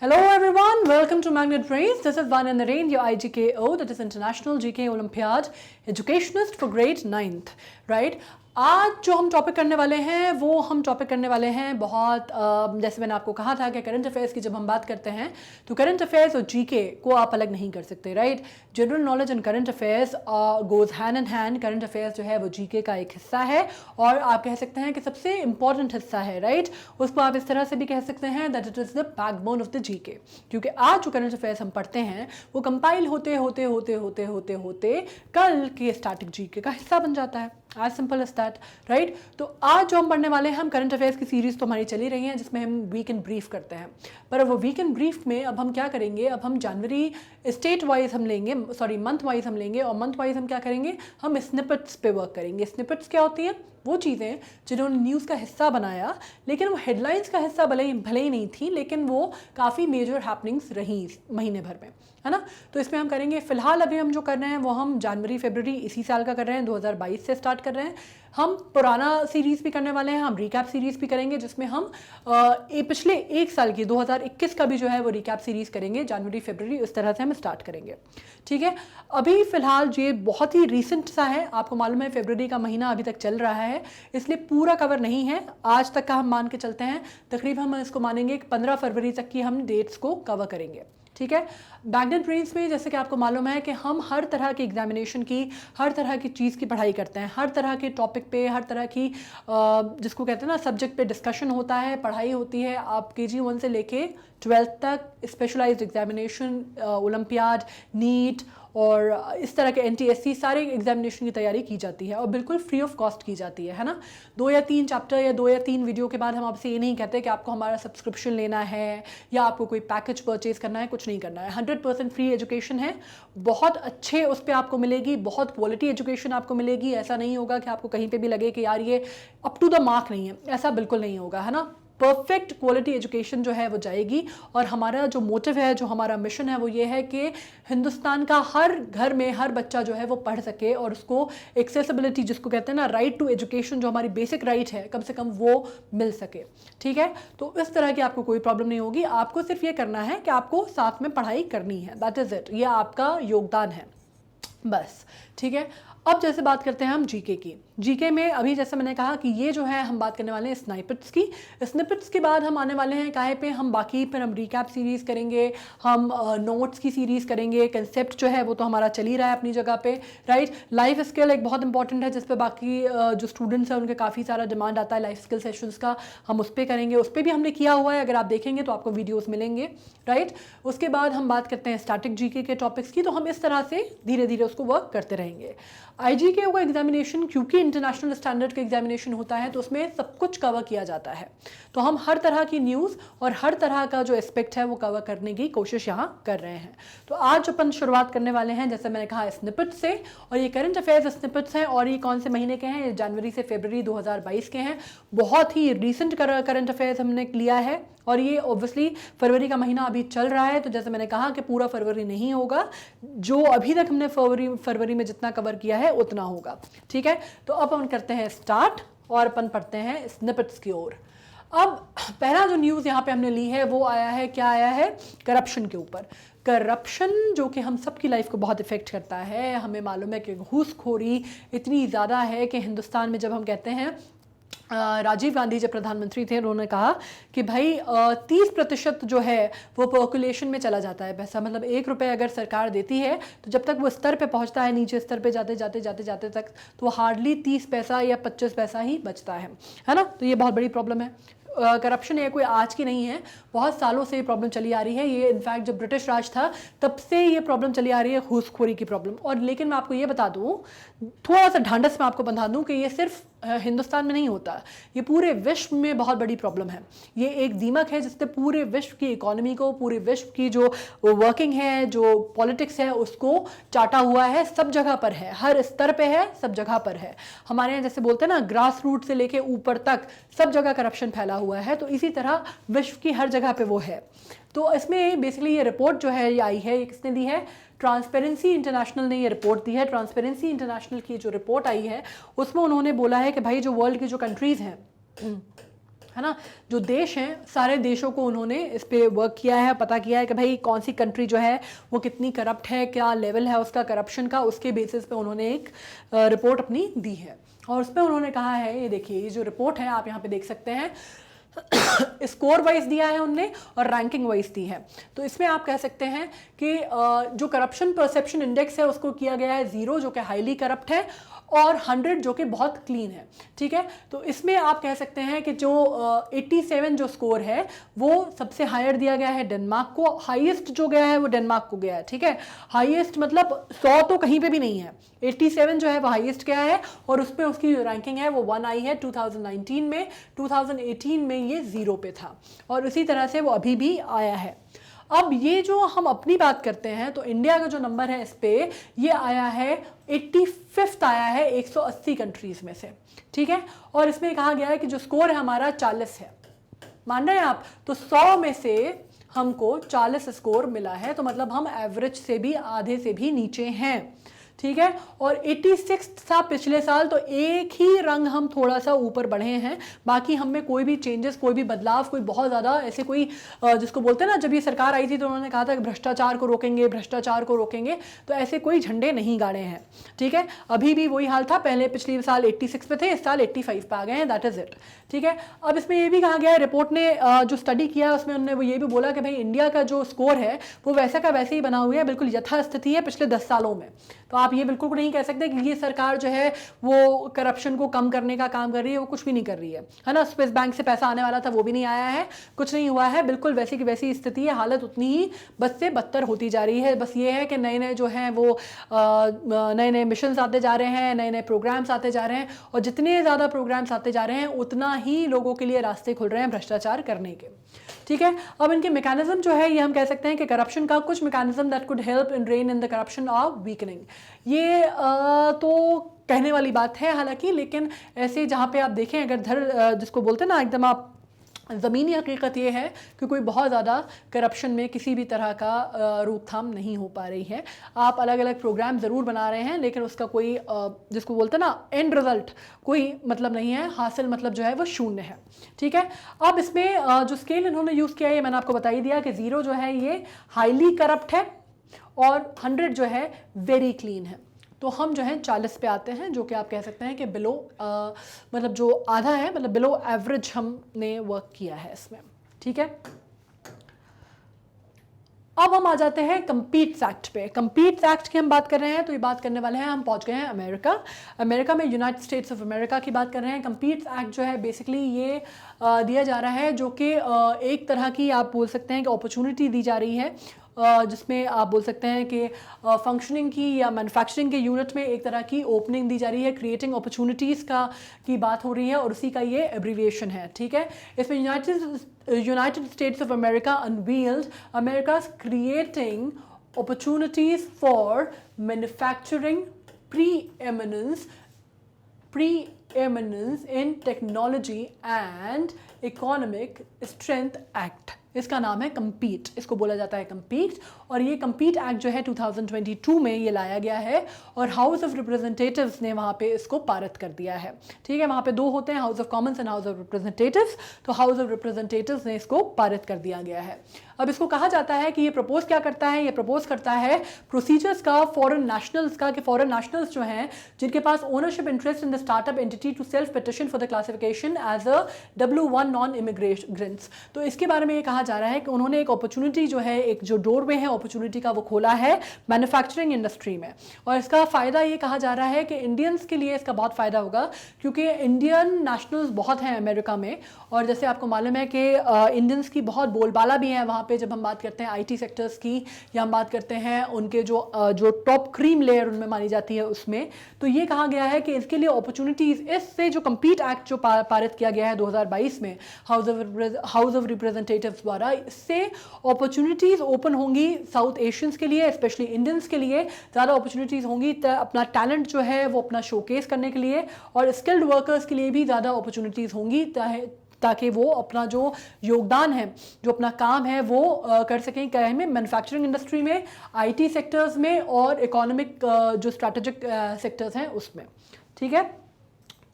Hello everyone, welcome to Magnet Brains. This is Vanya Narain, your IGKO, that is International GK Olympiad Educationist for grade 9th, right? आज जो हम topic करने वाले हैं वो हम टॉपिक करने वाले हैं बहुत जैसे मैंने आपको कहा था कि करंट अफेयर्स की जब हम बात करते हैं तो करंट अफेयर्स और जीके को आप अलग नहीं कर सकते, right? General knowledge and current affairs goes hand in hand. Current affairs जो है वो जीके का एक हिस्सा है और आप कह सकते हैं कि सबसे इंपॉर्टेंट हिस्सा है, राइट? उसको आप इस तरह से भी कह सकते हैं that it is the backbone of the GK, क्योंकि आज जो करंट अफेयर्स हम पढ़ते हैं वो कंपाइल होते होते होते होते होते होते कल के स्टैटिक जीके का हिस्सा बन जाता है. As simple as that, right? तो आज जो हम पढ़ने वाले हैं, हम करंट अफेयर्स की सीरीज तो हमारी चली रही है जिसमें हम वीक इन ब्रीफ करते हैं, पर वो वीक इन ब्रीफ में अब हम क्या करेंगे, अब हम जनवरी स्टेट वाइज हम लेंगे, सॉरी मंथ वाइज हम लेंगे और मंथ वाइज हम क्या करेंगे, हम स्निपेट्स पे वर्क करेंगे. स्निपेट्स क्या होती हैं? वो चीज़ें जिन्होंने न्यूज़ का हिस्सा बनाया लेकिन वो हेडलाइंस का हिस्सा भले ही नहीं थी, लेकिन वो काफ़ी मेजर हैपनिंग्स रही महीने भर में, है ना? तो इसमें हम करेंगे. फिलहाल अभी हम जो कर रहे हैं वो हम जनवरी फरवरी इसी साल का कर रहे हैं, 2022 से स्टार्ट कर रहे हैं. हम पुराना सीरीज़ भी करने वाले हैं, हम रिकैप सीरीज़ भी करेंगे जिसमें हम पिछले एक साल की 2021 का भी जो है वो रिकैप सीरीज़ करेंगे. जनवरी फरवरी इस तरह से हम स्टार्ट करेंगे, ठीक है? अभी फ़िलहाल ये बहुत ही रिसेंट सा है, आपको मालूम है फरवरी का महीना अभी तक चल रहा है, इसलिए पूरा कवर नहीं है. आज तक का हम मान के चलते हैं, तकरीबन हम इसको मानेंगे कि 15 फरवरी तक की हम डेट्स को कवर करेंगे, ठीक है? मैग्नेट ब्रेन्स में जैसे कि आपको मालूम है कि हम हर तरह की एग्जामिनेशन की, हर तरह की चीज़ की पढ़ाई करते हैं, हर तरह के टॉपिक पे, हर तरह की जिसको कहते हैं ना सब्जेक्ट पे डिस्कशन होता है, पढ़ाई होती है. आप KG1 से लेके 12th तक स्पेशलाइज्ड एग्जामिनेशन, ओलंपियाड, नीट और इस तरह के NTSC सारे एग्जामिनेशन की तैयारी की जाती है और बिल्कुल फ्री ऑफ कॉस्ट की जाती है ना? 2 या 3 चैप्टर या 2 या 3 वीडियो के बाद हम आपसे ये नहीं कहते कि आपको हमारा सब्सक्रिप्शन लेना है या आपको कोई पैकेज परचेज करना है, कुछ नहीं करना है. 100% फ्री एजुकेशन है, बहुत अच्छे उस पर आपको मिलेगी, बहुत क्वालिटी एजुकेशन आपको मिलेगी. ऐसा नहीं होगा कि आपको कहीं पर भी लगे कि यार ये अप टू द मार्क नहीं है, ऐसा बिल्कुल नहीं होगा, है ना? परफेक्ट क्वालिटी एजुकेशन जो है वो जाएगी और हमारा जो मोटिव है, जो हमारा मिशन है वो ये है कि हिंदुस्तान का हर घर में हर बच्चा जो है वो पढ़ सके और उसको एक्सेसिबिलिटी जिसको कहते हैं ना, राइट टू एजुकेशन, जो हमारी बेसिक राइट है, कम से कम वो मिल सके, ठीक है? तो इस तरह की आपको कोई प्रॉब्लम नहीं होगी. आपको सिर्फ ये करना है कि आपको साथ में पढ़ाई करनी है, दैट इज़ इट. ये आपका योगदान है बस, ठीक है? अब जैसे बात करते हैं हम जीके की. जीके में अभी जैसे मैंने कहा कि ये जो है हम बात करने वाले हैं स्निपेट्स की. स्निपेट्स के बाद हम आने वाले हैं काहे पे, हम बाकी फिर हम रिकैप सीरीज़ करेंगे, हम नोट्स की सीरीज़ करेंगे. कंसेप्ट जो है वो तो हमारा चल ही रहा है अपनी जगह पे, राइट? लाइफ स्किल एक बहुत इंपॉर्टेंट है जिस पे बाकी जो स्टूडेंट्स हैं उनके काफ़ी सारा डिमांड आता है लाइफ स्किल सेशंस का, हम उस पर करेंगे. उस पर भी हमने किया हुआ है, अगर आप देखेंगे तो आपको वीडियोज़ मिलेंगे, राइट? उसके बाद हम बात करते हैं स्टैटिक जीके के टॉपिक्स की, तो हम इस तरह से धीरे धीरे उसको वर्क करते रहेंगे. IGK का एग्जामिनेशन क्योंकि इंटरनेशनल स्टैंडर्ड का एग्जामिनेशन होता है तो उसमें सब कुछ कवर किया जाता है, तो हम हर तरह की न्यूज़ और हर तरह का जो एस्पेक्ट है वो कवर करने की कोशिश यहाँ कर रहे हैं. तो आज अपन शुरुआत करने वाले हैं जैसे मैंने कहा स्निपेट्स से, और ये करंट अफेयर्स स्निपेट्स हैं और ये कौन से महीने के हैं? ये जनवरी से फरवरी 2022 के हैं. बहुत ही रिसेंट करंट अफेयर्स हमने लिया है और ये ऑब्वियसली फरवरी का महीना अभी चल रहा है, तो जैसे मैंने कहा कि पूरा फरवरी नहीं होगा, जो अभी तक हमने फरवरी में जितना कवर किया है उतना होगा, ठीक है? तो अब अपन करते हैं स्टार्ट और अपन पढ़ते हैं स्निपेट्स की ओर. अब पहला जो न्यूज़ यहाँ पे हमने ली है वो आया है, क्या आया है? करप्शन के ऊपर. करप्शन जो कि हम सब की लाइफ को बहुत इफ़ेक्ट करता है. हमें मालूम है कि घूसखोरी इतनी ज़्यादा है कि हिंदुस्तान में जब हम कहते हैं राजीव गांधी जब प्रधानमंत्री थे उन्होंने कहा कि भाई 30% जो है वो पॉपुलेशन में चला जाता है पैसा, मतलब 1 रुपये अगर सरकार देती है तो जब तक वो स्तर पे पहुंचता है, नीचे स्तर पे जाते जाते जाते जाते तक तो हार्डली 30 पैसा या 25 पैसा ही बचता है ना? तो ये बहुत बड़ी प्रॉब्लम है. करप्शन ये कोई आज की नहीं है, बहुत सालों से ये प्रॉब्लम चली आ रही है. ये इनफैक्ट जब ब्रिटिश राज था तब से ये प्रॉब्लम चली आ रही है, घूसखोरी की प्रॉब्लम. और लेकिन मैं आपको ये बता दूं, थोड़ा सा ढांढस में आपको बंधा दूं कि ये सिर्फ हिंदुस्तान में नहीं होता, ये पूरे विश्व में बहुत बड़ी प्रॉब्लम है. ये एक दीमक है जिसने पूरे विश्व की इकोनॉमी को, पूरे विश्व की जो वर्किंग है, जो पॉलिटिक्स है, उसको चाटा हुआ है. सब जगह पर है, हर स्तर पे है, सब जगह पर है. हमारे यहाँ जैसे बोलते हैं ना, ग्रास रूट से लेके ऊपर तक सब जगह करप्शन फैला हुआ है, तो इसी तरह विश्व की हर जगह पे वो है. तो इसमें बेसिकली ये रिपोर्ट जो है ये आई है, ये किसने दी है? ट्रांसपेरेंसी इंटरनेशनल ने ये रिपोर्ट दी है. ट्रांसपेरेंसी इंटरनेशनल की जो रिपोर्ट आई है उसमें उन्होंने बोला है कि भाई जो वर्ल्ड की जो कंट्रीज़ हैं है ना। जो देश हैं सारे देशों को उन्होंने इस पे वर्क किया है, पता किया है कि भाई कौन सी कंट्री जो है वो कितनी करप्ट है, क्या लेवल है उसका करप्शन का, उसके बेसिस पे उन्होंने एक रिपोर्ट अपनी दी है। और उस पर उन्होंने कहा है, ये देखिए ये जो रिपोर्ट है आप यहाँ पे देख सकते हैं, स्कोर वाइज दिया है उनने और रैंकिंग वाइज दी है। तो इसमें आप कह सकते हैं कि जो करप्शन परसेप्शन इंडेक्स है उसको किया गया है 0 जो कि हाईली करप्ट है, और 100 जो कि बहुत क्लीन है, ठीक है। तो इसमें आप कह सकते हैं कि जो 87 जो स्कोर है वो सबसे हायर दिया गया है डेनमार्क को, हाईएस्ट जो गया है वो डेनमार्क को गया है, ठीक है। हाईएस्ट मतलब 100 तो कहीं पे भी नहीं है, 87 जो है वो हाईएस्ट गया है, और उस पर उसकी जो रैंकिंग है वो 1 आई है 2019 में। 2018 में ये 0 पे था, और उसी तरह से वो अभी भी आया है। अब ये जो हम अपनी बात करते हैं तो इंडिया का जो नंबर है इस पे ये आया है 85th आया है 180 कंट्रीज में से, ठीक है। और इसमें कहा गया है कि जो स्कोर है हमारा 40 है, मान रहे हैं आप, तो 100 में से हमको 40 स्कोर मिला है, तो मतलब हम एवरेज से भी आधे से भी नीचे हैं, ठीक है। और 86 था पिछले साल, तो एक ही रंग हम थोड़ा सा ऊपर बढ़े हैं, बाकी हम में कोई भी चेंजेस, कोई भी बदलाव, कोई बहुत ज़्यादा ऐसे कोई जिसको बोलते हैं ना, जब ये सरकार आई थी तो उन्होंने कहा था कि भ्रष्टाचार को रोकेंगे, भ्रष्टाचार को रोकेंगे, तो ऐसे कोई झंडे नहीं गाड़े हैं, ठीक है। अभी भी वही हाल था, पहले पिछले साल 86 पे थे, इस साल 85 पे आ गए हैं, दैट इज़ इट, ठीक है। अब इसमें ये भी कहा गया है, रिपोर्ट ने जो स्टडी किया उसमें उन्होंने वो ये भी बोला कि भाई इंडिया का जो स्कोर है वो वैसा का वैसे ही बना हुआ है, बिल्कुल यथास्थिति है पिछले 10 सालों में। तो आप ये बिल्कुल नहीं कह सकते कि ये सरकार जो है वो करप्शन को कम करने का काम कर रही है, वो कुछ भी नहीं कर रही है ना। स्विस बैंक से पैसा आने वाला था वो भी नहीं आया है, कुछ नहीं हुआ है, बिल्कुल वैसी की वैसी स्थिति है, हालत उतनी ही बस से बदतर होती जा रही है। बस ये है कि नए नए जो हैं वो नए नए मिशंस आते जा रहे हैं, नए नए प्रोग्राम्स आते जा रहे हैं, और जितने ज़्यादा प्रोग्राम्स आते जा रहे हैं उतना ही लोगों के लिए रास्ते खुल रहे हैं भ्रष्टाचार करने के, ठीक है। अब इनके मैकेनिज्म जो है ये हम कह सकते हैं कि करप्शन का कुछ mechanism that could help in rain in the corruption of weakening. ये तो कहने वाली बात है हालांकि, लेकिन ऐसे जहाँ पे आप देखें अगर जिसको बोलते हैं ना एकदम आप ज़मीनी हकीकत ये है कि कोई बहुत ज़्यादा करप्शन में किसी भी तरह का रोकथाम नहीं हो पा रही है। आप अलग अलग प्रोग्राम ज़रूर बना रहे हैं, लेकिन उसका कोई जिसको बोलते हैं ना एंड रिज़ल्ट कोई मतलब नहीं है, हासिल मतलब जो है वो शून्य है, ठीक है। अब इसमें जो स्केल इन्होंने यूज़ किया है मैंने आपको बता ही दिया कि 0 जो है ये हाईली करप्ट है, और 100 जो है वेरी क्लीन है। तो हम जो है 40 पे आते हैं, जो कि आप कह सकते हैं कि बिलो मतलब जो आधा है, मतलब बिलो एवरेज हमने वर्क किया है इसमें, ठीक है। अब हम आ जाते हैं कम्पीट्स एक्ट पे। कम्पीट्स एक्ट की हम बात कर रहे हैं, तो ये बात करने वाले हैं, हम पहुंच गए हैं अमेरिका में, यूनाइटेड स्टेट्स ऑफ अमेरिका की बात कर रहे हैं। कम्पीट्स एक्ट जो है बेसिकली ये दिया जा रहा है, जो कि एक तरह की आप बोल सकते हैं कि अपॉर्चुनिटी दी जा रही है, जिसमें आप बोल सकते हैं कि फंक्शनिंग की या मैन्युफैक्चरिंग के यूनिट में एक तरह की ओपनिंग दी जा रही है, क्रिएटिंग अपॉर्चुनिटीज़ की बात हो रही है, और उसी का ये एब्रीविएशन है, ठीक है। इसमें United States of America unveiled अमेरिका's creating opportunities for manufacturing preeminence in technology and economic strength act। इसका नाम है कम्पीट, इसको बोला जाता है कम्पीट। और ये कम्पीट एक्ट जो है 2022 में ये लाया गया है, और हाउस ऑफ रिप्रेजेंटेटिव्स ने वहाँ पे इसको पारित कर दिया है, ठीक है। वहाँ पे 2 होते हैं, house of Commons and house of representatives, तो हाउस ऑफ रिप्रेजेंटेटिव्स ने इसको पारित कर दिया गया है। अब इसको कहा जाता है कि ये प्रपोज क्या करता है, ये प्रपोज करता है प्रोसीजर्स का फॉरेन नेशनल्स का, कि फॉरेन नेशनल्स जो हैं जिनके पास ownership interest in the startup entity to self petition for the classification as a W1 non immigrants. तो इसके बारे में ये कहा जा रहा है कि उन्होंने एक अपॉर्चुनिटी जो है, एक जो डोरवे है अपॉर्चुनिटी का, वो खोला है मैन्युफैक्चरिंग इंडस्ट्री में। और इसका फ़ायदा ये कहा जा रहा है कि इंडियंस के लिए इसका बहुत फ़ायदा होगा, क्योंकि इंडियन नेशनल्स बहुत हैं अमेरिका में, और जैसे आपको मालूम है कि इंडियंस की बहुत बोलबाला भी है वहाँ पे। जब हम बात करते हैं IT सेक्टर्स की, या हम बात करते हैं उनके जो टॉप क्रीम लेयर उनमें मानी जाती है उसमें, तो ये कहा गया है कि इसके लिए अपॉर्चुनिटीज़, इससे जो कम्पीट एक्ट जो पारित किया गया है 2022 में हाउस ऑफ रिप्रेजेंटेटिव्स द्वारा, इससे अपॉर्चुनिटीज़ ओपन होंगी साउथ एशियंस के लिए, स्पेशली इंडियंस के लिए ज़्यादा अपॉर्चुनिटीज़ होंगी अपना टैलेंट जो है वो अपना शोकेस करने के लिए, और स्किल्ड वर्कर्स के लिए भी ज़्यादा अपॉर्चुनिटीज़ होंगी ताकि वो अपना जो योगदान है, जो अपना काम है वो कर सकें, क्या में मैन्युफैक्चरिंग इंडस्ट्री में, IT सेक्टर्स में, और इकोनॉमिक जो स्ट्रैटेजिक सेक्टर्स हैं उसमें, ठीक है।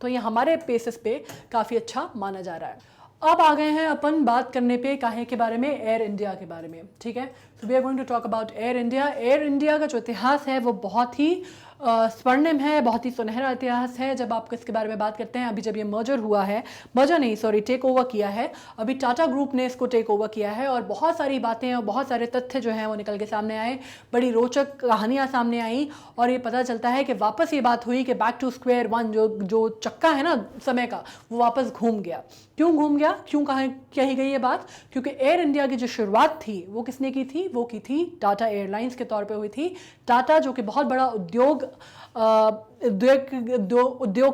तो ये हमारे बेसिस पे काफ़ी अच्छा माना जा रहा है। अब आ गए हैं अपन बात करने पे काहे के बारे में, एयर इंडिया के बारे में, ठीक है। So we are going to talk about Air India. Air India का जो इतिहास है वो बहुत ही स्वर्णिम है, बहुत ही सुनहरा इतिहास है। जब आप इसके बारे में बात करते हैं, अभी जब ये मर्जर हुआ है, मर्जर नहीं सॉरी टेक ओवर किया है, अभी टाटा ग्रुप ने इसको टेक ओवर किया है, और बहुत सारी बातें और बहुत सारे तथ्य जो हैं वो निकल के सामने आए, बड़ी रोचक कहानियाँ सामने आई, और ये पता चलता है कि वापस ये बात हुई कि बैक टू स्क्वायर वन, जो चक्का है ना समय का, वो वापस घूम गया। क्यों घूम गया, क्यों कही गई ये बात? क्योंकि एयर इंडिया की जो शुरुआत थी वो किसने की थी? वो की थी टाटा एयरलाइंस के तौर पे हुई थी। टाटा जो कि बहुत बड़ा उद्योग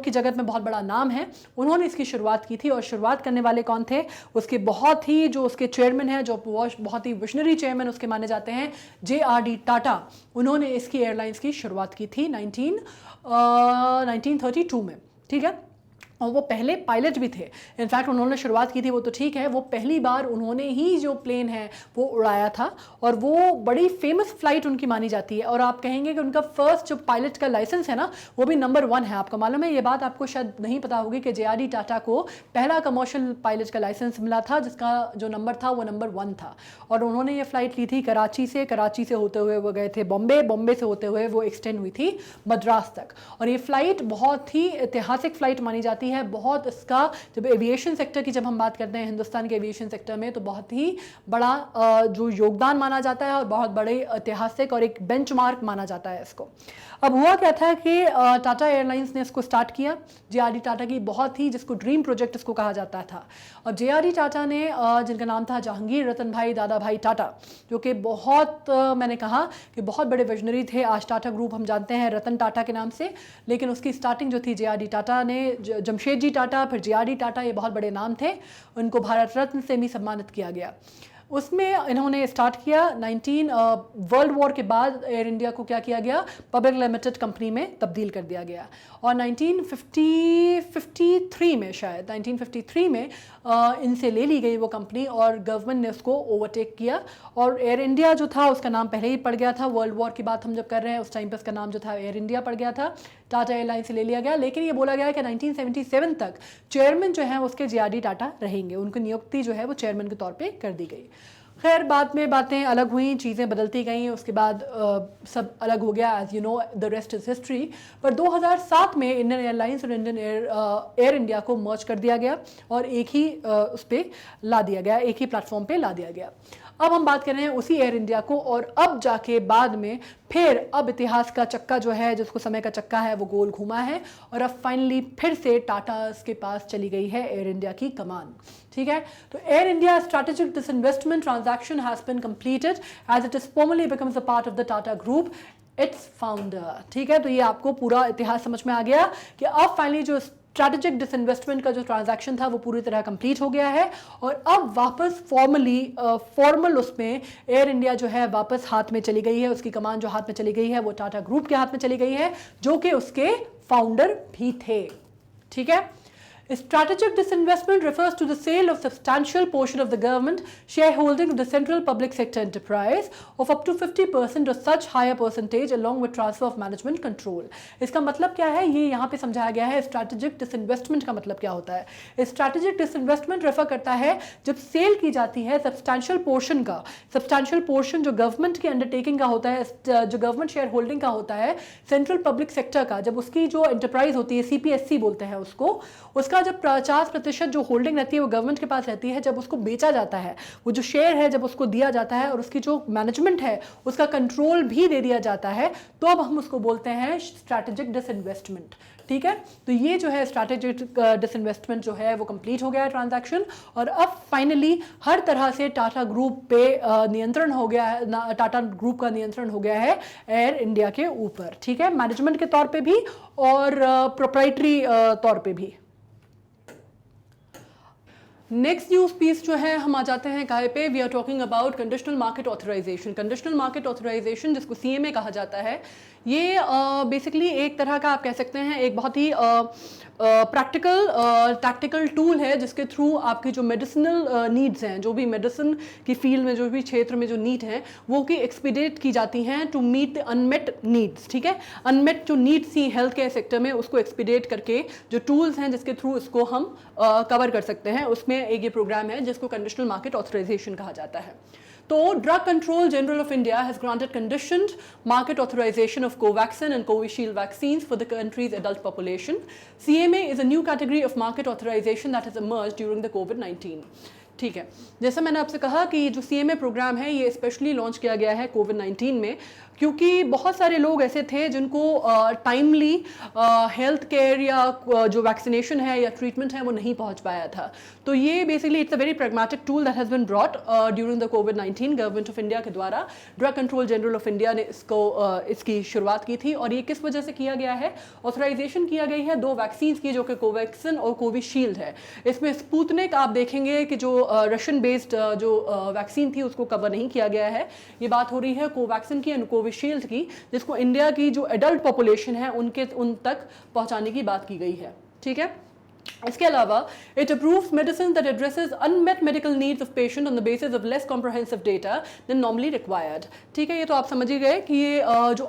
की जगत में बहुत बड़ा नाम है, उन्होंने इसकी शुरुआत की थी। और शुरुआत करने वाले कौन थे? उसके बहुत ही जो उसके चेयरमैन हैं, जो बहुत ही विशनरी चेयरमैन उसके माने जाते हैं, JRD टाटा, उन्होंने इसकी एयरलाइंस की शुरुआत की थी 1932 में, ठीक है। और वो पहले पायलट भी थे। इनफैक्ट उन्होंने शुरुआत की थी वो तो ठीक है, वो पहली बार उन्होंने ही जो प्लेन है वो उड़ाया था, और वो बड़ी फेमस फ्लाइट उनकी मानी जाती है। और आप कहेंगे कि उनका फर्स्ट जो पायलट का लाइसेंस है ना, वो भी नंबर 1 है। आपको मालूम है ये बात? आपको शायद नहीं पता होगी कि JRD टाटा को पहला कमर्शियल पायलट का लाइसेंस मिला था, जिसका जो नंबर था वो नंबर 1 था। और उन्होंने ये फ्लाइट ली थी कराची से होते हुए वो गए थे बॉम्बे से होते हुए वो एक्सटेंड हुई थी मद्रास तक। और ये फ्लाइट बहुत ही ऐतिहासिक फ्लाइट मानी जाती है। बहुत इसका जब एविएशन सेक्टर की जब हम बात करते हैं, हिंदुस्तान के एविएशन सेक्टर में, तो बहुत ही बड़ा जो योगदान माना जाता है, और बहुत बड़े ऐतिहासिक और एक बेंचमार्क माना जाता है इसको। अब हुआ क्या था कि टाटा एयरलाइंस ने इसको स्टार्ट किया, JRD टाटा की बहुत ही, जिसको ड्रीम प्रोजेक्ट इसको कहा जाता था। और JRD टाटा ने, जिनका नाम था जहांगीर रतन भाई दादा भाई टाटा, जो कि बहुत मैंने कहा कि बहुत बड़े विजनरी थे। आज टाटा ग्रुप हम जानते हैं रतन टाटा के नाम से, लेकिन उसकी स्टार्टिंग जो थी JRD टाटा ने, जमशेदजी टाटा, फिर JRD टाटा, ये बहुत बड़े नाम थे। उनको भारत रत्न से भी सम्मानित किया गया। उसमें इन्होंने स्टार्ट किया वर्ल्ड वॉर के बाद एयर इंडिया को क्या किया गया? पब्लिक लिमिटेड कंपनी में तब्दील कर दिया गया। और 1953 में, शायद 1953 में इनसे ले ली गई वो कंपनी, और गवर्नमेंट ने उसको ओवरटेक किया। और एयर इंडिया जो था उसका नाम पहले ही पड़ गया था। वर्ल्ड वॉर की बात हम जब कर रहे हैं, उस टाइम पर उसका नाम जो था एयर इंडिया पड़ गया था, टाटा एयरलाइन से ले लिया गया। लेकिन ये बोला गया कि 1977 तक चेयरमैन जो है उसके JRD टाटा रहेंगे। उनकी नियुक्ति जो है वो चेयरमैन के तौर पे कर दी गई। खैर बाद में बातें अलग हुई, चीज़ें बदलती गईं, उसके बाद सब अलग हो गया। As you know the rest is history. पर 2007 में इंडियन एयरलाइंस और इंडियन एयर इंडिया को मर्ज कर दिया गया, और एक ही उस पर ला दिया गया, एक ही प्लेटफॉर्म पे ला दिया गया। अब हम बात कर रहे हैं उसी एयर इंडिया को, और अब जाके बाद में फिर अब इतिहास का चक्का जो है, जिसको समय का चक्का है, वो गोल घुमा है, और अब फाइनली फिर से टाटा के पास चली गई है एयर इंडिया की कमान, ठीक है। तो Air India strategic disinvestment transaction has been completed as it is formally becomes a part of the Tata group its founder, ठीक है। तो ये आपको पूरा इतिहास समझ में आ गया कि अब फाइनली जो स्ट्रैटेजिक डिसइन्वेस्टमेंट का जो ट्रांजैक्शन था वो पूरी तरह कंप्लीट हो गया है, और अब वापस फॉर्मल उसमें एयर इंडिया जो है वापस हाथ में चली गई है। उसकी कमान जो हाथ में चली गई है वो टाटा ग्रुप के हाथ में चली गई है, जो कि उसके फाउंडर भी थे, ठीक है। Strategic disinvestment refers to the sale of substantial portion of the government shareholding of the central public sector enterprise of up to 50% or such higher percentage along with transfer of management control. इसका मतलब क्या है, ये यहाँ पे समझाया गया है। strategic disinvestment का मतलब क्या होता है? strategic disinvestment रेफर करता है जब सेल की जाती है substantial portion का, substantial portion जो गवर्नमेंट की अंडरटेकिंग का होता है, जो गवर्नमेंट शेयर होल्डिंग का होता है, सेंट्रल पब्लिक सेक्टर का, जब उसकी जो एंटरप्राइज होती है, CPSC बोलते हैं उसको, उसका जब 50% जो होल्डिंग रहती है वो गवर्नमेंट के पास रहती है, जब उसको बेचा जाता है, वो जो शेयर है जब उसको दिया जाता है, और उसकी जो मैनेजमेंट है उसका कंट्रोल भी दे दिया जाता है, तो अब हम उसको बोलते हैं स्ट्रैटेजिक डिसइन्वेस्टमेंट, ठीक है। तो ये जो है स्ट्रैटेजिक डिसइन्वेस्टमेंट जो है वो कंप्लीट हो गया है ट्रांजैक्शन, और अब फाइनली हर तरह से टाटा ग्रुप पे नियंत्रण हो गया है, टाटा ग्रुप का नियंत्रण हो गया है एयर इंडिया के ऊपर, ठीक है, मैनेजमेंट के तौर पे भी और प्रोप्राइटरी तौर पे भी। नेक्स्ट न्यूज़ पीस जो है, हम आ जाते हैं काहे पे, we are talking about conditional market authorisation. Conditional market authorisation जिसको CMA कहा जाता है, ये बेसिकली एक तरह का आप कह सकते हैं एक बहुत ही प्रैक्टिकल टैक्टिकल टूल है, जिसके थ्रू आपकी जो मेडिसिनल नीड्स हैं, जो भी मेडिसिन की फील्ड में, जो भी क्षेत्र में जो नीड है, वो की एक्सपीडिएट की जाती हैं to meet the unmet needs, ठीक है। अनमेट जो नीड्स थी हेल्थ केयर सेक्टर में, उसको एक्सपीडिएट करके जो टूल्स हैं जिसके थ्रू इसको हम कवर कर सकते हैं, उसमें में एक ये प्रोग्राम है जिसको कंडीशनल मार्केट ऑथराइजेशन कहा जाता है। तो drug control general of India has granted conditioned market authorization of Covaxin and Covishield vaccines for the country's adult population. CMA is a new category of market authorization that has emerged during the कोविड-19। ठीक है, जैसा मैंने आपसे कहा कि ये जो CMA प्रोग्राम है ये स्पेशली लॉन्च किया गया है कोविड-19 में, क्योंकि बहुत सारे लोग ऐसे थे जिनको टाइमली हेल्थ केयर या जो वैक्सीनेशन है या ट्रीटमेंट है वो नहीं पहुंच पाया था। तो ये basically it's a very pragmatic tool that has been brought during the कोविड-19। गवर्नमेंट ऑफ इंडिया के द्वारा drug control general of India ने इसकी शुरुआत की थी। और ये किस वजह से किया गया है? ऑथराइजेशन किया गई है 2 वैक्सीन्स की, जो कि कोवैक्सिन और कोविशील्ड है। इसमें स्पुतनिक आप देखेंगे कि जो रशियन बेस्ड जो वैक्सीन थी उसको कवर नहीं किया गया है। ये बात हो रही है कोवैक्सिन की एंड कोविशील्ड की, जिसको इंडिया की जो एडल्ट पॉपुलेशन है उन तक पहुंचाने की बात की गई है। ठीक है, इसके अलावा it approves medicine that addresses unmet medical needs of patient on the basis of less comprehensive data than normally required. ठीक है, ये तो आप समझ ही गए कि ये जो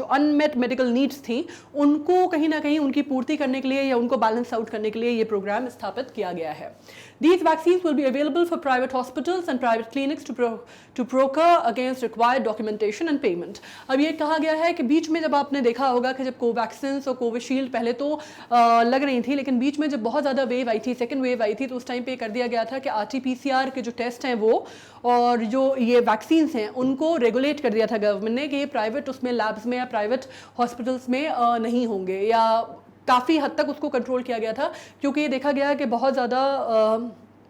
अनमेट मेडिकल नीड्स थी उनको कहीं ना कहीं उनकी पूर्ति करने के लिए या उनको बैलेंस आउट करने के लिए ये प्रोग्राम स्थापित किया गया है। These vaccines will be available for private hospitals and private clinics to procure against required documentation and payment. अब ये कहा गया है कि बीच में जब आपने देखा होगा कि जब कोवैक्सिन और कोविशील्ड पहले तो लग रही थी, लेकिन बीच में जब बहुत ज़्यादा वेव आई थी, सेकेंड वेव आई थी, तो उस टाइम पे कर दिया गया था कि RT-PCR के जो टेस्ट हैं वो और जो ये वैक्सीन्स हैं उनको रेगुलेट कर दिया था गवर्नमेंट ने कि ये प्राइवेट उसमें लैब्स में या प्राइवेट हॉस्पिटल्स में नहीं होंगे, या काफ़ी हद तक उसको कंट्रोल किया गया था, क्योंकि ये देखा गया कि बहुत ज़्यादा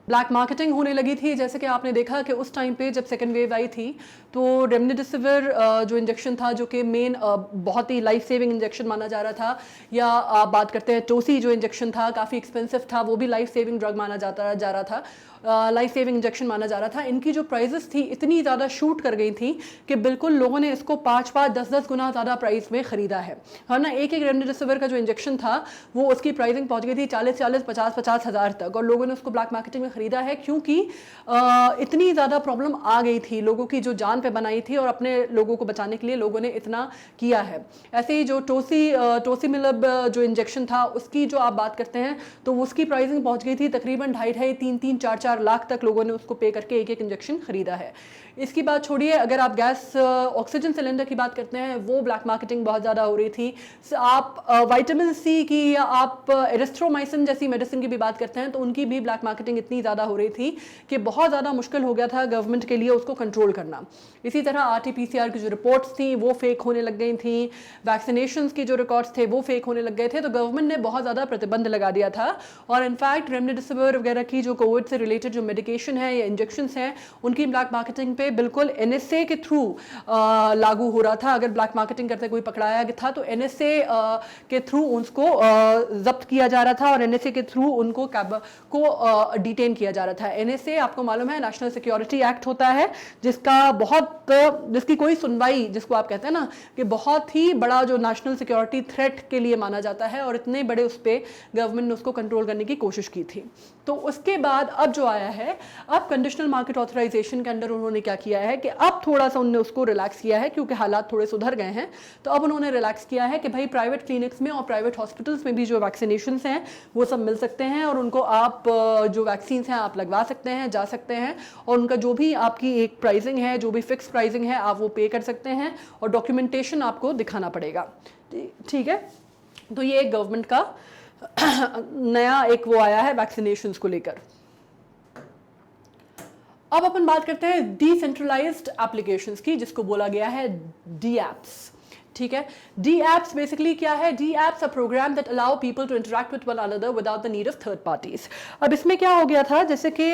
ब्लैक मार्केटिंग होने लगी थी। जैसे कि आपने देखा कि उस टाइम पे जब सेकेंड वेव आई थी तो रेमडेसिविर जो इंजेक्शन था, जो कि मेन बहुत ही लाइफ सेविंग इंजेक्शन माना जा रहा था, या आप बात करते हैं टोसी जो इंजेक्शन था काफ़ी एक्सपेंसिव था, वो भी लाइफ सेविंग ड्रग माना जा रहा था, लाइफ सेविंग इंजेक्शन माना जा रहा था। इनकी जो प्राइजेस थी इतनी ज़्यादा शूट कर गई थी कि बिल्कुल लोगों ने इसको 5-5, 10-10 गुना ज़्यादा प्राइस में ख़रीदा है। हाँ ना, एक रेमडेसिविर का जो इंजेक्शन था वो उसकी प्राइसिंग पहुंच गई थी 40-40, 50-50 हज़ार तक, और लोगों ने उसको ब्लैक मार्केटिंग में ख़रीदा है, क्योंकि इतनी ज़्यादा प्रॉब्लम आ गई थी, लोगों की जो जान पे बनाई थी, और अपने लोगों को बचाने के लिए लोगों ने इतना किया है। ऐसे ही जो टोसीमिलब जो इंजेक्शन था उसकी जो आप बात करते हैं तो उसकी प्राइसिंग पहुंच गई थी तकरीबन 2.5, 3, 4 लाख तक लोगों ने उसको पे करके एक इंजेक्शन खरीदा है। इसकी बात छोड़िए, अगर आप गैस ऑक्सीजन सिलेंडर की बात करते हैं वो ब्लैक मार्केटिंग बहुत ज़्यादा हो रही थी। आप विटामिन सी की या आप एरिथ्रोमाइसिन जैसी मेडिसिन की भी बात करते हैं तो उनकी भी ब्लैक मार्केटिंग इतनी ज़्यादा हो रही थी कि बहुत ज़्यादा मुश्किल हो गया था गवर्नमेंट के लिए उसको कंट्रोल करना। इसी तरह RT-PCR की जो रिपोर्ट्स थी वो फेक होने लग गई थी, वैक्सीनेशन की जो रिकॉर्ड्स थे वो फेक होने लग गए थे, तो गवर्नमेंट ने बहुत ज़्यादा प्रतिबंध लगा दिया था। और इनफैक्ट रेमडेसिविर वगैरह की जो कोविड से रिलेटेड जो मेडिकेशन है या इंजेक्शंस हैं उनकी ब्लैक मार्केटिंग पे बिल्कुल NSA के थ्रू लागू हो रहा था। अगर ब्लैक मार्केटिंग करते कोई पकड़ाया था तो NSA के थ्रू उसको जब्त किया जा रहा था और NSA के थ्रू उनको डिटेन किया जा रहा था। NSA आपको मालूम है नेशनल सिक्योरिटी एक्ट होता है, जिसकी कोई सुनवाई, जिसको आप कहते हैं ना कि बहुत ही बड़ा जो नेशनल सिक्योरिटी थ्रेट के लिए माना जाता है, और इतने बड़े उस पर गवर्नमेंट ने उसको कंट्रोल करने की कोशिश की थी। तो उसके बाद अब जो आया है, अब कंडीशनल मार्केट ऑथराइजेशन के अंडर उन्होंने क्या किया है कि अब थोड़ा सा उन्होंने उसको रिलैक्स किया है, क्योंकि हालात थोड़े सुधर गए हैं। तो अब उन्होंने रिलैक्स किया है कि भाई प्राइवेट क्लिनिक्स में और प्राइवेट हॉस्पिटल्स में भी जो वैक्सीनेशंस हैं वो सब मिल सकते हैं, और उनको आप जो वैक्सीन्स हैं आप लगवा सकते हैं, जा सकते हैं, और उनका जो भी आपकी एक प्राइसिंग है, जो भी फिक्स प्राइसिंग है, आप वो पे कर सकते हैं, और डॉक्यूमेंटेशन आपको दिखाना पड़ेगा। ठीक है, तो ये एक गवर्नमेंट का नया एक वो आया है वैक्सीनेशंस को लेकर। अब अपन बात करते हैं डिसेंट्रलाइज्ड एप्लीकेशंस की, जिसको बोला गया है DApps। ठीक है, DApps बेसिकली क्या है? DApps a program that allow people to interact with one another without the need of third parties. अब इसमें क्या हो गया था, जैसे कि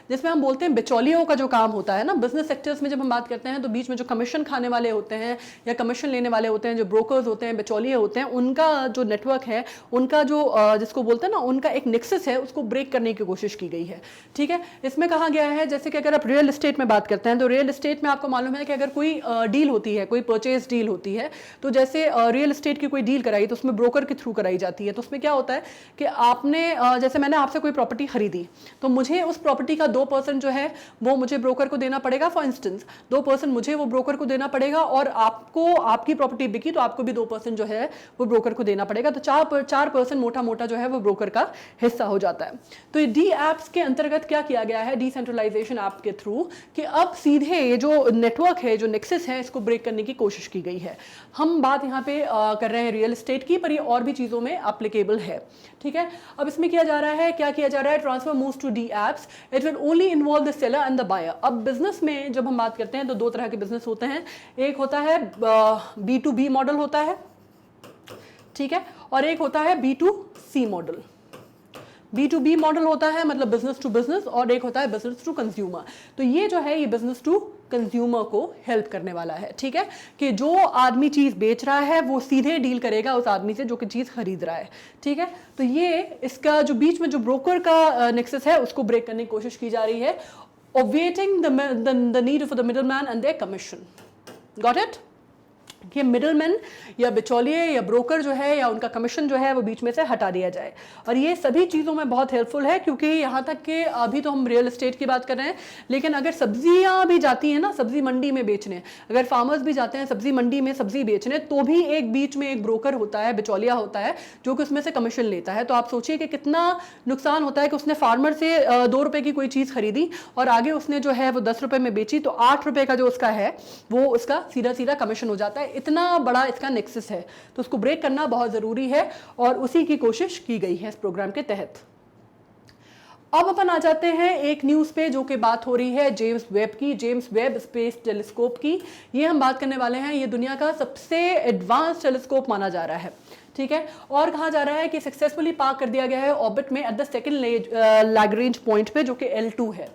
जिसमें हम बोलते हैं बिचौलियों का जो काम होता है ना, बिजनेस सेक्टर्स में जब हम बात करते हैं तो बीच में जो कमीशन खाने वाले होते हैं या कमीशन लेने वाले होते हैं, जो ब्रोकर्स होते हैं, बिचौलिए होते हैं, उनका जो नेटवर्क है, उनका जो जिसको बोलते हैं ना, उनका एक नेक्सस है, उसको ब्रेक करने की कोशिश की गई है। ठीक है, इसमें कहा गया है जैसे कि अगर आप रियल एस्टेट में बात करते हैं तो रियल एस्टेट में आपको मालूम है कि अगर कोई डील होती है, कोई परचेज डील होती है, है। तो जैसे रियल एस्टेट की कोई डील कराई तो उसमें ब्रोकर के थ्रू कराई जाती है। तो उसमें क्या होता है कि आपने जैसे मैंने आपसे कोई प्रॉपर्टी खरीदी तो मुझे उस प्रॉपर्टी का 2% जो है वो मुझे ब्रोकर को देना पड़ेगा। फॉर इंस्टेंस 2% मुझे वो ब्रोकर को देना पड़ेगा और आपको आपकी प्रॉपर्टी बिकी तो आपको भी 2% जो है वो ब्रोकर को देना पड़ेगा। तो 4% मोटा मोटा जो है वो ब्रोकर का हिस्सा हो जाता है। तो ये डी एप्स के अंतर्गत क्या किया गया है डिसेंट्रलाइजेशन ऐप के थ्रू कि अब सीधे ये जो नेटवर्क है, जो नेक्सस है, इसको ब्रेक करने की कोशिश की गई है। हम बात यहाँ पे कर रहे हैं रियल एस्टेट की, पर ये और भी चीज़ों में एप्लीकेबल है। ठीक है, अब इसमें किया जा रहा है, क्या किया जा रहा है, transfer moves to D apps, it will only involve the seller and the buyer. अब बिजनेस में जब हम बात करते हैं तो दो तरह के बिजनेस होते हैं, एक होता है B2B मॉडल होता है, ठीक है, और एक होता है B2C मॉडल। B2B मॉडल होता है मतलब बिजनेस टू बिजनेस, और एक होता है बिजनेस टू कंज्यूमर। तो ये जो है ये बिजनेस टू कंज्यूमर को हेल्प करने वाला है। ठीक है, कि जो आदमी चीज़ बेच रहा है वो सीधे डील करेगा उस आदमी से जो कि चीज़ खरीद रहा है। ठीक है, तो ये इसका जो बीच में जो ब्रोकर का नेक्सस है उसको ब्रेक करने की कोशिश की जा रही है, obviating the need for the middleman and their commission. Got it? कि मिडलमैन या बिचौलिए या ब्रोकर जो है या उनका कमीशन जो है वो बीच में से हटा दिया जाए। और ये सभी चीज़ों में बहुत हेल्पफुल है, क्योंकि यहाँ तक कि अभी तो हम रियल एस्टेट की बात कर रहे हैं, लेकिन अगर सब्जियाँ भी जाती हैं ना सब्जी मंडी में बेचने, अगर फार्मर्स भी जाते हैं सब्जी मंडी में सब्जी बेचने, तो भी एक बीच में एक ब्रोकर होता है, बिचौलिया होता है, जो कि उसमें से कमीशन लेता है। तो आप सोचिए कि कितना नुकसान होता है कि उसने फार्मर से 2 रुपये की कोई चीज़ खरीदी और आगे उसने जो है वो 10 रुपये में बेची, तो 8 रुपये का जो उसका है वो उसका सीधा सीधा कमीशन हो जाता है। इतना बड़ा इसका नेक्सस है, तो उसको ब्रेक करना बहुत ज़रूरी है और उसी की कोशिश की गई है इस प्रोग्राम के तहत। अब अपन आ जाते हैं एक न्यूज़ पे जो कि बात हो रही है जेम्स वेब की, जेम्स वेब स्पेस टेलीस्कोप की। ये हम बात करने वाले हैं, ये दुनिया का सबसे एडवांस टेलीस्कोप माना जा रहा है। ठीक है, और कहा जा रहा है कि सक्सेसफुली पार्क कर दिया गया है ऑर्बिट में at the second Lagrange point पे, जो कि L2 है।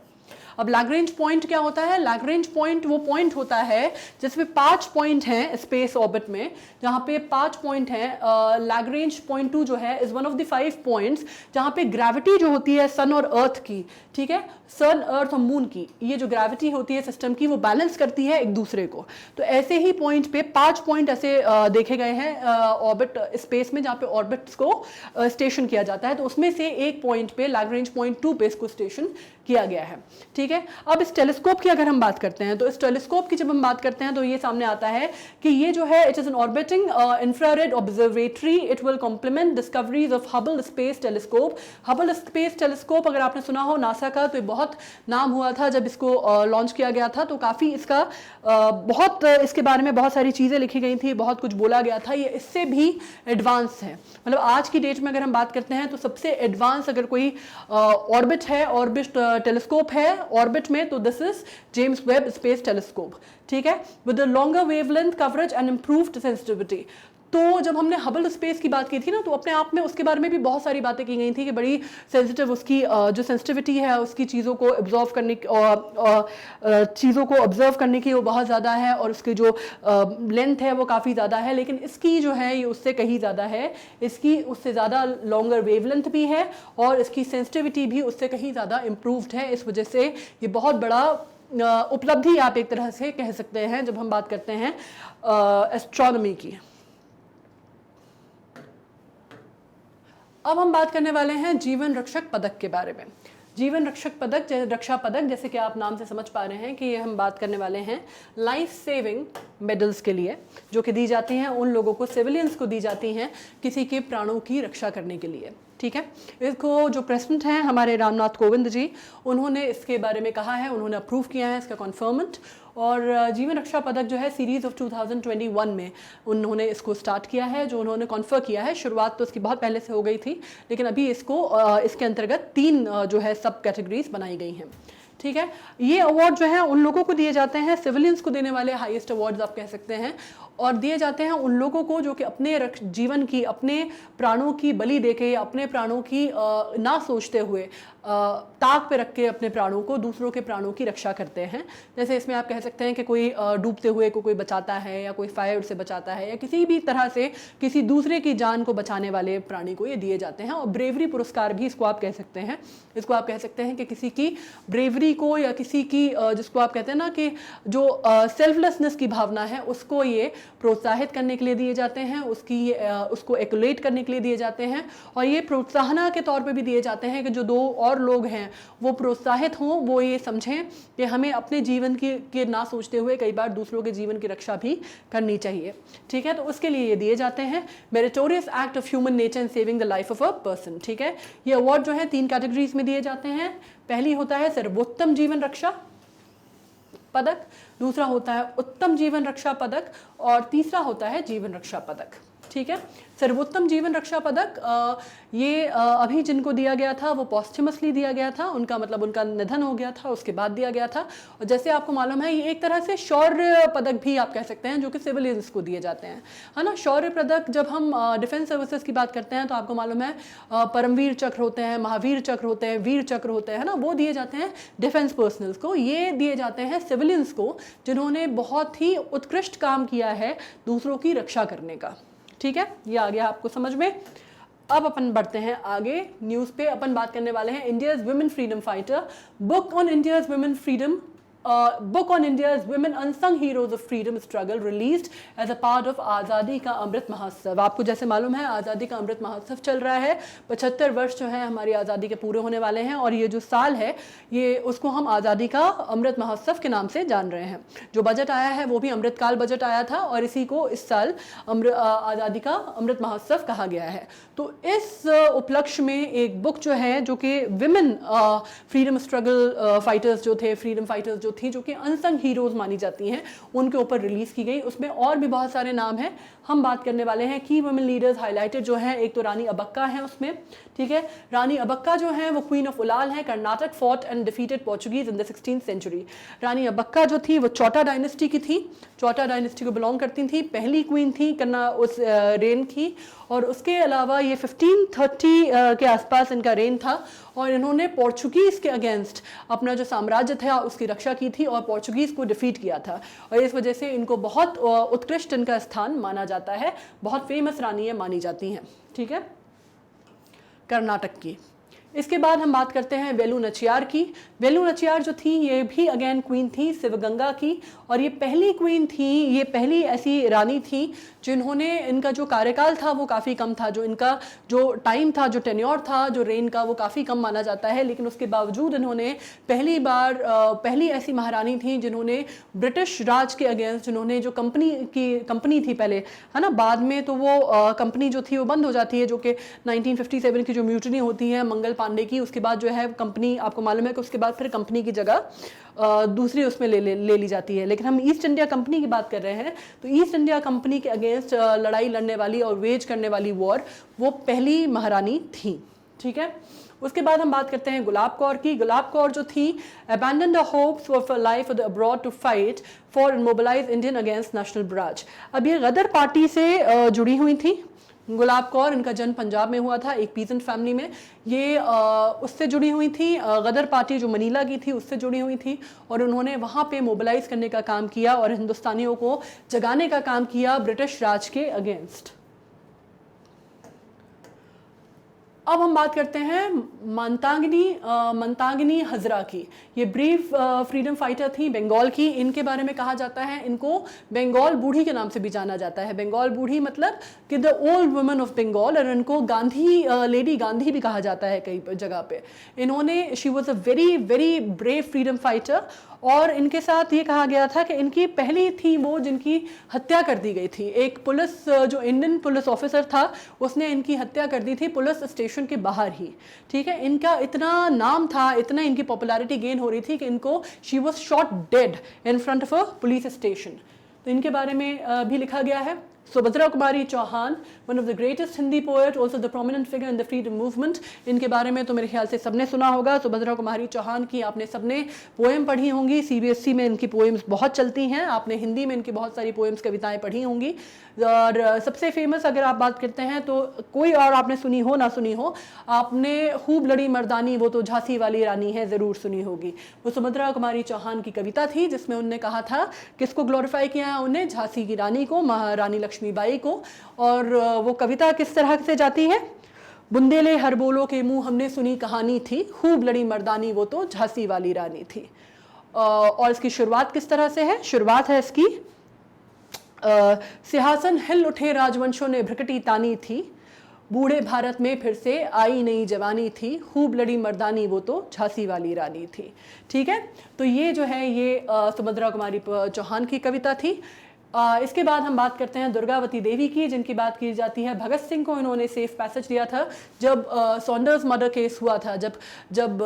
अब लैग्रेंज पॉइंट क्या होता है? लैग्रेंज पॉइंट वो पॉइंट होता है जिसमें 5 पॉइंट हैं स्पेस ऑर्बिट में, जहाँ पे 5 पॉइंट हैं। लैग्रेंज पॉइंट 2 जो है is one of the 5 points जहाँ पे ग्रेविटी जो होती है सन और अर्थ की, ठीक है, सन अर्थ और मून की, ये जो ग्रेविटी होती है सिस्टम की वो बैलेंस करती है एक दूसरे को। तो ऐसे ही पॉइंट पे 5 पॉइंट ऐसे देखे गए हैं ऑर्बिट स्पेस में, जहाँ पे ऑर्बिट्स को स्टेशन किया जाता है। तो उसमें से एक पॉइंट पे लैग्रेंज पॉइंट 2 पे इसको स्टेशन किया गया है। ठीक है, अब इस टेलीस्कोप की अगर हम बात करते हैं तो इस टेलीस्कोप की जब हम बात करते हैं तो ये सामने आता है कि ये जो है it is an orbiting infrared observatory, it will complement discoveries of Hubble space telescope. Hubble space telescope अगर आपने सुना हो नासा का, तो बहुत नाम हुआ था जब इसको लॉन्च किया गया था, तो काफ़ी इसका बहुत इसके बारे में बहुत सारी चीज़ें लिखी गई थी, बहुत कुछ बोला गया था। ये इससे भी एडवांस है, मतलब आज की डेट में अगर हम बात करते हैं तो सबसे एडवांस अगर कोई ऑर्बिट है, ऑर्बिट टेलीस्कोप है ऑर्बिट में, तो this is James Webb space telescope. ठीक है, with the longer wavelength coverage and improved sensitivity. तो जब हमने हबल स्पेस की बात की थी ना, तो अपने आप में उसके बारे में भी बहुत सारी बातें की गई थी कि बड़ी सेंसिटिव उसकी जो सेंसिटिविटी है उसकी चीज़ों को ऑब्जर्व करने चीज़ों को ऑब्जर्व करने की वो बहुत ज़्यादा है, और उसकी जो लेंथ है वो काफ़ी ज़्यादा है। लेकिन इसकी जो है ये उससे कहीं ज़्यादा है, इसकी उससे ज़्यादा लॉन्गर वेवलेंथ भी है और इसकी सेंसिटिविटी भी उससे कहीं ज़्यादा इम्प्रूव्ड है। इस वजह से ये बहुत बड़ा उपलब्धि आप एक तरह से कह सकते हैं जब हम बात करते हैं एस्ट्रोनॉमी की। अब हम बात करने वाले हैं जीवन रक्षक पदक के बारे में। जीवन रक्षक पदक, रक्षा पदक, जैसे कि आप नाम से समझ पा रहे हैं कि ये हम बात करने वाले हैं लाइफ सेविंग मेडल्स के लिए, जो कि दी जाती हैं उन लोगों को, सिविलियंस को दी जाती हैं किसी के प्राणों की रक्षा करने के लिए। ठीक है, इसको जो प्रेसिडेंट हैं हमारे रामनाथ कोविंद जी, उन्होंने इसके बारे में कहा है, उन्होंने अप्रूव किया है इसका कॉन्फर्मेंट। और जीवन रक्षा पदक जो है सीरीज़ ऑफ 2021 में उन्होंने इसको स्टार्ट किया है, जो उन्होंने कॉन्फर किया है। शुरुआत तो इसकी बहुत पहले से हो गई थी, लेकिन अभी इसको इसके अंतर्गत 3 जो है सब कैटेगरीज बनाई गई हैं। ठीक है, ये अवार्ड जो है उन लोगों को दिए जाते हैं, सिविलियंस को देने वाले हाईएस्ट अवार्ड्स आप कह सकते हैं, और दिए जाते हैं उन लोगों को जो कि अपने जीवन की, अपने प्राणों की बलि देके, अपने प्राणों की ना सोचते हुए ताक पे रख के अपने प्राणों को, दूसरों के प्राणों की रक्षा करते हैं। जैसे इसमें आप कह सकते हैं कि कोई डूबते हुए को कोई बचाता है, या कोई फायर से बचाता है, या किसी भी तरह से किसी दूसरे की जान को बचाने वाले प्राणी को ये दिए जाते हैं। और ब्रेवरी पुरस्कार भी इसको आप कह सकते हैं। इसको आप कह सकते हैं कि किसी की ब्रेवरी को, या किसी की जिसको आप कहते हैं ना कि जो सेल्फलेसनेस की भावना है, उसको ये प्रोत्साहित करने के लिए दिए जाते हैं, उसको एक्युलेट करने के लिए दिए जाते हैं, और ये प्रोत्साहना के तौर पे भी दिए जाते हैं कि जो दो और लोग हैं वो प्रोत्साहित हों, वो ये समझें कि हमें अपने जीवन की ना सोचते हुए कई बार दूसरों के जीवन की रक्षा भी करनी चाहिए। ठीक है, तो उसके लिए ये दिए जाते हैं। Meritorious act of human nature and saving the life of a person. ठीक है, ये अवार्ड जो है 3 कैटेगरीज में दिए जाते हैं। पहली होता है सर्वोत्तम जीवन रक्षा पदक, दूसरा होता है उत्तम जीवन रक्षा पदक, और तीसरा होता है जीवन रक्षा पदक। ठीक है, सर्वोत्तम जीवन रक्षा पदक ये अभी जिनको दिया गया था वो पॉस्टमसली दिया गया था, उनका मतलब उनका निधन हो गया था, उसके बाद दिया गया था। और जैसे आपको मालूम है ये एक तरह से शौर्य पदक भी आप कह सकते हैं, जो कि सिविलियंस को दिए जाते हैं, है ना। शौर्य पदक जब हम डिफेंस सर्विसेज की बात करते हैं तो आपको मालूम है परमवीर चक्र होते हैं, महावीर चक्र होते हैं, वीर चक्र होते हैं ना, वो दिए जाते हैं डिफेंस पर्सनल्स को। ये दिए जाते हैं सिविलियंस को जिन्होंने बहुत ही उत्कृष्ट काम किया है दूसरों की रक्षा करने का। ठीक है, ये आ गया आपको समझ में। अब अपन बढ़ते हैं आगे न्यूज़ पे। अपन बात करने वाले हैं India's women freedom fighter, book on India's women freedom, book on India's women unsung heroes of freedom struggle released as a part of Azadi ka Amrit Mahotsav. आपको जैसे मालूम है आज़ादी का अमृत महोत्सव चल रहा है, 75 वर्ष जो है हमारी आज़ादी के पूरे होने वाले हैं, और ये जो साल है ये उसको हम आज़ादी का अमृत महोत्सव के नाम से जान रहे हैं। जो बजट आया है वो भी अमृतकाल बजट आया था, और इसी को इस साल आज़ादी का अमृत महोत्सव कहा गया है। तो इस उपलक्ष्य में एक बुक जो है, जो कि विमेन फ्रीडम स्ट्रगल फाइटर्स जो थे, फ्रीडम फाइटर्स जो थी, जो कि अनसंग हीरोज मानी जाती हैं, उनके ऊपर रिलीज की गई। उसमें और भी बहुत सारे नाम हैं, हम बात करने वाले हैं की वुमेन लीडर्स हाईलाइटेड जो हैं। एक तो रानी अबक्का है उसमें। ठीक है, रानी अबक्का जो है वो क्वीन ऑफ उलाल है। Karnataka fought and defeated Portuguese in the 16th century. Rani Abbakka जो थी वो चौटा डायनेस्टी की थी, चौटा डायनेस्टी को बिलोंग करती थी, पहली क्वीन थी उस रेन की। और उसके अलावा ये 1530 के आसपास इनका रेन था, और इन्होंने पोर्चुगीज़ के अगेंस्ट अपना जो साम्राज्य था उसकी रक्षा की थी और पोर्चुगीज़ को डिफीट किया था, और इस वजह से इनको बहुत उत्कृष्ट इनका स्थान माना जाता है, बहुत फेमस रानी मानी जाती हैं। ठीक है, कर्नाटक की। इसके बाद हम बात करते हैं वेलू नचियार की। वेलू नचियार जो थी ये भी अगेन क्वीन थी शिवगंगा की, और ये पहली क्वीन थी, ये पहली ऐसी रानी थी जिन्होंने, इनका जो कार्यकाल था वो काफ़ी कम था, जो इनका जो टाइम था, जो टेन्योर था जो रेन का, वो काफ़ी कम माना जाता है। लेकिन उसके बावजूद इन्होंने पहली ऐसी महारानी थी जिन्होंने ब्रिटिश राज के अगेंस्ट, जिन्होंने जो कंपनी थी पहले, है ना, बाद में तो वो कंपनी जो थी वो बंद हो जाती है, जो कि 1957 की जो म्यूटनी होती है मंगल पांडे की, उसके बाद जो है कंपनी, आपको मालूम है कि उसके बाद फिर कंपनी की जगह दूसरी उसमें ले ली जाती है। लेकिन हम ईस्ट इंडिया कंपनी की बात कर रहे हैं, तो ईस्ट इंडिया कंपनी के अगेंस्ट लड़ाई लड़ने वाली और वेज करने वाली वॉर, वो पहली महारानी थी। ठीक है, उसके बाद हम बात करते हैं गुलाब कौर की। गुलाब कौर जो थी, abandoned the hopes of a life abroad to fight for and mobilize Indian against national Braj। अब ये गदर पार्टी से जुड़ी हुई थी गुलाब कौर। इनका जन्म पंजाब में हुआ था, एक पीजेंट फैमिली में। ये उससे जुड़ी हुई थी, गदर पार्टी जो मनीला की थी उससे जुड़ी हुई थी, और उन्होंने वहाँ पे मोबिलाइज करने का काम किया और हिंदुस्तानियों को जगाने का काम किया ब्रिटिश राज के अगेंस्ट। अब हम बात करते हैं मंतागिनी हजरा की। ये ब्रीफ फ्रीडम फाइटर थी बंगाल की। इनके बारे में कहा जाता है, इनको बंगाल बूढ़ी के नाम से भी जाना जाता है। बंगाल बूढ़ी मतलब कि the old woman of Bengal, और इनको लेडी गांधी भी कहा जाता है कई जगह पे। इन्होंने, she was a very very brave freedom fighter, और इनके साथ ये कहा गया था कि इनकी पहली थी वो जिनकी हत्या कर दी गई थी। एक पुलिस, जो इंडियन पुलिस ऑफिसर था, उसने इनकी हत्या कर दी थी पुलिस स्टेशन के बाहर ही। ठीक है, इनका इतना नाम था, इतना इनकी पॉपुलैरिटी गेन हो रही थी कि इनको, she was shot dead in front of a police station. तो इनके बारे में भी लिखा गया है। Subhadra Kumari Chauhan, one of the greatest Hindi poet, also the prominent figure in the freedom movement. इनके बारे में तो मेरे ख्याल से सबने सुना होगा। सुभद्रा कुमारी चौहान की आपने सबने पोएम पढ़ी होंगी, CBSE में इनकी पोएम्स बहुत चलती हैं। आपने हिंदी में इनकी बहुत सारी पोएम्स, कविताएं पढ़ी होंगी। और सबसे फेमस अगर आप बात करते हैं तो कोई और आपने सुनी हो ना सुनी हो, आपने खूब लड़ी मर्दानी वो तो झांसी वाली रानी है ज़रूर सुनी होगी। वो सुभद्रा कुमारी चौहान की कविता थी जिसमें उनने कहा था, किसको ग्लोरीफाई किया है उन्हें, झांसी की रानी को, महारानी लक्ष्मीबाई को। और वो कविता किस तरह से जाती है, बुंदेले हर बोलो के मुंह हमने सुनी कहानी थी, खूब लड़ी मर्दानी वो तो झांसी वाली रानी थी। और इसकी शुरुआत किस तरह से है, शुरुआत है इसकी, सिंहासन हिल उठे राजवंशों ने भ्रकटी तानी थी, बूढ़े भारत में फिर से आई नई जवानी थी, खूब लड़ी मर्दानी वो तो झांसी वाली रानी थी। ठीक है, तो ये जो है ये सुभद्रा कुमारी चौहान की कविता थी। इसके बाद हम बात करते हैं दुर्गावती देवी की, जिनकी बात की जाती है। भगत सिंह को इन्होंने सेफ पैसेज दिया था जब सॉन्डर्स मर्डर केस हुआ था, जब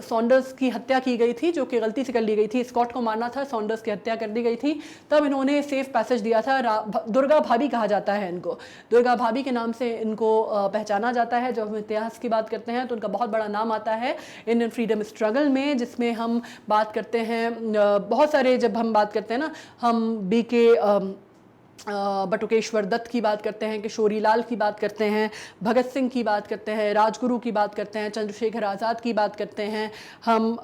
सॉन्डर्स की हत्या की गई थी, जो कि गलती से कर ली गई थी। स्कॉट को मारना था, सॉन्डर्स की हत्या कर दी गई थी, तब इन्होंने सेफ पैसेज दिया था। दुर्गा भाभी कहा जाता है इनको, दुर्गा भाभी के नाम से इनको पहचाना जाता है। जब हम इतिहास की बात करते हैं तो उनका बहुत बड़ा नाम आता है इंडियन फ्रीडम स्ट्रगल में, जिसमें हम बात करते हैं बहुत सारे, जब हम बात करते हैं ना, हम BK बटुकेश्वर दत्त की बात करते हैं, किशोरी लाल की बात करते हैं, भगत सिंह की बात करते हैं, राजगुरु की बात करते हैं, चंद्रशेखर आज़ाद की बात करते हैं, हम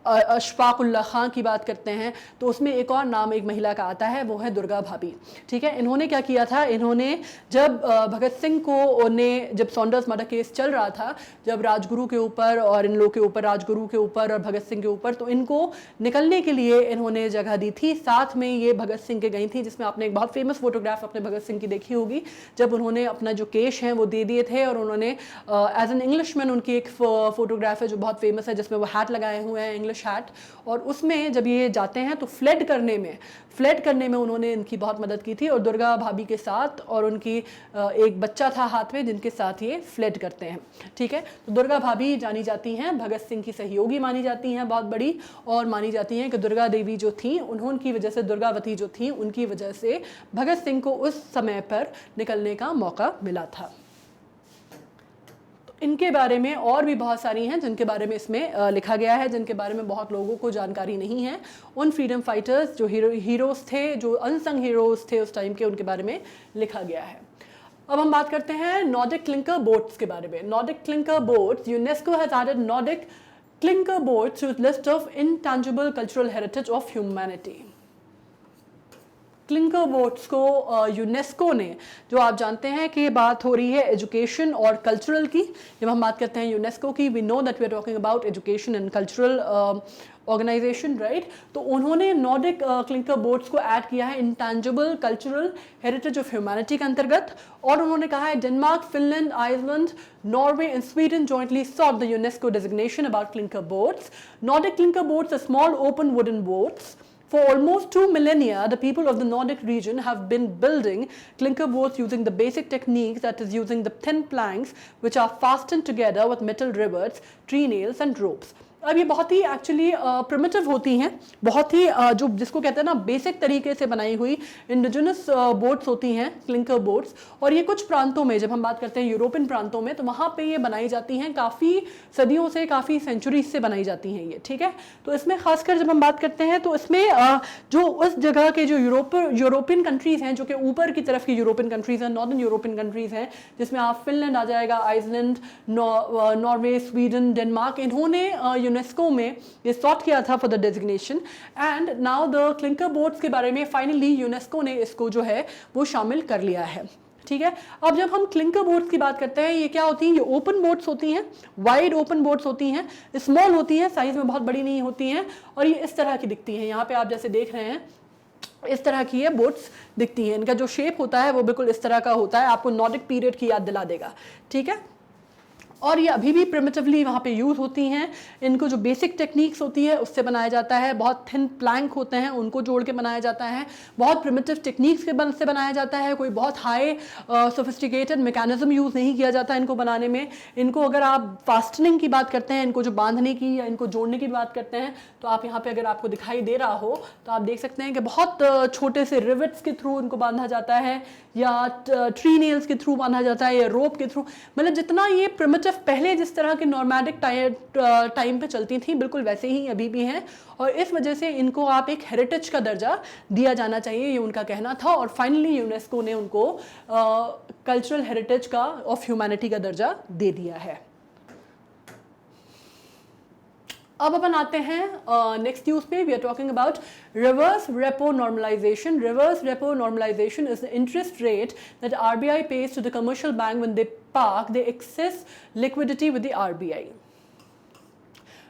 अशफाकुल्ला खां की बात करते हैं, तो उसमें एक और नाम एक महिला का आता है, वो है दुर्गा भाभी। ठीक है, इन्होंने क्या किया था, इन्होंने जब भगत सिंह को जब सॉन्डर्स मर्डर केस चल रहा था, जब राजगुरु के ऊपर और इन लोगों के ऊपर, राजगुरु के ऊपर और भगत सिंह के ऊपर, तो इनको निकलने के लिए इन्होंने जगह दी थी। साथ में ये भगत सिंह के गई थी, जिसमें आपने एक बहुत फेमस फोटोग्राफ अपने भगत सिंह की देखी होगी, जब उन्होंने अपना जो केश है वो दे दिए थे, और उन्होंने एज एन इंग्लिशमैन, उनकी एक फोटोग्राफ है जो बहुत फेमस है, जिसमें वो हैट लगाए हुए हैं, इंग्लिश हैट, और उसमें जब ये जाते हैं तो फ्लड करने में उन्होंने इनकी बहुत मदद की थी, और दुर्गा भाभी के साथ, और उनकी एक बच्चा था हाथ में, जिनके साथ ये फ्लड करते हैं। ठीक है, तो दुर्गा भाभी जानी जाती हैं, भगत सिंह की सहयोगी मानी जाती हैं बहुत बड़ी, और मानी जाती हैं कि दुर्गा देवी जो थी, उन्होंने वजह से, दुर्गावती जो थी, उनकी वजह से भगत सिंह को उस समय पर निकलने का मौका मिला था। इनके बारे में और भी बहुत सारी हैं जिनके बारे में इसमें लिखा गया है, जिनके बारे में बहुत लोगों को जानकारी नहीं है। उन फ्रीडम फाइटर्स जो हीरोज़ थे, जो अनसंग हीरोज़ थे उस टाइम के, उनके बारे में लिखा गया है। अब हम बात करते हैं नॉर्डिक क्लिंकर बोट्स के बारे में। Nordic clinker boats, UNESCO has added Nordic clinker boats to list of intangible cultural heritage of humanity. Clinker boats को यूनेस्को ने, जो आप जानते हैं कि बात हो रही है एजुकेशन और कल्चरल की, जब हम बात करते हैं यूनेस्को की, we know that we are talking about education and cultural organisation, right. तो उन्होंने नॉर्डिक क्लिंकर बोट्स को ऐड किया है intangible cultural heritage of humanity के अंतर्गत, और उन्होंने कहा है Denmark, Finland, Iceland, Norway and Sweden jointly sought the UNESCO designation about clinker boats. Nordic clinker boats are small open wooden boats. For almost 2 millennia, the people of the Nordic region have been building clinker boats using the basic techniques, that is using the thin planks which are fastened together with metal rivets, tree nails and ropes. अब ये बहुत ही actually primitive होती हैं, बहुत ही जो जिसको कहते हैं ना बेसिक तरीके से बनाई हुई इंडिजिनस बोट्स होती हैं, क्लिंकर बोट्स। और ये कुछ प्रांतों में, जब हम बात करते हैं यूरोपियन प्रांतों में, तो वहाँ पे ये बनाई जाती हैं, काफ़ी सदियों से, काफ़ी सेंचुरीज से बनाई जाती हैं ये। ठीक है, तो इसमें खासकर जब हम बात करते हैं तो इसमें जो उस जगह के जो यूरोपियन कंट्रीज़ हैं, जो कि ऊपर की तरफ की यूरोपियन कंट्रीज़ हैं, नॉर्दर्न यूरोपियन कंट्रीज़ हैं, जिसमें आप फिनलैंड आ जाएगा, आइसलैंड, नॉर्वे, स्वीडन, डेनमार्क, इन्होंने यूनेस्को में ये सॉट किया था for the designation. And now the clinker boats के बारे में फाइनली यूनेस्को ने इसको जो है वो शामिल कर लिया है। ठीक है, अब जब हम क्लिंकर बोट्स की बात करते हैं, ये क्या होती हैं, ये ओपन बोट्स होती हैं, वाइड ओपन बोट्स होती हैं, स्मॉल होती हैं, साइज में बहुत बड़ी नहीं होती हैं, और ये इस तरह की दिखती हैं। यहाँ पे आप जैसे देख रहे हैं, इस तरह की ये बोट्स दिखती हैं। इनका जो शेप होता है वो बिल्कुल इस तरह का होता है, आपको नॉर्डिक पीरियड की याद दिला देगा। ठीक है, और ये अभी भी प्रिमिटिवली वहाँ पे यूज़ होती हैं। इनको जो बेसिक टेक्निक्स होती है उससे बनाया जाता है, बहुत थिन प्लैंक होते हैं, उनको जोड़ के बनाया जाता है, बहुत प्रिमिटिव टेक्निक्स से बनाया जाता है, कोई बहुत हाई सोफिस्टिकेटेड मैकेनिज्म यूज़ नहीं किया जाता इनको बनाने में। इनको अगर आप फास्टनिंग की बात करते हैं, इनको जो बांधने की या इनको जोड़ने की बात करते हैं, तो आप यहाँ पे अगर आपको दिखाई दे रहा हो तो आप देख सकते हैं कि बहुत छोटे से रिवेट्स के थ्रू इनको बांधा जाता है, या ट्री नेल्स के थ्रू बांधा जाता है, या रोप के थ्रू। मतलब जितना ये प्रिमिटिव पहले जिस तरह के नॉर्मैटिक टाइम पे चलती थी, बिल्कुल वैसे ही अभी भी हैं, और इस वजह से इनको आप एक हेरिटेज का दर्जा दिया जाना चाहिए, ये उनका कहना था। और फाइनली यूनेस्को ने उनको कल्चरल हेरिटेज का ऑफ ह्यूमैनिटी का दर्जा दे दिया है। अब अपन आते हैं नेक्स्ट न्यूज़ पे। We are talking about reverse repo normalisation. Reverse repo normalisation is the interest rate that RBI pays to the commercial bank when they park the excess liquidity with the RBI.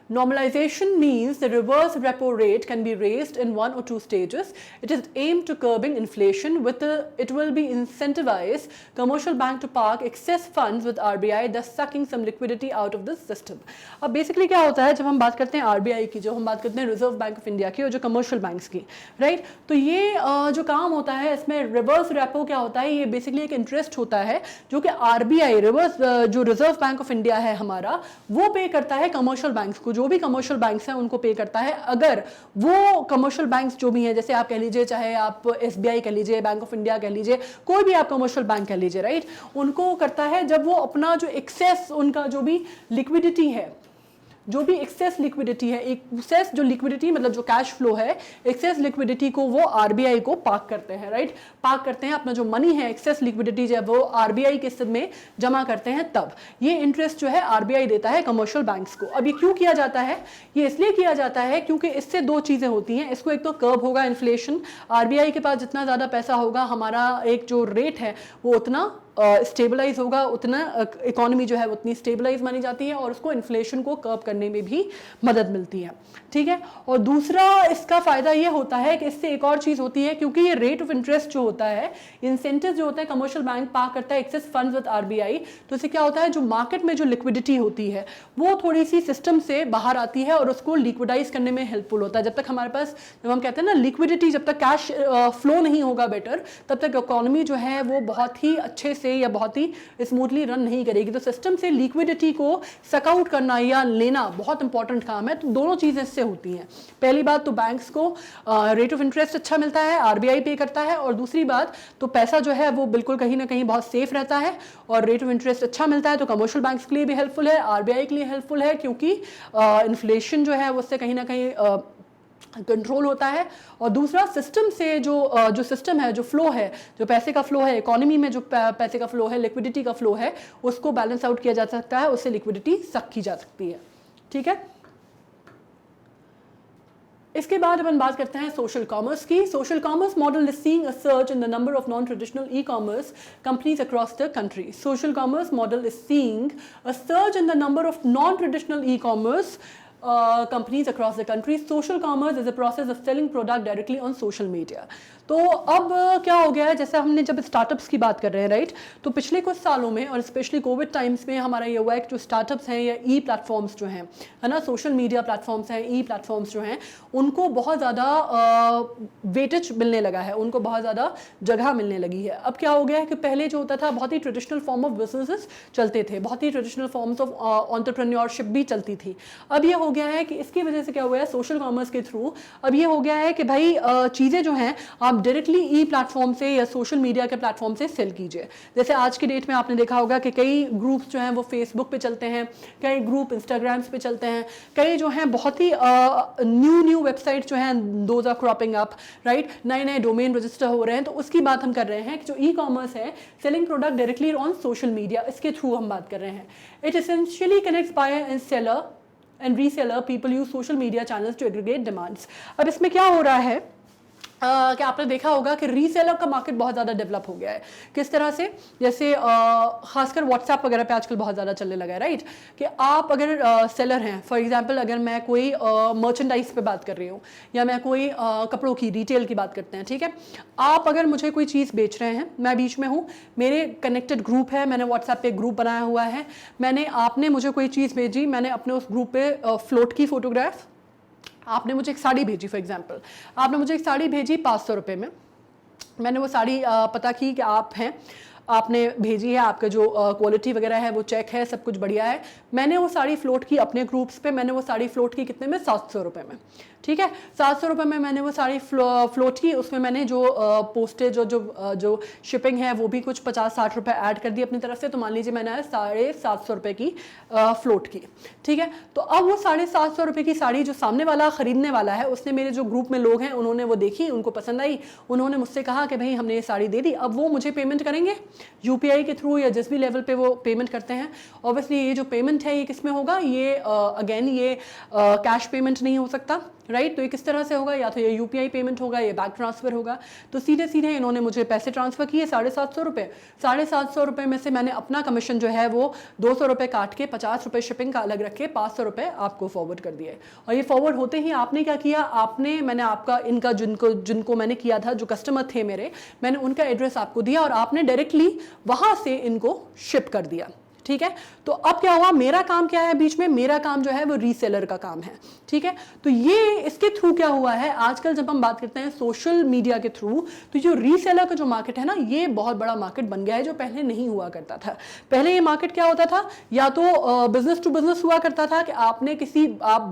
Normalization means the reverse repo rate can be raised in 1 or 2 stages. It is aimed to curbing inflation. It will be incentivize commercial bank to park excess funds with RBI, thus sucking some liquidity out of the system. अब basically क्या होता है जब हम बात करते हैं RBI की, जब हम बात करते हैं रिजर्व बैंक ऑफ इंडिया की और जो कमर्शियल बैंक्स की, राइट, तो ये जो काम होता है इसमें रिवर्स रेपो क्या होता है, ये बेसिकली एक इंटरेस्ट होता है जो कि RBI रिवर्स जो रिजर्व बैंक ऑफ इंडिया है हमारा, वो पे करता है कमर्शियल बैंक्स को, जो भी कमर्शियल बैंक्स हैं उनको पे करता है। अगर वो कमर्शियल बैंक्स जो भी हैं, जैसे आप कह लीजिए, चाहे आप SBI कह लीजिए, बैंक ऑफ इंडिया कह लीजिए, कोई भी आप कमर्शियल बैंक कह लीजिए, राइट, उनको करता है जब वो अपना जो एक्सेस, उनका जो भी लिक्विडिटी है, जो भी एक्सेस लिक्विडिटी है, एक्सेस जो लिक्विडिटी मतलब जो कैश फ्लो है, एक्सेस लिक्विडिटी को वो RBI को पार्क करते हैं, राइट, पार्क करते हैं। अपना जो मनी है, एक्सेस लिक्विडिटी जब वो RBI के सिस्टम में जमा करते हैं, तब ये इंटरेस्ट जो है RBI देता है कमर्शियल बैंक्स को। अब ये क्यों किया जाता है? ये इसलिए किया जाता है क्योंकि इससे दो चीज़ें होती हैं। इसको एक तो कर्ब होगा इन्फ्लेशन, RBI के पास जितना ज़्यादा पैसा होगा, हमारा एक जो रेट है वो उतना स्टेबलाइज होगा, उतना इकोनॉमी जो है उतनी स्टेबलाइज मानी जाती है और उसको इन्फ्लेशन को कर्ब करने में भी मदद मिलती है, ठीक है। और दूसरा इसका फ़ायदा ये होता है कि इससे एक और चीज़ होती है, क्योंकि ये रेट ऑफ इंटरेस्ट जो होता है, इंसेंटिव जो होता है, कमर्शियल बैंक पार्क करता है एक्सेस फंड्स विद RBI, तो इससे क्या होता है, जो मार्केट में जो लिक्विडिटी होती है वो थोड़ी सी सिस्टम से बाहर आती है और उसको लिक्विडाइज करने में हेल्पफुल होता है। जब तक हमारे पास, जब हम कहते हैं ना लिक्विडिटी, जब तक कैश फ्लो नहीं होगा बेटर, तब तक इकोनॉमी जो है वो बहुत ही अच्छे से या बहुत ही स्मूथली रन नहीं करेगी। तो सिस्टम से लिक्विडिटी को सकआउट करना या लेना बहुत इंपॉर्टेंट काम है। तो दोनों चीज़ें इससे होती हैं। पहली बात तो बैंक्स को रेट ऑफ इंटरेस्ट अच्छा मिलता है, RBI पे करता है, और दूसरी बात तो पैसा जो है वो बिल्कुल कहीं ना कहीं बहुत सेफ रहता है और रेट ऑफ इंटरेस्ट अच्छा मिलता है, तो कमर्शियल बैंक्स के लिए भी हेल्पफुल है, RBI के लिए हेल्पफुल है, क्योंकि इन्फ्लेशन जो है उससे कहीं ना कहीं कंट्रोल होता है। और दूसरा सिस्टम से जो सिस्टम है, जो फ्लो है, जो पैसे का फ्लो है, इकोनॉमी में जो पैसे का फ्लो है, लिक्विडिटी का फ्लो है, उसको बैलेंस आउट किया जा सकता है, उससे लिक्विडिटी सक की जा सकती है, ठीक है। इसके बाद अपन बात करते हैं सोशल कॉमर्स की। Social commerce model is seeing a surge in the number of non traditional e-commerce companies across the country. Social commerce model is seeing a surge in the number of non traditional e-commerce companies across the country. Social commerce is a process of selling product directly on social media. तो अब क्या हो गया है, जैसे हमने जब startups की बात कर रहे हैं, राइट, तो पिछले कुछ सालों में और स्पेशली कोविड टाइम्स में हमारा ये हुआ है कि जो स्टार्टअप्स हैं या ई प्लेटफॉर्म्स जो हैं, है ना, सोशल मीडिया प्लेटफॉर्म्स हैं, ई प्लेटफॉर्म्स जो हैं, उनको बहुत ज़्यादा वेटेज मिलने लगा है, उनको बहुत ज़्यादा जगह मिलने लगी है। अब क्या हो गया है कि पहले जो होता था बहुत ही ट्रेडिशनल फॉर्म ऑफ बिजनेसेस चलते थे, बहुत ही ट्रेडिशनल फॉर्म्स ऑफ एंटरप्रेन्योरशिप भी चलती थी। अब ये हो गया है कि इसकी वजह से क्या हुआ है, सोशल कॉमर्स के थ्रू अब ये हो गया है कि भाई चीज़ें जो हैं आप डायरेक्टली ई प्लेटफॉर्म से या सोशल मीडिया के प्लेटफॉर्म से सेल कीजिए। जैसे आज की डेट में आपने देखा होगा कि कई ग्रुप्स जो हैं वो फेसबुक पे चलते हैं, कई ग्रुप इंस्टाग्राम्स पे चलते हैं, कई जो हैं बहुत ही न्यू वेबसाइट जो हैं those are cropping up, right, नए नए डोमेन रजिस्टर हो रहे हैं। तो उसकी बात हम कर रहे हैं कि जो ई कॉमर्स है, selling product directly on social media, इसके थ्रू हम बात कर रहे हैं। It essentially connects buyer and seller and reseller. People use social media channels to aggregate demands. अब इसमें क्या हो रहा है कि आपने देखा होगा कि रीसेलर का मार्केट बहुत ज़्यादा डेवलप हो गया है। किस तरह से, जैसे खासकर व्हाट्सएप वगैरह पे आजकल बहुत ज़्यादा चलने लगा है, राइट, कि आप अगर सेलर हैं, फॉर एग्जांपल अगर मैं कोई मर्चेंडाइज पे बात कर रही हूँ या मैं कोई कपड़ों की रिटेल की बात करते हैं, ठीक है, आप अगर मुझे कोई चीज़ बेच रहे हैं, मैं बीच में हूँ, मेरे कनेक्टेड ग्रुप है, मैंने व्हाट्सएप पे ग्रुप बनाया हुआ है, आपने मुझे कोई चीज़ भेजी, मैंने अपने उस ग्रुप पे फ्लोट की फोटोग्राफ, आपने मुझे एक साड़ी भेजी, फॉर एग्जांपल आपने मुझे एक साड़ी भेजी 500 रुपये में, मैंने वो साड़ी पता की कि आप हैं, आपने भेजी है, आपका जो क्वालिटी वगैरह है वो चेक है, सब कुछ बढ़िया है, मैंने वो साड़ी फ्लोट की अपने ग्रुप्स पे, मैंने वो साड़ी फ्लोट की कितने में, 700 रुपये में, ठीक है, 700 रुपये में मैंने वो साड़ी फ्लोट की, उसमें मैंने जो पोस्टेज जो शिपिंग है वो भी कुछ 50-60 रुपये ऐड कर दी अपनी तरफ से, तो मान लीजिए मैंने 750 रुपये की फ्लोट की, ठीक है। तो अब वो 750 रुपये की साड़ी जो सामने वाला ख़रीदने वाला है, उसने मेरे जो ग्रुप में लोग हैं उन्होंने वो देखी, उनको पसंद आई, उन्होंने मुझसे कहा कि भाई हमने ये साड़ी दे दी, अब वो मुझे पेमेंट करेंगे UPI के थ्रू या जिस भी लेवल पे वो पेमेंट करते हैं। ऑब्वियसली ये जो पेमेंट है ये किस में होगा, ये अगेन ये कैश पेमेंट नहीं हो सकता, राइट। तो ये किस तरह से होगा, या तो ये यूपीआई पेमेंट होगा, ये बैंक ट्रांसफर होगा। तो सीधे सीधे इन्होंने मुझे पैसे ट्रांसफर किए 750 रुपये। 750 रुपये में से मैंने अपना कमीशन जो है वो 200 रुपये काट के 50 रुपये शिपिंग का अलग रख के 500 रुपये आपको फॉरवर्ड कर दिए। और ये फॉरवर्ड होते ही आपने क्या किया, मैंने आपका इनका जिनको मैंने किया था, जो कस्टमर थे मेरे, मैंने उनका एड्रेस आपको दिया और आपने डायरेक्टली वहाँ से इनको शिप कर दिया। ठीक है। तो अब क्या हुआ, मेरा काम क्या है बीच में, मेरा काम जो है वो रीसेलर का काम है। ठीक है। तो ये इसके थ्रू क्या हुआ है, आजकल जब हम बात करते हैं सोशल मीडिया के थ्रू, तो जो रीसेलर का जो मार्केट है ना, ये बहुत बड़ा मार्केट बन गया है, जो पहले नहीं हुआ करता था। पहले ये मार्केट क्या होता था, या तो बिजनेस टू बिजनेस हुआ करता था कि आप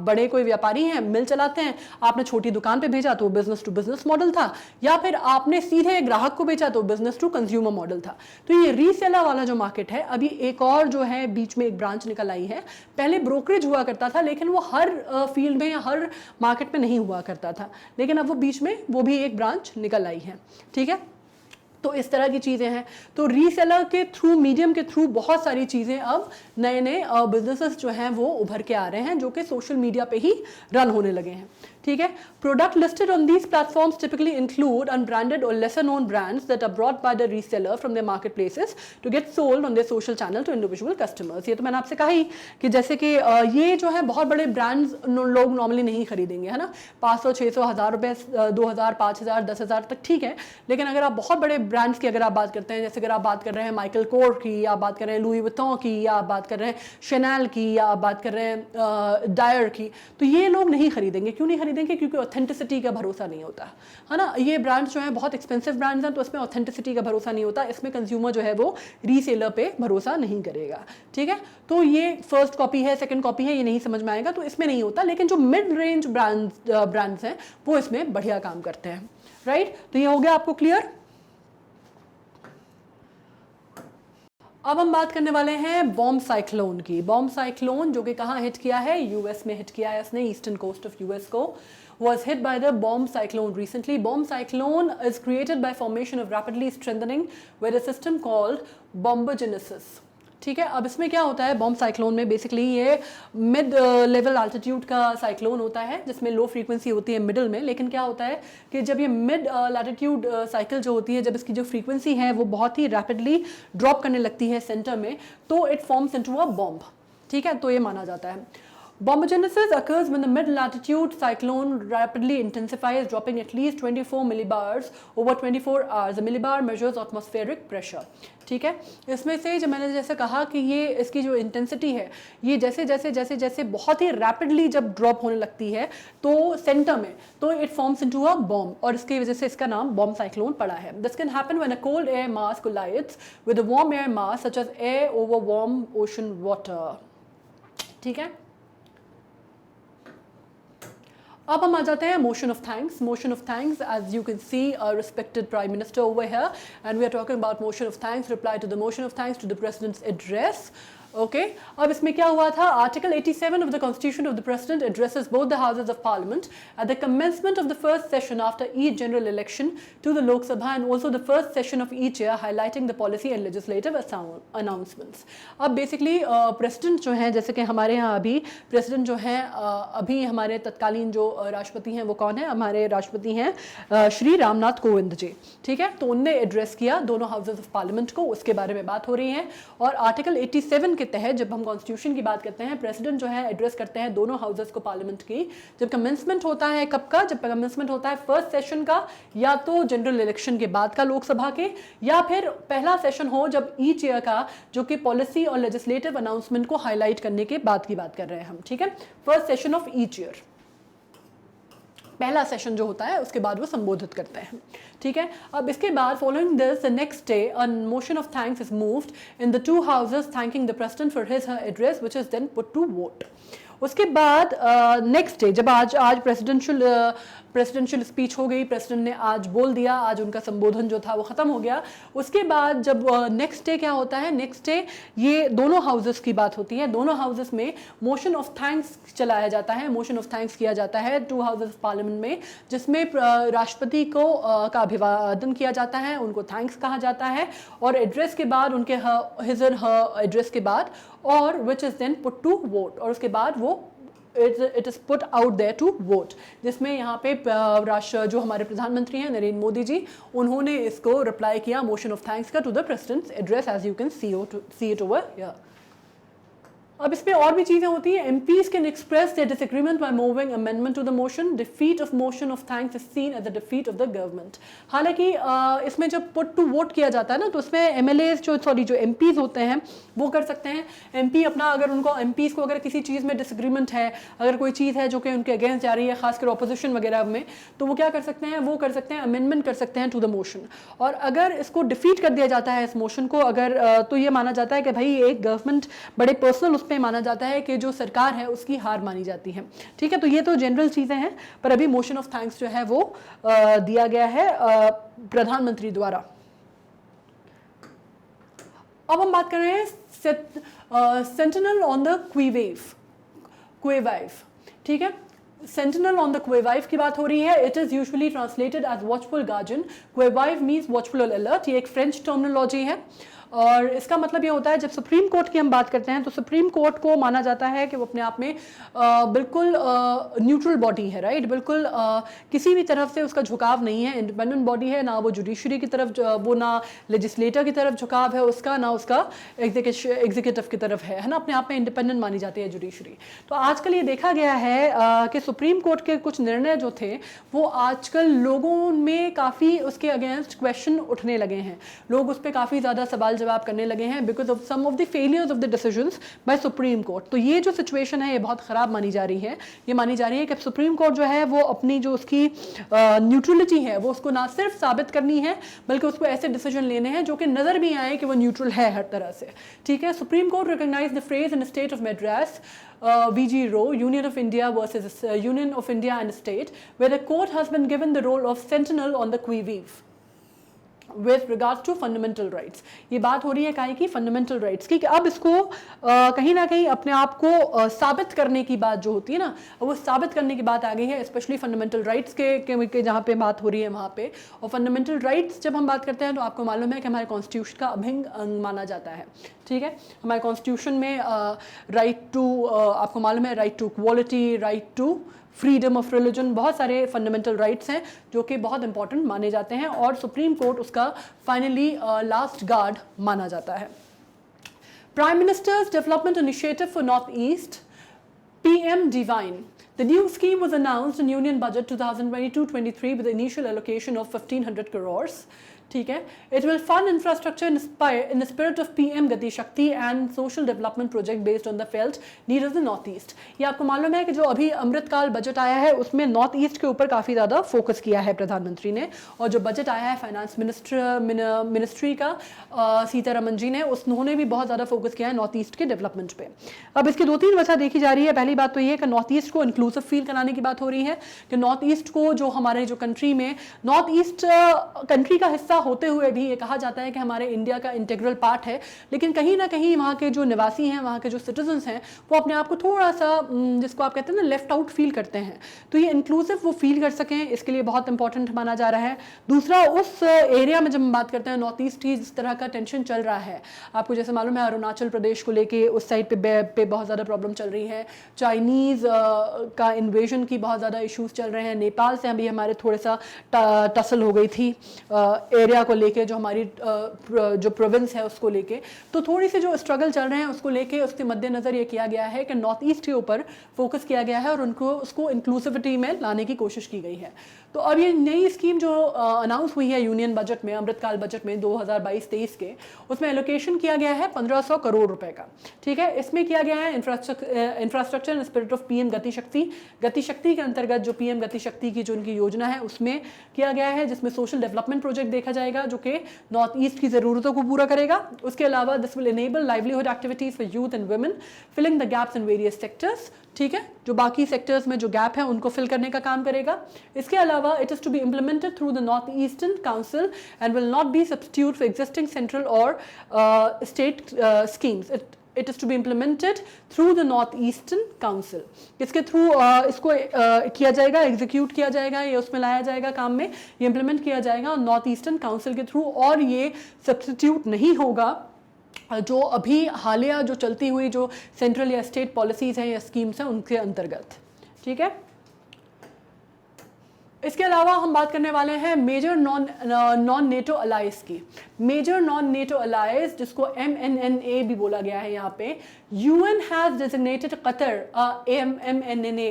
बड़े कोई व्यापारी हैं, मिल चलाते हैं, आपने छोटी दुकान पे भेजा तो बिजनेस टू बिजनेस मॉडल था, या फिर आपने सीधे ग्राहक को बेचा तो बिजनेस टू कंज्यूमर मॉडल था। तो ये रीसेलर वाला जो मार्केट है, अभी एक और जो है बीच में एक ब्रांच निकल आई है। पहले ब्रोकरेज हुआ करता था, लेकिन वो हर फील्ड में या हर मार्केट में नहीं हुआ करता था, लेकिन अब वो बीच में वो भी एक ब्रांच निकल आई है। ठीक है। तो इस तरह की चीज़ें हैं। तो रीसेलर के थ्रू, मीडियम के थ्रू बहुत सारी चीज़ें अब नए नए बिजनेसेस जो हैं वो उभर के आ रहे हैं, जो कि सोशल मीडिया पे ही रन होने लगे हैं। ठीक है। Product listed on these platforms typically include unbranded और lesser known brands that are brought by the reseller from the market places to get sold on their social channel to individual customers. ये तो मैंने आपसे कहा ही कि जैसे कि ये जो है बहुत बड़े ब्रांड्स लोग नॉर्मली नहीं खरीदेंगे, है ना। 500, 600, 1000 रुपये, 2000, 5000, 10,000 तक ठीक है। लेकिन अगर आप बहुत बड़े ब्रांड्स की अगर आप बात करते हैं, जैसे अगर आप बात कर रहे हैं माइकल कोर की, या आप बात कर रहे हैं लुई विटॉन की, या आप बात कर रहे हैं शैनल की, या आप बात कर रहे हैं डायर की, तो ये लोग नहीं खरीदेंगे। क्यों नहीं खरीदेंगे? क्योंकि ऑथेंटिसिटी का भरोसा नहीं होता, है ना। ये ब्रांड्स जो हैं बहुत एक्सपेंसिव ब्रांड्स हैं, तो इसमें ऑथेंटिसिटी का भरोसा नहीं होता, इसमें कंज्यूमर जो है वो रीसेलर पे भरोसा नहीं करेगा। ठीक है। तो ये फर्स्ट कॉपी है, सेकंड कॉपी है, ये नहीं समझ में आएगा, तो इसमें नहीं होता। लेकिन जो मिड रेंज ब्रांड्स हैं वो इसमें बढ़िया काम करते हैं। राइट। तो ये हो गया आपको क्लियर। अब हम बात करने वाले हैं बॉम्ब साइक्लोन की। बॉम्ब साइक्लोन जो कि कहाँ हिट किया है, यूएस में हिट किया है इसने, ईस्टर्न कोस्ट ऑफ यूएस को was hit by the bomb cyclone recently. Bomb cyclone is created by formation of rapidly strengthening weather system called bombogenesis. ठीक है। अब इसमें क्या होता है, बॉम्ब साइक्लोन में बेसिकली ये मिड लेवल अल्टीट्यूड का साइक्लोन होता है, जिसमें लो फ्रीक्वेंसी होती है मिडिल में। लेकिन क्या होता है कि जब ये मिड लैटिट्यूड साइकिल जो होती है, जब इसकी जो फ्रीक्वेंसी है वो बहुत ही रैपिडली ड्रॉप करने लगती है सेंटर में, तो it forms into a bomb. ठीक है। तो ये माना जाता है। Bombogenesis occurs when the mid-latitude cyclone rapidly intensifies, dropping at least 24 millibars over 24 hours. The millibar measures atmospheric pressure. ठीक है। इसमें से जो मैंने जैसे कहा कि ये इसकी जो इंटेंसिटी है, ये जैसे जैसे जैसे जैसे बहुत ही रैपिडली जब ड्रॉप होने लगती है तो सेंटर में, तो it forms into a bomb, और इसकी वजह से इसका नाम बॉम्ब साइक्लोन पड़ा है। This can happen when a cold air mass collides with a warm air mass such as air over warm ocean water. ठीक है। अब हम आ जाते हैं motion of thanks. Motion of thanks, as you can see respected prime minister over here, and we are talking about motion of thanks, reply to the motion of thanks to the president's address. Okay. अब इसमें क्या हुआ था, article 87 of the constitution of the president addresses both the houses of parliament at the commencement of the first session after each general election to the Lok Sabha and also the first session of each year, highlighting the policy and legislative announcements. अब basically president जो हैं, जैसे कि हमारे यहाँ अभी president जो हैं, अभी हमारे तत्कालीन जो राष्ट्रपति हैं वो कौन है, हमारे राष्ट्रपति हैं श्री रामनाथ कोविंद जी। ठीक है। तो उनने एड्रेस किया दोनों हाउसेज ऑफ पार्लियामेंट को, उसके बारे में बात हो रही है। और आर्टिकल 87 के तहत जब हम कॉन्स्टिट्यूशन की बात करते हैं, प्रेसिडेंट जो है एड्रेस करते हैं दोनों हाउसेस को पार्लियामेंट की। जब कमेंसमेंट होता है, कब का, जब कमेंसमेंट होता है फर्स्ट सेशन का, या तो जनरल इलेक्शन के बाद का लोकसभा के, या फिर पहला सेशन हो जब ईच ईयर का, जो कि पॉलिसी और लेजिस्लेटिव अनाउंसमेंट को हाईलाइट करने के बाद की बात कर रहे हैं हम। ठीक है। First session of each year, पहला सेशन जो होता है उसके बाद वो संबोधित करते हैं। ठीक है। अब इसके बाद following this the next day a motion of thanks is moved in the two houses thanking the president for his her address which is then put to vote. उसके बाद नेक्स्ट डे, जब आज प्रेसिडेंशियल स्पीच हो गई, president ने आज बोल दिया, आज उनका संबोधन जो था वो ख़त्म हो गया। उसके बाद जब नेक्स्ट डे क्या होता है, नेक्स्ट डे ये दोनों हाउसेस की बात होती है। दोनों हाउसेस में मोशन ऑफ थैंक्स चलाया जाता है, मोशन ऑफ थैंक्स किया जाता है टू हाउसेस ऑफ पार्लियामेंट में, जिसमें राष्ट्रपति को का अभिवादन किया जाता है, उनको थैंक्स कहा जाता है, और एड्रेस के बाद उनके हिज एंड हर एड्रेस के बाद, और which is then put to vote, और उसके बाद वो it is put out there to vote, जिसमें यहाँ पे राष्ट्र जो हमारे प्रधानमंत्री हैं नरेंद्र मोदी जी, उन्होंने इसको रिप्लाई किया मोशन ऑफ थैंक्स का to the president's address, as you can see it over here. अब इसमें और भी चीजें होती हैं। MPs can express their disagreement by moving amendment to the motion, defeat of motion of thanks is seen as a defeat of the government. हालांकि इसमें जब पुट टू वोट किया जाता है ना, तो इसमें MLAs जो MPs होते हैं वो कर सकते हैं। MP अपना अगर उनको MPs को अगर किसी चीज़ में डिसएग्रीमेंट है, अगर कोई चीज़ है जो कि उनके अगेंस्ट जा रही है, खासकर ऑपोजिशन वगैरह में, तो वो क्या कर सकते हैं, वो कर सकते हैं अमेंडमेंट कर सकते हैं टू द मोशन। और अगर इसको डिफीट कर दिया जाता है इस मोशन को, अगर तो ये माना जाता है कि भाई एक गवर्नमेंट बड़े पर्सनल उस पर माना जाता है कि जो सरकार है उसकी हार मानी जाती है। ठीक है, तो ये तो जनरल चीज़ें हैं, पर अभी मोशन ऑफ थैंक्स जो है वो दिया गया है प्रधानमंत्री द्वारा। अब हम बात कर रहे हैं सेंटिनल ऑन द क्वेवाइव। ठीक है, सेंटिनल ऑन द क्वेवाइव की बात हो रही है। It is usually translated as watchful guardian. Qui vive means watchful alert. ये एक फ्रेंच टर्मिनोलॉजी है और इसका मतलब ये होता है, जब सुप्रीम कोर्ट की हम बात करते हैं तो सुप्रीम कोर्ट को माना जाता है कि वो अपने आप में बिल्कुल न्यूट्रल बॉडी है, राइट। बिल्कुल किसी भी तरफ से उसका झुकाव नहीं है, इंडिपेंडेंट बॉडी है, ना वो जुडिशरी की तरफ, वो ना लेजिस्लेटर की तरफ झुकाव है उसका, ना उसका एग्जीक्यूटिव की तरफ है ना, अपने आप में इंडिपेंडेंट मानी जाती है जुडिशरी। तो आजकल ये देखा गया है कि सुप्रीम कोर्ट के कुछ निर्णय जो थे वो आजकल लोगों में काफ़ी उसके अगेंस्ट क्वेश्चन उठने लगे हैं, लोग उस पर काफ़ी ज़्यादा सवाल जवाब करने लगे हैं because of some of the failures of the decisions by supreme court. तो ये जो सिचुएशन है ये बहुत ख़राब मानी जा रही है। ये मानी जा रही है कि सुप्रीम कोर्ट जो है वो अपनी जो उसकी न्यूट्रलिटी है वो उसको ना सिर्फ साबित करनी है बल्कि उसको ऐसे डिसीजन लेने हैं जो कि नज़र भी आए कि वो न्यूट्रल है हर तरह से। ठीक है, supreme court recognise the phrase in state of Madras VG Roe, Union of India versus Union of India and State, where the court has been given the role of sentinel on the qui vive with regards to fundamental rights। ये बात हो रही है काहे की, fundamental rights की, कि अब इसको कहीं ना कहीं अपने आप को साबित करने की बात जो होती है ना, वो साबित करने की बात आ गई है, स्पेशली फंडामेंटल राइट्स के जहाँ पे बात हो रही है वहाँ पे। और फंडामेंटल राइट्स जब हम बात करते हैं तो आपको मालूम है कि हमारे कॉन्स्टिट्यूशन का अभिन्न अंग माना जाता है। ठीक है, हमारे कॉन्स्टिट्यूशन में राइट टू, आपको मालूम है, right to equality, right to freedom of religion, बहुत सारे फंडामेंटल राइट्स हैं जो कि बहुत इंपॉर्टेंट माने जाते हैं और सुप्रीम कोर्ट उसका फाइनली लास्ट गार्ड माना जाता है। Prime ministers development initiative for north east, PM Divine। The new scheme was announced in Union Budget 2022-23 with the initial allocation of 1,500 crores। ठीक है, it will fund infrastructure in the spirit of PM गति शक्ति and social development project based on the felt need of the north east. ये आपको मालूम है कि जो अभी अमृतकाल बजट आया है उसमें नॉर्थ ईस्ट के ऊपर काफ़ी ज़्यादा फोकस किया है प्रधानमंत्री ने, और जो बजट आया है फाइनेंस मिनिस्ट्री का सीतारमन जी ने, उन्होंने भी बहुत ज़्यादा फोकस किया है नॉर्थ ईस्ट के डेवलपमेंट पे। अब इसकी 2-3 वजह देखी जा रही है। पहली बात तो ये है कि नॉर्थ ईस्ट को इंक्लूसिव फील कराने की बात हो रही है, कि नॉर्थ ईस्ट को जो हमारे जो कंट्री में नॉर्थ ईस्ट कंट्री का हिस्सा होते हुए भी ये कहा जाता है कि हमारे इंडिया का इंटीग्रल पार्ट है, लेकिन कहीं ना कहीं वहाँ के जो निवासी हैं, वहाँ के जो सिटीजन्स हैं, वो अपने आप को थोड़ा सा जिसको आप कहते हैं ना लेफ्ट आउट फील करते हैं। तो ये इंक्लूसिव वो फील कर सकें, इसके लिए बहुत इंपॉर्टेंट माना जा रहा है। दूसरा, उस एरिया में जब हम बात करते हैं नॉर्थ ईस्ट की, जिस तरह का टेंशन चल रहा है, आपको जैसे मालूम है अरुणाचल प्रदेश को लेके उस साइड पे बहुत ज़्यादा प्रॉब्लम चल रही है, चाइनीज़ का इन्वेजन की बहुत ज़्यादा इशूज़ चल रहे हैं, नेपाल से अभी हमारे थोड़ा सा टसल हो गई थी एरिया को लेके, जो हमारी जो प्रोविंस है उसको लेके। तो थोड़ी सी जो स्ट्रगल चल रहे हैं उसको लेके, उसके मद्देनज़र ये किया गया है कि नॉर्थ ईस्ट के ऊपर फोकस किया गया है और उसको इंक्लूसिविटी में लाने की कोशिश की गई है। तो अब ये नई स्कीम जो अनाउंस हुई है यूनियन बजट में, अमृतकाल बजट में 2022-23 के, उसमें एलोकेशन किया गया है 1500 करोड़ रुपए का। ठीक है, इसमें किया गया है infrastructure in spirit of PM गति शक्ति। गति शक्ति के अंतर्गत जो PM गति शक्ति की जो उनकी योजना है उसमें किया गया है, जिसमें सोशल डेवलपमेंट प्रोजेक्ट देखा जाएगा जो कि नॉर्थ ईस्ट की ज़रूरतों को पूरा करेगा। उसके अलावा this will enable livelihood activities for youth and women, filling the gaps in various sectors. ठीक है, जो बाकी सेक्टर्स में जो गैप है उनको फिल करने का काम करेगा। इसके अलावा it is to be implemented through the North Eastern Council and will not be substitute for existing central और state schemes. It is to be implemented through the North Eastern Council। इसके through इसको किया जाएगा, execute किया जाएगा, ये उसमें लाया जाएगा काम में, ये इम्प्लीमेंट किया जाएगा नॉर्थ ईस्टर्न काउंसिल के थ्रू, और ये सब्स्टिट्यूट नहीं होगा जो अभी हालिया जो चलती हुई जो सेंट्रल या स्टेट पॉलिसीज़ हैं या स्कीम्स हैं उनके अंतर्गत। ठीक है, इसके अलावा हम बात करने वाले हैं मेजर नॉन नेटो अलाइज की। मेजर नॉन नेटो अलाइज, जिसको MNNA भी बोला गया है यहाँ पे, UN has designated Qatar MNNA,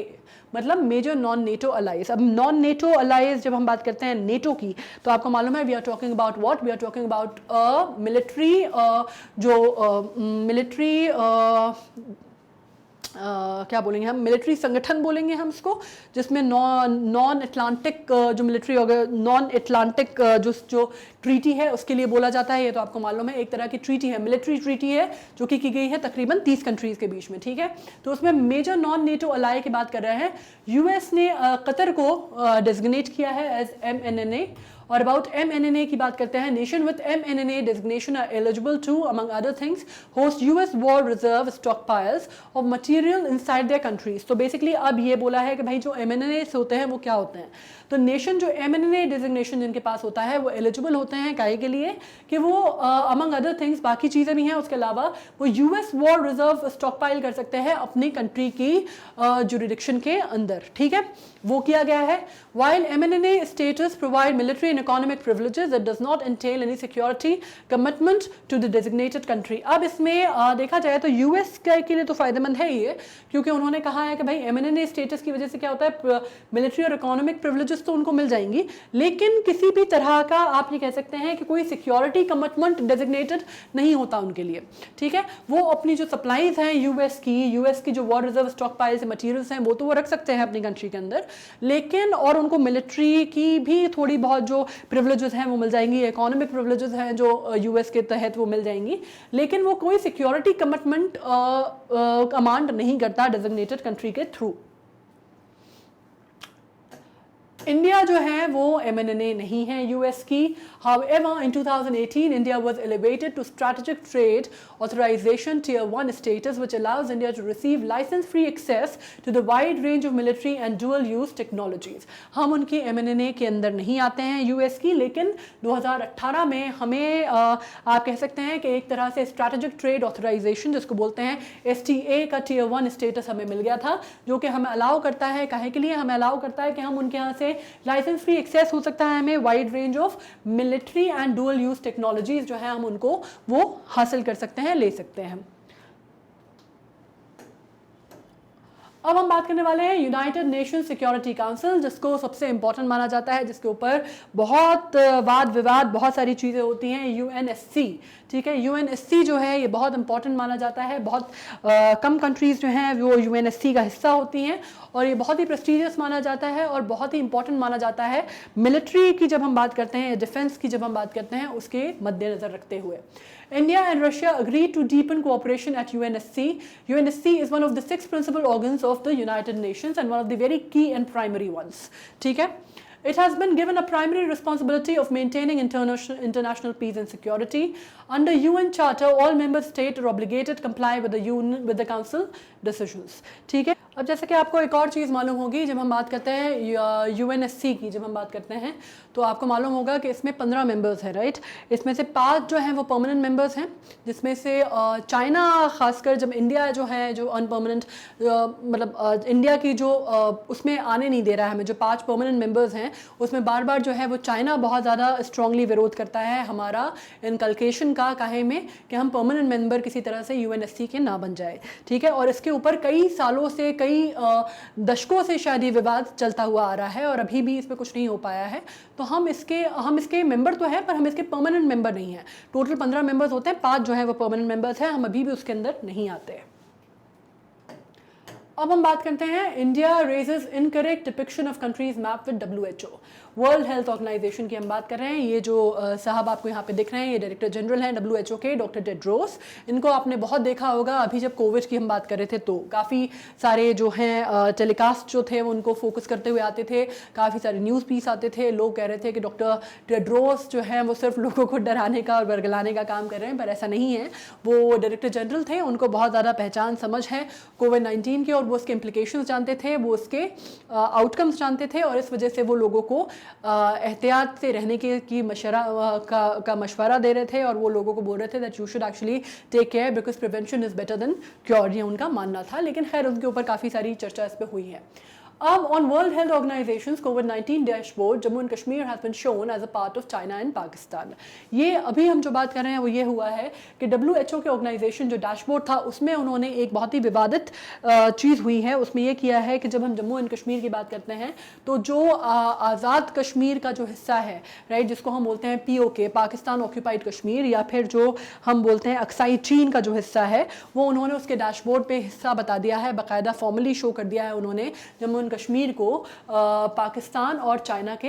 मतलब मेजर नॉन नेटो अलाइज। अब नॉन नेटो अलाइज जब हम बात करते हैं नेटो की, तो आपको मालूम है we are talking about what, we are talking about military, जो मिलिट्री क्या बोलेंगे हम, मिलिट्री संगठन बोलेंगे हम इसको, जिसमें नॉन अटलांटिक जो मिलिट्री नॉन अटलांटिक जो ट्रीटी है उसके लिए बोला जाता है। ये तो आपको मालूम है, एक तरह की ट्रीटी है, मिलिट्री ट्रीटी है, जो कि की गई है तकरीबन 30 कंट्रीज़ के बीच में। ठीक है, तो उसमें मेजर नॉन नेटो अलाय की बात कर रहे हैं। US ने कतर को डेजिग्नेट किया है एज MNNA। और अबाउट MNNA की बात करते हैं, nation with MNNA designation are eligible to among other things host US war reserve stock piles of material inside their countries. तो बेसिकली अब ये बोला है कि भाई जो MNNA होते हैं वो क्या होते हैं, तो नेशन जो MNNA डेजिग्नेशन जिनके पास होता है वो एलिजिबल होते हैं काहे के लिए कि वो अमंग अदर थिंग्स, बाकी चीज़ें भी हैं उसके अलावा, वो US war reserve stock pile कर सकते हैं अपनी कंट्री की जुरिडिक्शन के अंदर। ठीक है, वो किया गया है। While MNNA status provide military and economic privileges, that does not entail any security commitment to the designated country। अब इसमें देखा जाए तो US के लिए तो फायदेमंद है ये, क्योंकि उन्होंने कहा है कि भाई MNNA स्टेटस की वजह से क्या होता है, मिलिट्री और इकोनॉमिक प्रिविलेजेस तो उनको मिल जाएंगी, लेकिन किसी भी तरह का आप ये कह सकते हैं कि कोई सिक्योरिटी कमिटमेंट डेजिग्नेटेड नहीं होता उनके लिए। ठीक है, वो अपनी जो सप्लाईज हैं US की जो वॉर रिजर्व स्टॉक पाइल से मटीरियल्स हैं वो तो वो रख सकते हैं अपनी कंट्री के अंदर, लेकिन और उनको मिलिट्री की भी थोड़ी बहुत जो प्रिविलेजेस हैं वो मिल जाएंगी, इकोनॉमिक प्रिविलेजेस हैं जो US के तहत वो मिल जाएंगी, लेकिन वो कोई सिक्योरिटी कमिटमेंट कमांड नहीं करता डेजिग्नेटेड कंट्री के थ्रू। इंडिया जो है वो MNNA नहीं है US की। However, in 2018, India was elevated to strategic trade authorization tier 1 status, which allows India to receive license-free access to the wide range of military and dual-use technologies। हम उनकी MNNA के अंदर नहीं आते हैं US की, लेकिन 2018 में हमें आप कह सकते हैं कि एक तरह से स्ट्रैटेजिक ट्रेड ऑथराइजेशन जिसको बोलते हैं STA का tier 1 स्टेटस हमें मिल गया था, जो कि हमें अलाउ करता है, काहे के लिए हमें अलाउ करता है कि हम उनके यहाँ से लाइसेंस फ्री एक्सेस हो सकता है हमें wide range of military and dual use technologies जो है हम उनको वो हासिल कर सकते हैं, ले सकते हैं। अब हम बात करने वाले हैं यूनाइटेड नेशन सिक्योरिटी काउंसिल, जिसको सबसे इंपॉर्टेंट माना जाता है, जिसके ऊपर बहुत वाद विवाद बहुत सारी चीज़ें होती हैं, UNSC। ठीक है, UNSC जो है ये बहुत इंपॉर्टेंट माना जाता है, बहुत कम कंट्रीज़ जो हैं वो UNSC का हिस्सा होती हैं, और ये बहुत ही प्रेस्टीजियस माना जाता है और बहुत ही इंपॉर्टेंट माना जाता है मिलिट्री की जब हम बात करते हैं, डिफेंस की जब हम बात करते हैं, उसके मद्देनज़र रखते हुए। India and Russia agreed to deepen cooperation at UNSC. UNSC is one of the 6 principal organs of the United Nations and one of the very key and primary ones. ठीक है? It has been given a primary responsibility of maintaining international peace and security. Under UN Charter, all member states are obligated to comply with the Council decisions. ठीक है, अब जैसे कि आपको एक और चीज़ मालूम होगी, जब हम बात करते हैं UNSC की, जब हम बात करते हैं तो आपको मालूम होगा कि इसमें 15 मेंबर्स हैं, राइट। इसमें से 5 जो हैं वो परमानेंट मेंबर्स हैं, जिसमें से चाइना खासकर, जब इंडिया जो है जो अनपरमानेंट मतलब इंडिया की जो उसमें आने नहीं दे रहा है हमें, जो 5 परमानेंट मेंबर्स हैं उसमें बार बार जो है वो चाइना बहुत ज़्यादा स्ट्रांगली विरोध करता है हमारा इनकल्केशन का, काहे में कि हम परमानेंट मेंबर किसी तरह से UNSC के ना बन जाए। ठीक है, और इसके ऊपर कई सालों से, कई दशकों से शायद ये विवाद चलता हुआ आ रहा है और अभी भी इस पर कुछ नहीं हो पाया है। तो हम इसके मेंबर तो हैं, पर हम इसके परमानेंट मेंबर नहीं हैं। टोटल 15 मेंबर्स होते हैं, 5 जो है वो परमानेंट मेंबर्स हैं, हम अभी भी उसके अंदर नहीं आते। अब हम बात करते हैं India raises incorrect depiction of countries map with WHO, world health organisation की हम बात कर रहे हैं। ये जो साहब आपको यहाँ पे दिख रहे हैं, ये डायरेक्टर जनरल हैं WHO के, डॉक्टर टेड्रोस। इनको आपने बहुत देखा होगा, अभी जब कोविड की हम बात कर रहे थे तो काफ़ी सारे जो हैं टेलीकास्ट जो थे वो उनको फोकस करते हुए आते थे, काफ़ी सारे न्यूज़ पीस आते थे, लोग कह रहे थे कि डॉक्टर टेड्रोस जो हैं वो सिर्फ लोगों को डराने का और बरगलाने का काम कर रहे हैं, पर ऐसा नहीं है। वो डायरेक्टर जनरल थे, उनको बहुत ज़्यादा पहचान समझ है कोविड-19 की, और वो उसके इम्प्लीकेशंस जानते थे, वो उसके आउटकम्स जानते थे, और इस वजह से वो लोगों को एहतियात से रहने की मशवरा दे रहे थे और वो लोगों को बोल रहे थे that you should actually take care because prevention is better than cure, ये उनका मानना था। लेकिन खैर उनके ऊपर काफ़ी सारी चर्चा इस पर हुई है। अब ऑन वर्ल्ड हेल्थ ऑर्गेनाइजेशंस कोविड-19 dashboard Jammu and Kashmir has been shown as a part of China and Pakistan. ये अभी हम जो बात कर रहे हैं वो ये हुआ है कि WHO के ऑर्गेनाइजेशन जो डैशबोर्ड था उसमें उन्होंने एक बहुत ही विवादित चीज़ हुई है। उसमें ये किया है कि जब हम जम्मू एंड कश्मीर की बात करते हैं तो जो आज़ाद कश्मीर का जो हिस्सा है, राइट, जिसको हम बोलते हैं POK, पाकिस्तान ऑक्यूपाइड कश्मीर, या फिर जो हम बोलते हैं अक्साई चीन का जो हिस्सा है, वो उन्होंने उसके डैशबोर्ड पे हिस्सा बता दिया है, बाकायदा फॉर्मली शो कर दिया है उन्होंने जम्मू एंड कश्मीर को पाकिस्तान और चाइना के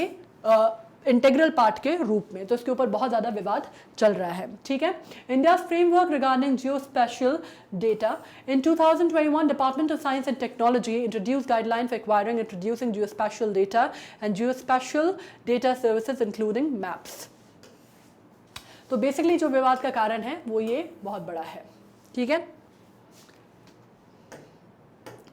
इंटीग्रल पार्ट के रूप में। तो इसके ऊपर बहुत ज़्यादा विवाद चल रहा है, ठीक है। India framework regarding geospatial data in 2021 department of science and technology introduce guideline for acquiring introducing geospatial data and geospatial data services including maps. तो बेसिकली जो विवाद का कारण है वो ये बहुत बड़ा है, ठीक है।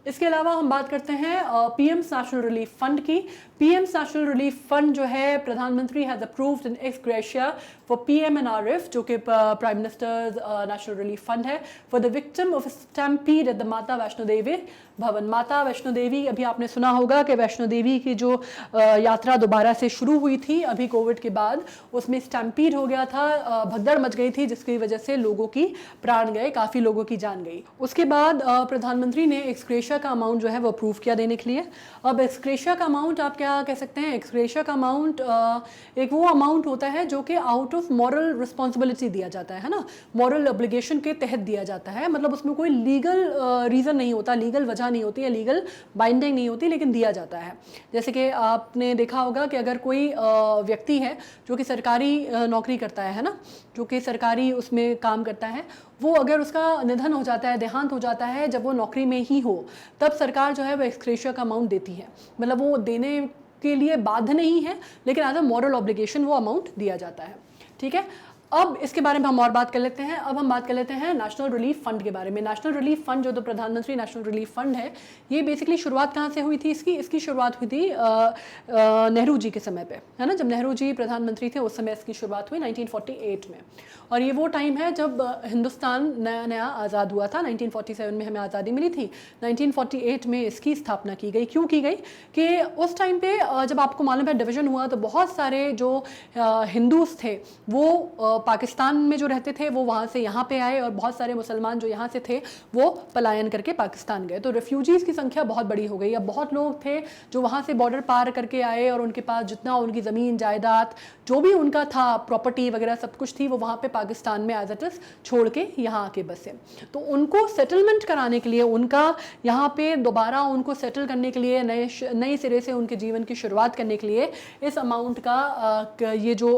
इसके अलावा हम बात करते हैं PM's नेशनल रिलीफ फंड की। PM's नेशनल रिलीफ फंड जो है प्रधानमंत्री has approved in ex gratia for PMNRF, जो कि prime minister's national relief fund है, for the victim of stampede at the Mata Vaishno देवी भवन। माता वैष्णो देवी, अभी आपने सुना होगा कि वैष्णो देवी की जो यात्रा दोबारा से शुरू हुई थी अभी कोविड के बाद, उसमें स्टैम्पीड हो गया था, भगदड़ मच गई थी, जिसकी वजह से लोगों की प्राण गए, काफ़ी लोगों की जान गई। उसके बाद प्रधानमंत्री ने एक्स ग्रेशिया का अमाउंट जो है वो अप्रूव किया देने के लिए। अब एक्स ग्रेशिया का अमाउंट आप क्या कह सकते हैं, एक्स ग्रेशिया का अमाउंट एक वो अमाउंट होता है जो कि आउट ऑफ मॉरल रिस्पॉन्सिबिलिटी दिया जाता है ना, मॉरल ऑब्लिगेशन के तहत दिया जाता है। मतलब उसमें कोई लीगल रीज़न नहीं होता, लीगल वजह नहीं होती है, लीगल बाइंडिंग नहीं होती, लेकिन दिया जाता है। जैसे कि आपने देखा होगा कि अगर कोई व्यक्ति है जो कि सरकारी नौकरी करता है ना, जो कि सरकारी उसमें काम करता है, वो अगर उसका निधन हो जाता है, देहांत हो जाता है जब वो नौकरी में ही हो, तब सरकार जो है वो एक्स ग्रेशिया का अमाउंट देती है। मतलब वो देने के लिए बाध्य नहीं है, लेकिन एज अ मॉरल ऑब्लिगेशन वो अमाउंट दिया जाता है, ठीक है। अब इसके बारे में हम और बात कर लेते हैं। अब हम बात कर लेते हैं नेशनल रिलीफ फंड के बारे में। नेशनल रिलीफ फंड जो तो प्रधानमंत्री नेशनल रिलीफ फंड है, ये बेसिकली शुरुआत कहाँ से हुई थी इसकी शुरुआत हुई थी नेहरू जी के समय पे, है ना। जब नेहरू जी प्रधानमंत्री थे उस समय इसकी शुरुआत हुई 1948 में। और ये वो टाइम है जब हिंदुस्तान नया नया आज़ाद हुआ था। 1947 में हमें आज़ादी मिली थी, 1948 में इसकी स्थापना की गई। क्यों की गई कि उस टाइम पे जब आपको मालूम है डिवीज़न हुआ तो बहुत सारे जो हिंदूज थे वो पाकिस्तान में जो रहते थे वो वहाँ से यहाँ पे आए, और बहुत सारे मुसलमान जो यहाँ से थे वो पलायन करके पाकिस्तान गए। तो रेफ्यूजीज़ की संख्या बहुत बड़ी हो गई। अब बहुत लोग थे जो वहाँ से बॉर्डर पार करके आए और उनके पास जितना उनकी ज़मीन जायदाद जो भी उनका था, प्रॉपर्टी वगैरह सब कुछ थी, वो वहाँ पे पाकिस्तान में एज इट इज़ छोड़ के यहाँ आके बसे। तो उनको सेटलमेंट कराने के लिए, उनका यहाँ पे दोबारा उनको सेटल करने के लिए, नए सिरे से उनके जीवन की शुरुआत करने के लिए इस अमाउंट का ये जो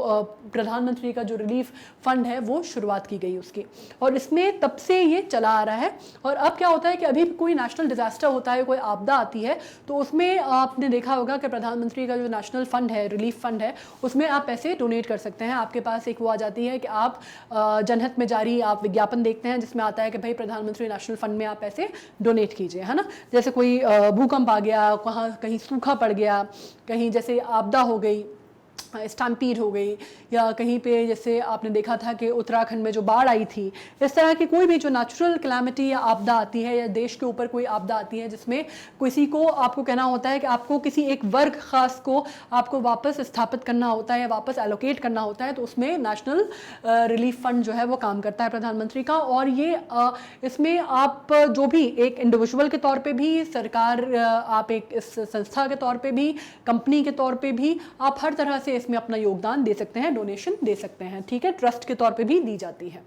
प्रधानमंत्री का जो रिलीफ फंड है वो शुरुआत की गई उसकी। और इसमें तब से ये चला आ रहा है। और अब क्या होता है कि अभी कोई नेशनल डिजास्टर होता है, कोई आपदा आती है, तो उसमें आपने देखा होगा कि प्रधानमंत्री का जो नेशनल फंड है, रिलीफ फंड है, उसमें आप पैसे डोनेट कर सकते हैं। आपके पास एक वो आ जाती है कि आप जनहित में जारी आप विज्ञापन देखते हैं जिसमें आता है कि भाई प्रधानमंत्री नेशनल फंड में आप पैसे डोनेट कीजिए, है ना। जैसे कोई भूकंप आ गया, कहीं सूखा पड़ गया, कहीं जैसे आपदा हो गई, स्टैम्पीड हो गई, या कहीं पे जैसे आपने देखा था कि उत्तराखंड में जो बाढ़ आई थी, इस तरह की कोई भी जो नेचुरल कैलामिटी या आपदा आती है या देश के ऊपर कोई आपदा आती है जिसमें किसी को आपको कहना होता है कि आपको किसी एक वर्ग खास को आपको वापस स्थापित करना होता है या वापस एलोकेट करना होता है, तो उसमें नेशनल रिलीफ फंड जो है वो काम करता है प्रधानमंत्री का। और ये इसमें आप जो भी एक इंडिविजुअल के तौर पर भी, सरकार, आप एक इस संस्था के तौर पर भी, कंपनी के तौर पर भी, आप हर तरह से इसमें अपना योगदान दे सकते हैं, डोनेशन दे सकते हैं, ठीक है। ट्रस्ट के तौर पे भी दी जाती है।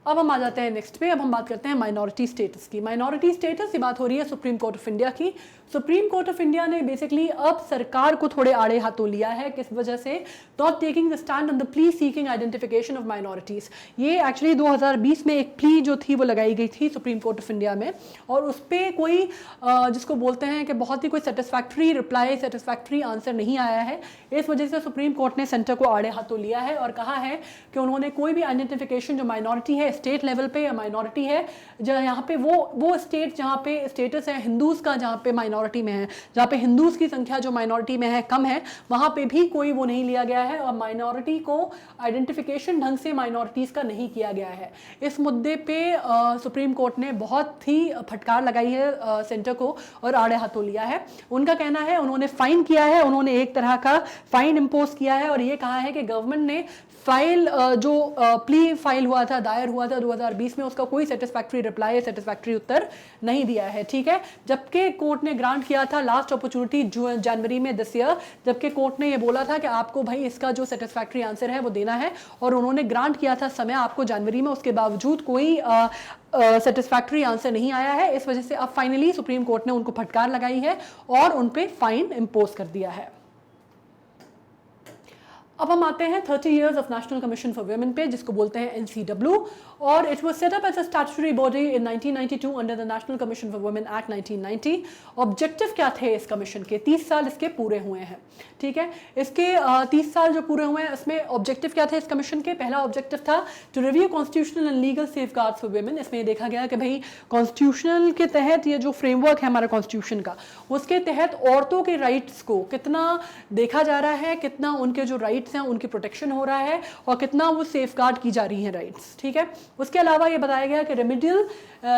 अब हम आ जाते हैं नेक्स्ट पे। अब हम बात करते हैं माइनॉरिटी स्टेटस की। माइनॉरिटी स्टेटस की बात हो रही है सुप्रीम कोर्ट ऑफ इंडिया की। सुप्रीम कोर्ट ऑफ इंडिया ने बेसिकली अब सरकार को थोड़े आड़े हाथों लिया है। किस वजह से? Not taking the stand on the plea seeking identification of minorities. ये एक्चुअली 2020 में एक प्ली जो थी वो लगाई गई थी सुप्रीम कोर्ट ऑफ इंडिया में, और उस पर कोई जिसको बोलते हैं कि बहुत ही कोई सेटिस्फैक्ट्री रिप्लाई, सेटिस्फैक्ट्री आंसर नहीं आया है। इस वजह से सुप्रीम कोर्ट ने सेंटर को आड़े हाथों लिया है और कहा है कि उन्होंने कोई भी आइडेंटिफिकेशन जो माइनॉरिटी है है स्टेट लेवल पे या माइनॉरिटी है, यहाँ पे वो स्टेट जहाँ पे स्टेटस है हिंदूज़ का, जहाँ पे माइनॉरिटी में है, जहाँ पे हिंदूज़ की संख्या जो माइनॉरिटी में है कम है, वहाँ पे भी कोई वो नहीं लिया गया है और माइनॉरिटी को आइडेंटिफिकेशन ढंग से माइनॉरिटीज़ का नहीं किया गया है। इस मुद्दे पे सुप्रीम कोर्ट ने बहुत ही फटकार लगाई है सेंटर को और आड़े हाथों लिया है। उनका कहना है, उन्होंने फाइन किया है, उन्होंने एक तरह का फाइन इम्पोज किया है और ये कहा है कि गवर्नमेंट ने फाइल जो प्ली फाइल हुआ था, दायर हुआ था 2020 में, उसका कोई सेटिस्फैक्ट्री रिप्लाई, सेटिस्फैक्ट्री उत्तर नहीं दिया है। ठीक है, जबकि कोर्ट ने ग्रांट किया था लास्ट अपॉर्चुनिटी जनवरी में दिस ईयर, जबकि कोर्ट ने ये बोला था कि आपको भाई इसका जो सेटिस्फैक्ट्री आंसर है वो देना है और उन्होंने ग्रांट किया था समय आपको जनवरी में, उसके बावजूद कोई सेटिस्फैक्ट्री आंसर नहीं आया है। इस वजह से अब फाइनली सुप्रीम कोर्ट ने उनको फटकार लगाई है और उन पे फाइन इम्पोज कर दिया है। अब हम आते हैं 30 years of national commission for women पे, जिसको बोलते हैं NCW, और it was set up as a statutory body in 1992 under the national commission for women act 1990। Objective क्या थे इस कमीशन के? 30 साल इसके पूरे हुए हैं। ठीक है, इसके 30 साल जो पूरे हुए हैं इसमें ऑब्जेक्टिव क्या थे इस कमीशन के? पहला ऑब्जेक्टिव था to review constitutional and legal safeguards for women. इसमें देखा गया कि भाई कॉन्स्टिट्यूशनल के तहत ये जो फ्रेमवर्क है हमारा कॉन्स्टिट्यूशन का, उसके तहत औरतों के राइट्स को कितना देखा जा रहा है, कितना उनके जो राइट्स हैं उनकी प्रोटेक्शन हो रहा है और कितना वो सेफगार्ड की जा रही हैं राइट्स। ठीक है, उसके अलावा ये बताया गया कि रेमेडियल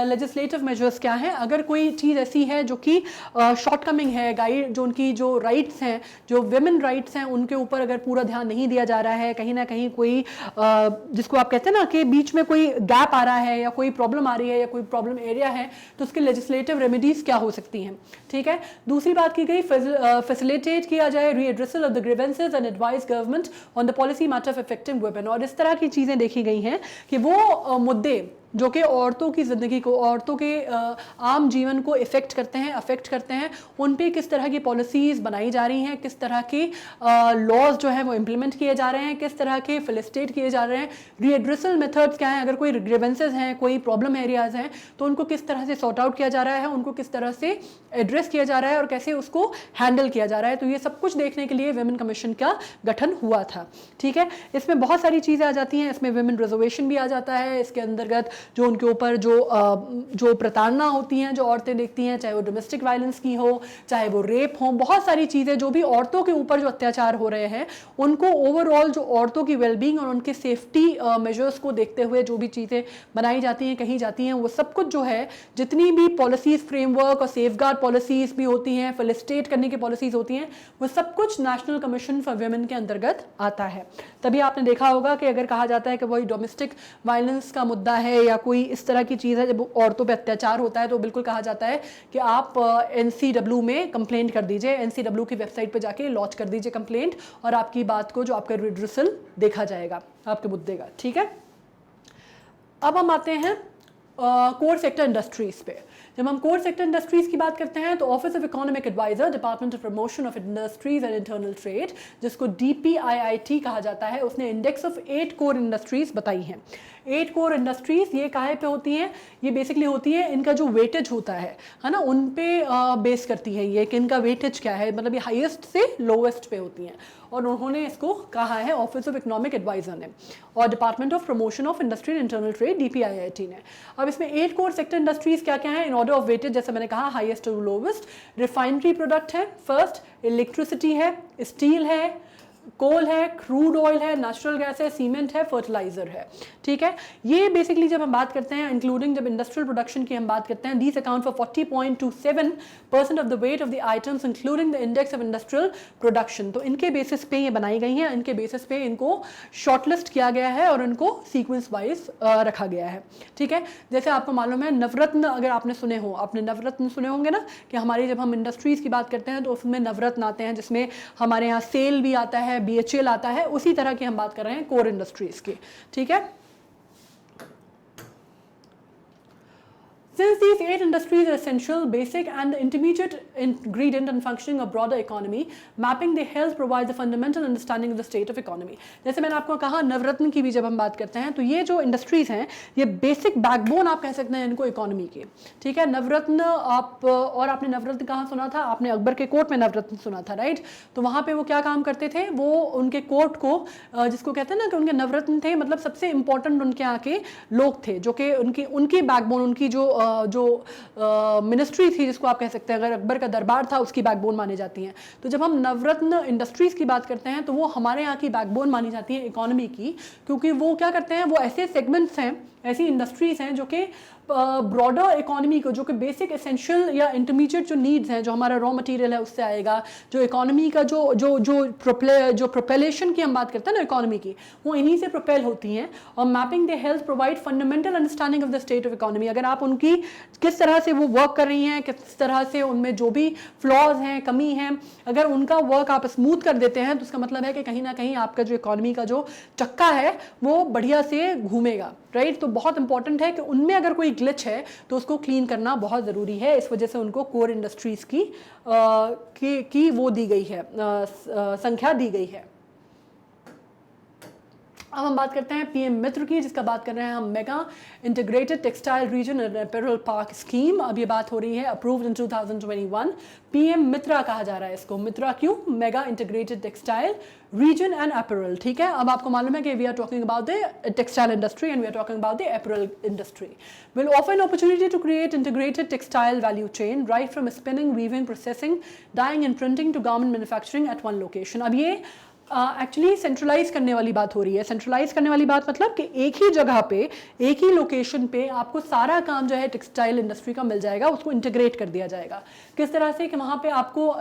लेजिस्लेटिव मेजर्स क्या हैं, अगर कोई चीज़ ऐसी है जो कि शॉर्टकमिंग है, गाइड जो उनकी जो राइट्स हैं, जो विमेन राइट्स हैं, उनके ऊपर अगर पूरा ध्यान नहीं दिया जा रहा है, कहीं ना कहीं कोई जिसको आप कहते हैं ना कि बीच में कोई गैप आ रहा है या कोई प्रॉब्लम आ रही है या कोई प्रॉब्लम एरिया है, तो उसके लेजिस्लेटिव रेमेडीज क्या हो सकती हैं। ठीक है, दूसरी बात की गई फैसिलिटेट किया जाए redressal of the grievances and advise government on the policy matter affecting women. और इस तरह की चीज़ें देखी गई हैं कि वो मुद्दे जो कि औरतों की ज़िंदगी को, औरतों के आम जीवन को अफेक्ट करते हैं, उन पे किस तरह की पॉलिसीज़ बनाई जा रही हैं, किस तरह के लॉज जो हैं वो इम्प्लीमेंट किए जा रहे हैं, किस तरह के फैसिलिटेट किए जा रहे हैं, रीएड्रेसल मेथड्स क्या हैं, अगर कोई ग्रीवेंसेस हैं, कोई प्रॉब्लम एरियाज़ हैं, तो उनको किस तरह से सॉर्ट आउट किया जा रहा है, उनको किस तरह से एड्रेस किया जा रहा है और कैसे उसको हैंडल किया जा रहा है। तो ये सब कुछ देखने के लिए विमेन कमीशन का गठन हुआ था। ठीक है, इसमें बहुत सारी चीज़ें आ जाती हैं, इसमें विमेन रिजर्वेशन भी आ जाता है, इसके अंतर्गत जो उनके ऊपर जो प्रताड़ना होती हैं जो औरतें देखती हैं, चाहे वो डोमेस्टिक वायलेंस की हो, चाहे वो रेप हो, बहुत सारी चीज़ें जो भी औरतों के ऊपर जो अत्याचार हो रहे हैं, उनको ओवरऑल जो औरतों की वेलबींग और उनके सेफ्टी मेजर्स को देखते हुए जो भी चीज़ें बनाई जाती हैं, कही जाती हैं, वो सब कुछ जो है, जितनी भी पॉलिसीज़, फ्रेमवर्क और सेफगार्ड पॉलिसीज़ भी होती हैं, फैसिलिटेट करने की पॉलिसीज़ होती हैं, वो सब कुछ नेशनल कमीशन फॉर वुमेन के अंतर्गत आता है। तभी आपने देखा होगा कि अगर कहा जाता है कि वही डोमेस्टिक वायलेंस का मुद्दा है या कोई इस तरह की चीज़ है, जब औरतों पे अत्याचार होता है, तो बिल्कुल कहा जाता है कि आप NCW में कंप्लेंट कर दीजिए, NCW की वेबसाइट पे जाके लॉन्च कर दीजिए कंप्लेंट और आपकी बात को, जो आपका रिड्रेसल देखा जाएगा आपके मुद्दे का। ठीक है, अब हम आते हैं कोर सेक्टर इंडस्ट्रीज़ पे। जब हम कोर सेक्टर इंडस्ट्रीज़ की बात करते हैं तो office of economic adviser, department of promotion of industries and internal trade, जिसको DPIIT कहा जाता है, उसने इंडेक्स ऑफ 8 कोर इंडस्ट्रीज़ बताई हैं। 8 कोर इंडस्ट्रीज़ ये काहे पे होती हैं? ये बेसिकली होती है, इनका जो वेटेज होता है ना, उन पे बेस करती है ये कि इनका वेटेज क्या है, मतलब ये हाईएस्ट से लोवेस्ट पे होती हैं। और उन्होंने इसको कहा है ऑफिस ऑफ इकोनॉमिक एडवाइजर ने और department of promotion of industry and internal trade DPIIT ने। अब इसमें 8 कोर सेक्टर इंडस्ट्रीज़ क्या क्या हैं इन ऑर्डर ऑफ वेटेज, जैसे मैंने कहा highest to lowest. Refinery product है फर्स्ट, इलेक्ट्रिसिटी है, स्टील है, कोल है, क्रूड ऑयल है, नेचुरल गैस है, सीमेंट है, फर्टिलाइजर है। ठीक है, ये बेसिकली जब हम बात करते हैं, इंक्लूडिंग जब इंडस्ट्रियल प्रोडक्शन की हम बात करते हैं, these account for 40.27% of the weight of the items including the index of industrial production. तो इनके बेसिस पे ये बनाई गई हैं, इनके बेसिस पे इनको शॉर्टलिस्ट किया गया है और इनको सीक्वेंस वाइज रखा गया है। ठीक है, जैसे आपको मालूम है नवरत्न, अगर आपने सुने हो, आपने नवरत्न सुने होंगे ना, कि हमारी जब हम इंडस्ट्रीज़ की बात करते हैं तो उसमें नवरत्न आते हैं, जिसमें हमारे यहाँ सेल भी आता है, BHEL आता है, उसी तरह की हम बात कर रहे हैं कोर इंडस्ट्रीज की। ठीक है, Since these 8 industries are essential, basic and intermediate ingredient in functioning of broader economy, mapping the health provides a fundamental understanding of the state of economy. जैसे मैंने आपको कहा नवरत्न की भी जब हम बात करते हैं तो ये जो इंडस्ट्रीज हैं ये बेसिक बैकबोन आप कह सकते हैं इनको इकोनॉमी की, ठीक है। नवरत्न आप और आपने नवरत्न कहाँ सुना था, आपने अकबर के कोर्ट में नवरत्न सुना था, राइट। तो वहाँ पे वो क्या काम करते थे, वो उनके कोर्ट को जिसको कहते हैं ना कि उनके नवरत्न थे, मतलब सबसे इंपॉर्टेंट उनके यहाँ के लोग थे जो कि उनकी बैकबोन, उनकी जो मिनिस्ट्री थी जिसको आप कह सकते हैं, अगर अकबर का दरबार था उसकी बैकबोन मानी जाती हैं। तो जब हम नवरत्न इंडस्ट्रीज की बात करते हैं तो वो हमारे यहाँ की बैकबोन मानी जाती है इकोनॉमी की, क्योंकि वो क्या करते हैं, वो ऐसे सेगमेंट्स हैं, ऐसी इंडस्ट्रीज हैं जो कि ब्रॉडर इकोनॉमी को, जो कि बेसिक एसेंशियल या इंटरमीडिएट जो नीड्स हैं, जो हमारा रॉ मटेरियल है उससे आएगा, जो इकोनॉमी का जो प्रोपेलेशन की हम बात करते हैं ना इकोनॉमी की, वो इन्हीं से प्रोपेल होती हैं। और mapping the health provide fundamental understanding of the state of economy. अगर आप उनकी किस तरह से वो वर्क कर रही हैं, किस तरह से उनमें जो भी फ्लॉज हैं, कमी हैं, अगर उनका वर्क आप स्मूथ कर देते हैं तो उसका मतलब है कि कहीं ना कहीं आपका जो इकोनॉमी का जो चक्का है वो बढ़िया से घूमेगा, राइट। तो बहुत इंपॉर्टेंट है कि उनमें अगर कोई ग्लिच है तो उसको क्लीन करना बहुत ज़रूरी है। इस वजह से उनको कोर इंडस्ट्रीज़ की वो दी गई है, संख्या दी गई है। अब हम बात करते हैं पीएम मित्र की, जिसका बात कर रहे हैं हम mega integrated textile region and apparel park scheme. अब ये बात हो रही है अप्रूव्ड इन 2021। पीएम मित्रा कहा जा रहा है इसको, मित्रा क्यों, mega integrated textile region and apparel, ठीक है। अब आपको मालूम है कि we are talking about the textile industry and we are talking about the apparel industry. Will offer an opportunity to create integrated textile value chain right from spinning, weaving, processing, dyeing and printing to garment manufacturing at one location. अब ये actually centralise करने वाली बात हो रही है। Centralise करने वाली बात मतलब कि एक ही जगह पे, एक ही लोकेशन पे आपको सारा काम जो है टेक्सटाइल इंडस्ट्री का मिल जाएगा, उसको इंटीग्रेट कर दिया जाएगा। किस तरह से कि वहाँ पे आपको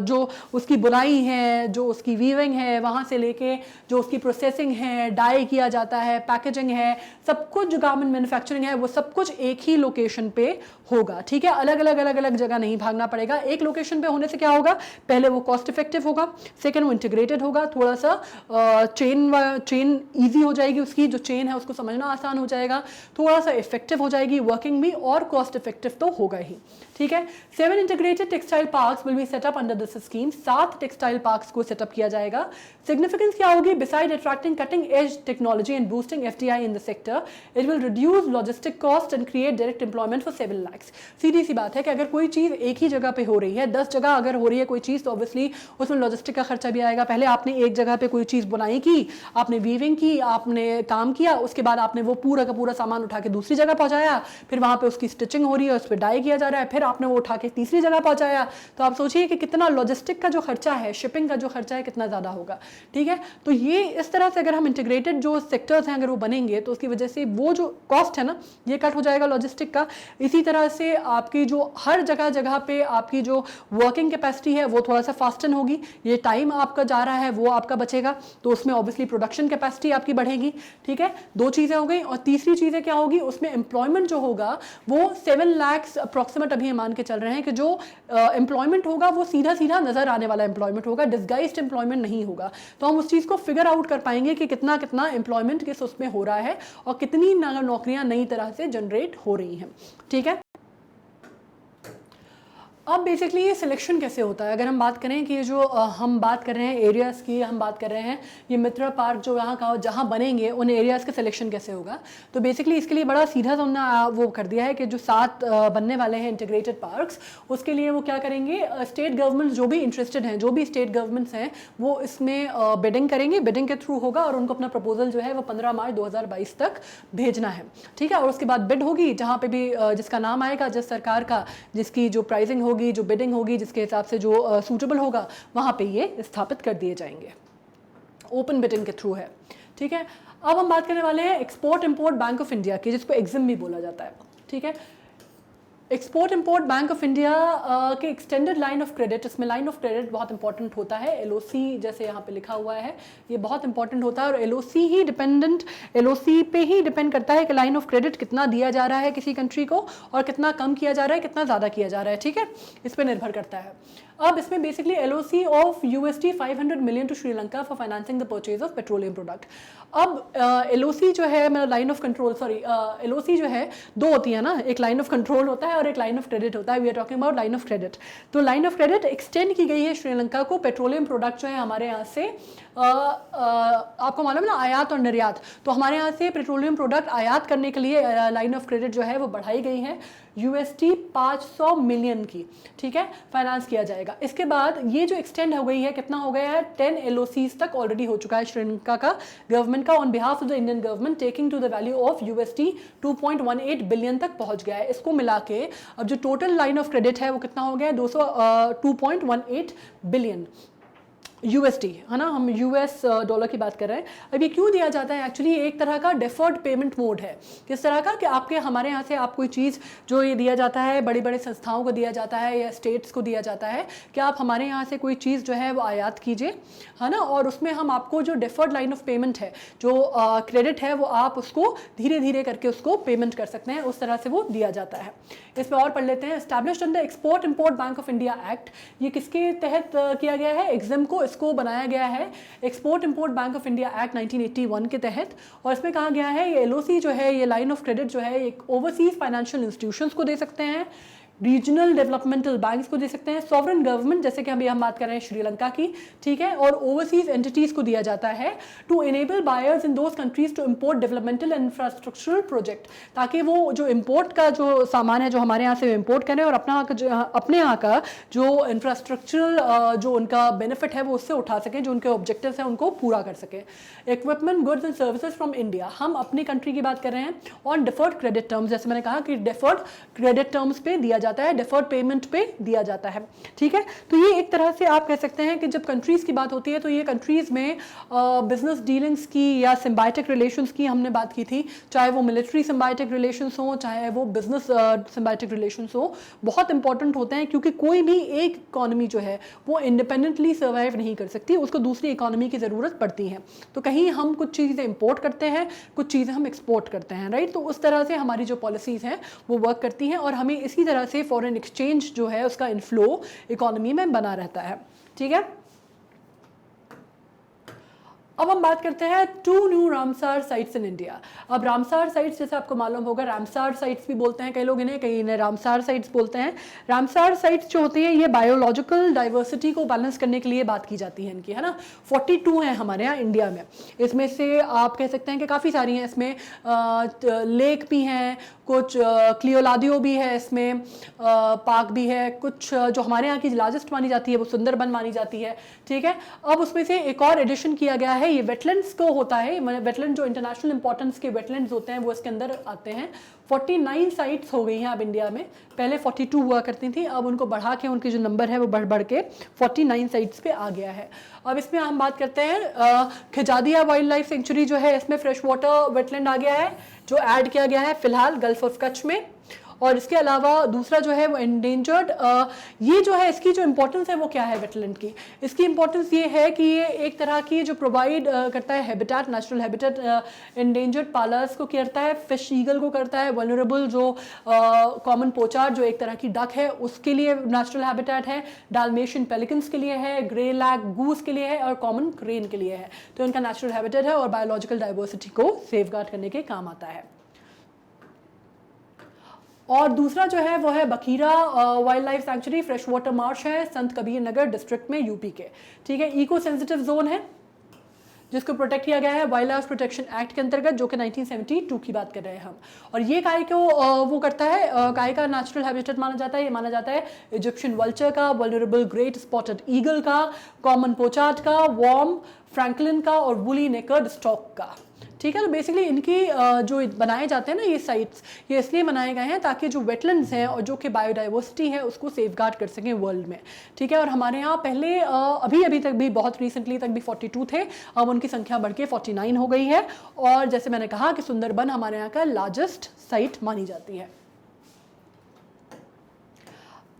जो उसकी बुनाई है, जो उसकी वीविंग है, वहाँ से लेके जो उसकी प्रोसेसिंग है, डाई किया जाता है, पैकेजिंग है, सब कुछ जो गारमेंट मैन्युफैक्चरिंग है वो सब कुछ एक ही लोकेशन पे होगा, ठीक है। अलग अलग जगह नहीं भागना पड़ेगा। एक लोकेशन पे होने से क्या होगा, पहले वो कॉस्ट इफेक्टिव होगा, सेकेंड वो इंटीग्रेटेड होगा, थोड़ा सा चेन इजी हो जाएगी, उसकी जो चेन है उसको समझना आसान हो जाएगा, थोड़ा सा इफेक्टिव हो जाएगी वर्किंग भी, और कॉस्ट इफेक्टिव तो होगा ही, ठीक है। 7 integrated textile parks will be set up under this scheme. 7 textile parks को सेटअप किया जाएगा। सिग्निफिकेंस क्या होगी, beside attracting cutting edge technology and boosting FDI in the sector, it will reduce logistic cost and create direct employment for 7 lakh. सीधी सी बात है कि अगर कोई चीज़ एक ही जगह पे हो रही है, 10 जगह अगर हो रही है कोई चीज़, तो ऑब्वियसली उसमें लॉजिस्टिक का खर्चा भी आएगा। पहले आपने एक जगह पे कोई चीज़ बुनाई की, आपने वीविंग की, आपने काम किया, उसके बाद आपने वो पूरा का पूरा सामान उठा के दूसरी जगह पहुंचाया, फिर वहाँ पे उसकी स्टिचिंग हो रही है, उस पर डाई किया जा रहा है, फिर आपने वो उठा के तीसरी जगह पहुंचाया। तो आप सोचिए कि कितना लॉजिस्टिक का जो खर्चा है, शिपिंग का जो खर्चा है, कितना ज़्यादा होगा, ठीक है। तो ये इस तरह से अगर हम इंटीग्रेटेड जो सेक्टर्स हैं अगर वो बनेंगे तो उसकी वजह से वो जो कॉस्ट है ना ये कट हो जाएगा लॉजिस्टिक का। इसी तरह से आपकी जो हर जगह पे आपकी जो वर्किंग कैपेसिटी है वो थोड़ा सा फास्टन होगी, ये टाइम आपका जा रहा है वो आपका बचेगा, तो उसमें ऑब्वियसली प्रोडक्शन कैपेसिटी आपकी बढ़ेगी, ठीक है। 2 चीज़ें हो गई। और तीसरी चीज़ क्या होगी, उसमें एम्प्लॉयमेंट जो होगा वो 7 लाख अप्रॉक्सीमेट अभी मान के चल रहे हैं कि जो एम्प्लॉयमेंट होगा वो सीधा नजर आने वाला एम्प्लॉयमेंट होगा, डिस्गाइज्ड एम्प्लॉयमेंट नहीं होगा। तो हम उस चीज़ को फिगर आउट कर पाएंगे कि कितना एम्प्लॉयमेंट किस उसमें हो रहा है और कितनी नौकरियां नई तरह से जनरेट हो रही हैं, ठीक है। अब बेसिकली ये सिलेक्शन कैसे होता है, अगर हम बात करें कि ये जो हम बात कर रहे हैं एरियाज़ की, हम बात कर रहे हैं ये मित्रा पार्क जो यहाँ का जहाँ बनेंगे उन एरियाज़ का सिलेक्शन कैसे होगा। तो बेसिकली इसके लिए बड़ा सीधा तो हमने वो कर दिया है कि जो 7 बनने वाले हैं इंटीग्रेटेड पार्क्स, उसके लिए वो क्या करेंगे, स्टेट गवर्नमेंट्स जो भी इंटरेस्टेड हैं, जो भी स्टेट गवर्नमेंट्स हैं वो इसमें बिडिंग करेंगे, बिडिंग के थ्रू होगा और उनको अपना प्रपोजल जो है वो 15 मार्च 2022 तक भेजना है, ठीक है। और उसके बाद बिड होगी, जहाँ पे भी जिसका नाम आएगा, जिस सरकार का जिसकी जो प्राइसिंग होगी, जो बिडिंग होगी, जिसके हिसाब से जो सूटेबल होगा वहाँ पे ये स्थापित कर दिए जाएंगे, ओपन बिडिंग के थ्रू है, ठीक है। अब हम बात करने वाले हैं export import bank of India की, जिसको एग्जिम भी बोला जाता है, ठीक है। Export import bank of India के एक्सटेंडेड लाइन ऑफ क्रेडिट, इसमें लाइन ऑफ क्रेडिट बहुत इंपॉर्टेंट होता है। एलओसी जैसे यहाँ पे लिखा हुआ है, ये बहुत इंपॉर्टेंट होता है और एलओसी पे ही डिपेंड करता है कि लाइन ऑफ क्रेडिट कितना दिया जा रहा है किसी कंट्री को और कितना कम किया जा रहा है, कितना ज़्यादा किया जा रहा है, ठीक है, इस पर निर्भर करता है। अब इसमें basically LOC of USD 500 million to Sri Lanka for financing the purchase of petroleum product. अब एलओसी जो है, मतलब line of control, sorry, LOC जो है दो होती है ना, एक लाइन ऑफ कंट्रोल होता है और एक लाइन ऑफ क्रेडिट होता है। We are talking about line of credit. तो लाइन ऑफ क्रेडिट एक्सटेंड की गई है श्रीलंका को पेट्रोलियम प्रोडक्ट जो है हमारे यहाँ से, आपको मालूम है ना आयात और निर्यात, तो हमारे यहाँ से पेट्रोलियम प्रोडक्ट आयात करने के लिए लाइन ऑफ क्रेडिट जो है वो बढ़ाई गई है USD 500 मिलियन की, ठीक है, फाइनेंस किया जाएगा। इसके बाद ये जो एक्सटेंड हो गई है, कितना हो गया है, 10 LOCs तक ऑलरेडी हो चुका है श्रीलंका का गवर्नमेंट का on behalf of the Indian government, taking to the value of USD 2.18 billion तक पहुंच गया है। इसको मिला के अब जो टोटल लाइन ऑफ क्रेडिट है वो कितना हो गया है, 2.18 बिलियन USD, है ना, हम US डॉलर की बात कर रहे हैं। अब ये क्यों दिया जाता है, एक्चुअली एक तरह का डेफर्ड पेमेंट मोड है। किस तरह का, कि आपके हमारे यहाँ से आप कोई चीज़ जो ये दिया जाता है, बड़ी बड़ी संस्थाओं को दिया जाता है या स्टेट्स को दिया जाता है कि आप हमारे यहाँ से कोई चीज़ जो है वो आयात कीजिए, है ना, और उसमें हम आपको जो डेफर्ड लाइन ऑफ पेमेंट है, जो क्रेडिट है, वो आप उसको धीरे धीरे करके उसको पेमेंट कर सकते हैं, उस तरह से वो दिया जाता है। इसमें और पढ़ लेते हैं। Established under export import bank of India act, ये किसके तहत किया गया है, एग्जाम को इसको बनाया गया है export import bank of India act 1981 के तहत। और इसमें कहा गया है ये एलओसी जो है, ये लाइन ऑफ क्रेडिट जो है, एक ओवरसीज फाइनेंशियल इंस्टीट्यूशंस को दे सकते हैं, रीजनल डेवलपमेंटल बैंक्स को दे सकते हैं, सॉवरेन गवर्नमेंट जैसे कि अभी हम बात कर रहे हैं श्रीलंका की, ठीक है, और ओवरसीज एंटिटीज को दिया जाता है to enable buyers in those countries to import developmental and infrastructural project, ताकि वो जो इंपोर्ट का जो सामान है जो हमारे यहाँ से इंपोर्ट करें और अपने यहाँ का जो इंफ्रास्ट्रक्चरल जो उनका बेनिफिट है वो उससे उठा सकें, जो उनके ऑब्जेक्टिव्स हैं उनको पूरा कर सकें। Equipment goods and services from India, हम अपनी कंट्री की बात कर रहे हैं ऑन डिफर्ड क्रेडिट टर्म्स, जैसे मैंने कहा कि डिफर्ड क्रेडिट टर्म्स पे दिया जाता है, डिफर्ड पेमेंट पे दिया जाता है, ठीक है। तो ये एक तरह से आप कह सकते हैं कि जब कंट्रीज की बात होती है तो ये कंट्रीज में बिजनेस डीलिंग्स की या सिम्बायोटिक रिलेशंस की हमने बात की थी, चाहे वो मिलिट्री सिम्बायोटिक रिलेशंस हो, चाहे वो बिजनेस सिम्बायोटिक रिलेशंस हो, बहुत इंपॉर्टेंट होते हैं, क्योंकि कोई भी एक इकोनॉमी जो है वो इंडिपेंडेंटली सर्वाइव नहीं कर सकती, उसको दूसरी इकोनॉमी की ज़रूरत पड़ती है। तो कहीं हम कुछ चीज़ें इंपोर्ट करते हैं, कुछ चीज़ें हम एक्सपोर्ट करते हैं, राइट। तो उस तरह से हमारी जो पॉलिसीज़ हैं वो वर्क करती हैं और हमें इसी तरह से फॉरेन एक्सचेंज जो है उसका इनफ्लो इकोनॉमी में बना रहता है, ठीक है। अब हम बात करते हैं 2 new Ramsar sites in India. अब रामसार साइट्स जैसे आपको मालूम होगा, रामसार साइट्स भी बोलते हैं कई लोग इन्हें, कई इन्हें रामसार साइट्स बोलते हैं। रामसार साइट्स जो होती हैं ये बायोलॉजिकल डाइवर्सिटी को बैलेंस करने के लिए बात की जाती है इनकी, है ना। 42 हैं हमारे यहाँ इंडिया में, इसमें से आप कह सकते हैं कि काफ़ी सारी हैं, इसमें लेक भी हैं, कुछ क्लियोलादियो भी है, इसमें पार्क भी है, कुछ जो हमारे यहाँ की लार्जेस्ट मानी जाती है वो सुंदरबन मानी जाती है, ठीक है। अब उसमें से एक और एडिशन किया गया है, ये वेटलैंड्स को होता है, वेटलैंड जो इंटरनेशनल इंपॉर्टेंस के वेटलैंड्स होते हैं वो इसके अंदर आते हैं। 49 साइट्स हो गई हैं अब इंडिया में, पहले 42 हुआ करती थी, अब उनको बढ़ा के उनकी जो नंबर है वो बढ़ के 49 साइट्स पे आ गया है। अब इसमें हम बात करते हैं खिजादिया वाइल्ड लाइफ सेंचुरी जो है, इसमें फ्रेश वाटर वेटलैंड आ गया है जो ऐड किया गया है फिलहाल गल्फ ऑफ कच्छ में। और इसके अलावा दूसरा जो है वो एंडेंजर्ड, ये जो है इसकी जो इंपॉर्टेंस है वो क्या है वेटलैंड की, इसकी इंपॉर्टेंस ये है कि ये एक तरह की जो प्रोवाइड करता है habitat, natural habitat, endangered parlours को करता है, फिश ईगल को करता है, वल्नरेबल जो कॉमन पोचार जो एक तरह की डक है उसके लिए नेचुरल हैबिटेट है, डाल्मेशियन पेलिकन्स के लिए है, ग्रे लैग गूस के लिए है और कॉमन क्रेन के लिए है। तो इनका नेचुरल हैबिटेट है और बायोलॉजिकल डाइवर्सिटी को सेफगार्ड करने के काम आता है। और दूसरा जो है वो है Bakhira wild life sanctuary, fresh water Marsh है, संत कबीर नगर डिस्ट्रिक्ट में यूपी के, ठीक है। इको सेंसिटिव जोन है जिसको प्रोटेक्ट किया गया है वाइल्ड लाइफ प्रोटेक्शन एक्ट के अंतर्गत, जो कि 1972 की बात कर रहे हैं हम। और ये काय को वो करता है, काय का नेचुरल हैबिटेट माना जाता है, ये माना जाता है इजिप्शियन वल्चर का, वल्नरेबल ग्रेट स्पॉटेड ईगल का, कॉमन पोचार्ड का, वॉर्म फ्रैंकलिन का और वुली नेकर्ड स्टॉक का, ठीक है। तो बेसिकली इनकी जो बनाए जाते हैं ना ये साइट्स, ये इसलिए बनाए गए हैं ताकि जो वेटलैंड्स हैं और जो कि बायोडाइवर्सिटी है उसको सेफगार्ड कर सकें वर्ल्ड में, ठीक है। और हमारे यहाँ पहले अभी तक भी बहुत रिसेंटली तक भी 42 थे, अब उनकी संख्या बढ़ के 49 हो गई है। और जैसे मैंने कहा कि सुंदरबन हमारे यहाँ का लार्जेस्ट साइट मानी जाती है।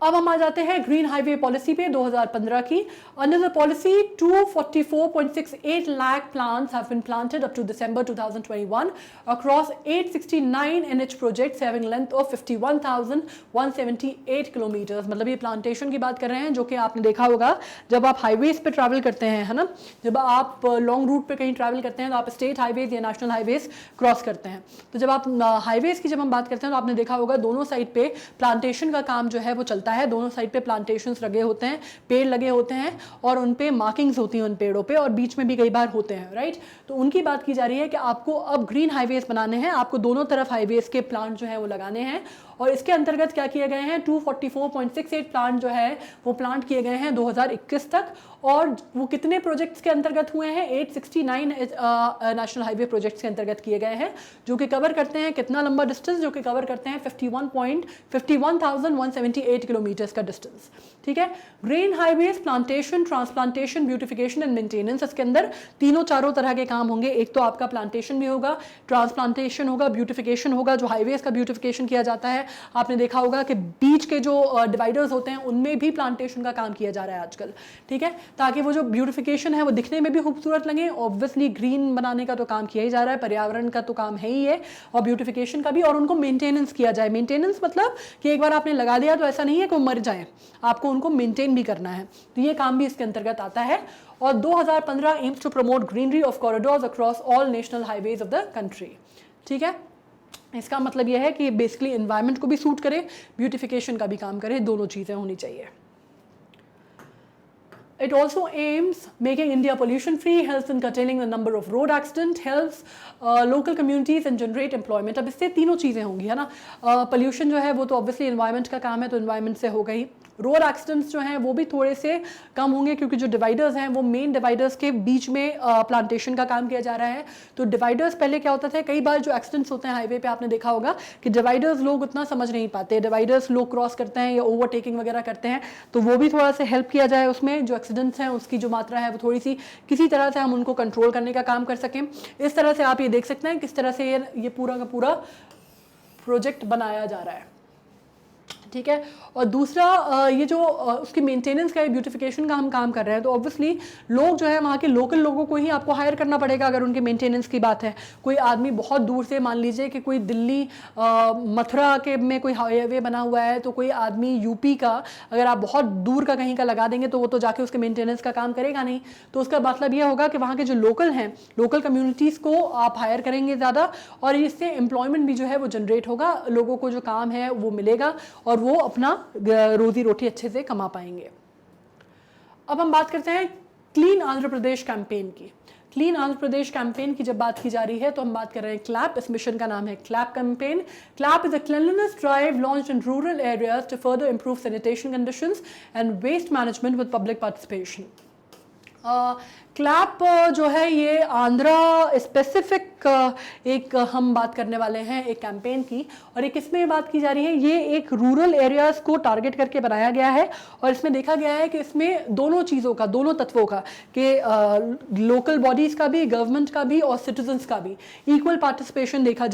अब हम आ जाते हैं ग्रीन हाईवे पॉलिसी पे 2015 की। Under the policy 244.68 lakh plants have been planted up to December 2021 across 869 NH projects having length of 51,178 kilometre. मतलब ये प्लांटेशन की बात कर रहे हैं, जो कि आपने देखा होगा जब आप हाईवेज पे ट्रैवल करते हैं, है ना, जब आप लॉन्ग रूट पे कहीं ट्रैवल करते हैं तो आप स्टेट हाईवेज या नेशनल हाईवेज क्रॉस करते हैं। तो जब आप हाईवेज की जब हम बात करते हैं तो आपने देखा होगा दोनों साइड पे प्लांटेशन का काम जो है वो चलता है। दोनों साइड पे प्लांटेशंस लगे होते हैं, पेड़ लगे होते हैं और उन पे मार्किंग्स होती हैं उन पेड़ों पे, और बीच में भी कई बार होते हैं, राइट। तो उनकी बात की जा रही है कि आपको अब ग्रीन हाईवेज बनाने हैं, आपको दोनों तरफ हाईवेज के प्लांट जो है वो लगाने हैं। और इसके अंतर्गत क्या किए गए हैं, 244.68 प्लांट जो है वो प्लांट किए गए हैं 2021 तक। और वो कितने प्रोजेक्ट्स के अंतर्गत हुए हैं, 869 नेशनल हाईवे प्रोजेक्ट्स के अंतर्गत किए गए हैं, जो कि कवर करते हैं कितना लंबा डिस्टेंस, जो कि कवर करते हैं 51,178 किलोमीटर्स का डिस्टेंस। ठीक है, green highways plantation, transplantation, beautification and maintenance, इसके अंदर तीनों चारों तरह के काम होंगे। एक तो आपका प्लांटेशन भी होगा, ट्रांसप्लांटेशन होगा, ब्यूटिफिकेशन होगा। जो हाईवेज का ब्यूटिफिकेशन किया जाता है, आपने देखा होगा कि बीच के जो डिवाइडर्स होते हैं उनमें भी प्लांटेशन का काम किया जा रहा है आजकल। ठीक है, ताकि वो जो ब्यूटिफिकेशन है वो दिखने में भी खूबसूरत लगे। ऑब्वियसली ग्रीन बनाने का तो काम किया ही जा रहा है, पर्यावरण का तो काम है ही है, और ब्यूटिफिकेशन का भी, और उनको मेंटेनेंस किया जाए। मेंटेनेंस मतलब कि एक बार आपने लगा दिया तो ऐसा नहीं है कि वो मर जाए, आपको उनको मेंटेन भी करना है। तो ये काम भी इसके अंतर्गत आता है। और 2015 aims to promote greenery of corridors across all national highways of the country. ठीक है, इसका मतलब यह है कि बेसिकली एनवायरनमेंट को भी सूट करे, ब्यूटिफिकेशन का भी काम करे, दोनों चीज़ें होनी चाहिए। It also aims making India pollution free, helps in curtailing the number of road accidents, helps local communities and generate employment। अब इससे तीनों चीज़ें होंगी, है ना। पोल्यूशन जो है वो तो ऑब्वियसली एनवायरनमेंट का काम है, तो एनवायरनमेंट से होगा ही। रोड एक्सीडेंट्स जो हैं वो भी थोड़े से कम होंगे, क्योंकि जो डिवाइडर्स हैं वो मेन डिवाइडर्स के बीच में प्लांटेशन का काम किया जा रहा है। तो डिवाइडर्स पहले क्या होता था, कई बार जो एक्सीडेंट्स होते हैं हाईवे पे आपने देखा होगा कि डिवाइडर्स लोग उतना समझ नहीं पाते, डिवाइडर्स लोग क्रॉस करते हैं या ओवरटेकिंग वगैरह करते हैं। तो वो भी थोड़ा सा हेल्प किया जाए उसमें, जो एक्सीडेंट्स हैं उसकी जो मात्रा है वो थोड़ी सी किसी तरह से हम उनको कंट्रोल करने का काम कर सकें। इस तरह से आप ये देख सकते हैं किस तरह से ये पूरा का पूरा प्रोजेक्ट बनाया जा रहा है। ठीक है, और दूसरा ये जो उसकी मेंटेनेंस का, ब्यूटिफिकेशन का हम काम कर रहे हैं, तो ऑब्वियसली लोग जो है वहाँ के लोकल लोगों को ही आपको हायर करना पड़ेगा अगर उनके मेंटेनेंस की बात है। कोई आदमी बहुत दूर से, मान लीजिए कि कोई दिल्ली मथुरा के में कोई हाईवे बना हुआ है, तो कोई आदमी यूपी का अगर आप बहुत दूर का कहीं का लगा देंगे तो वो तो जाके उसके मेंटेनेंस का काम करेगा नहीं। तो उसका मतलब यह होगा कि वहाँ के जो लोकल हैं, लोकल कम्युनिटीज़ को आप हायर करेंगे ज़्यादा, और इससे एम्प्लॉयमेंट भी जो है वो जनरेट होगा, लोगों को जो काम है वो मिलेगा और वो अपना रोजी रोटी अच्छे से कमा पाएंगे। अब हम बात करते हैं क्लीन आंध्र प्रदेश कैंपेन की। क्लीन आंध्र प्रदेश कैंपेन की जब बात की जा रही है तो हम बात कर रहे हैं क्लैप। इस मिशन का नाम है clap campaign. Clap is a cleanliness drive launched in rural areas to further improve sanitation conditions and waste management with public participation. Clap जो है ये आंध्रा स्पेसिफिक एक हम बात करने वाले हैं एक कैंपेन की, और एक इसमें बात की जा रही है, ये एक रूरल एरियाज़ को टारगेट करके बनाया गया है। और इसमें देखा गया है कि इसमें दोनों चीज़ों का, दोनों तत्वों का, कि लोकल बॉडीज़ का भी, गवर्नमेंट का भी और सिटीजन्स का भी इक्वल पार्टिसिपेशन देखा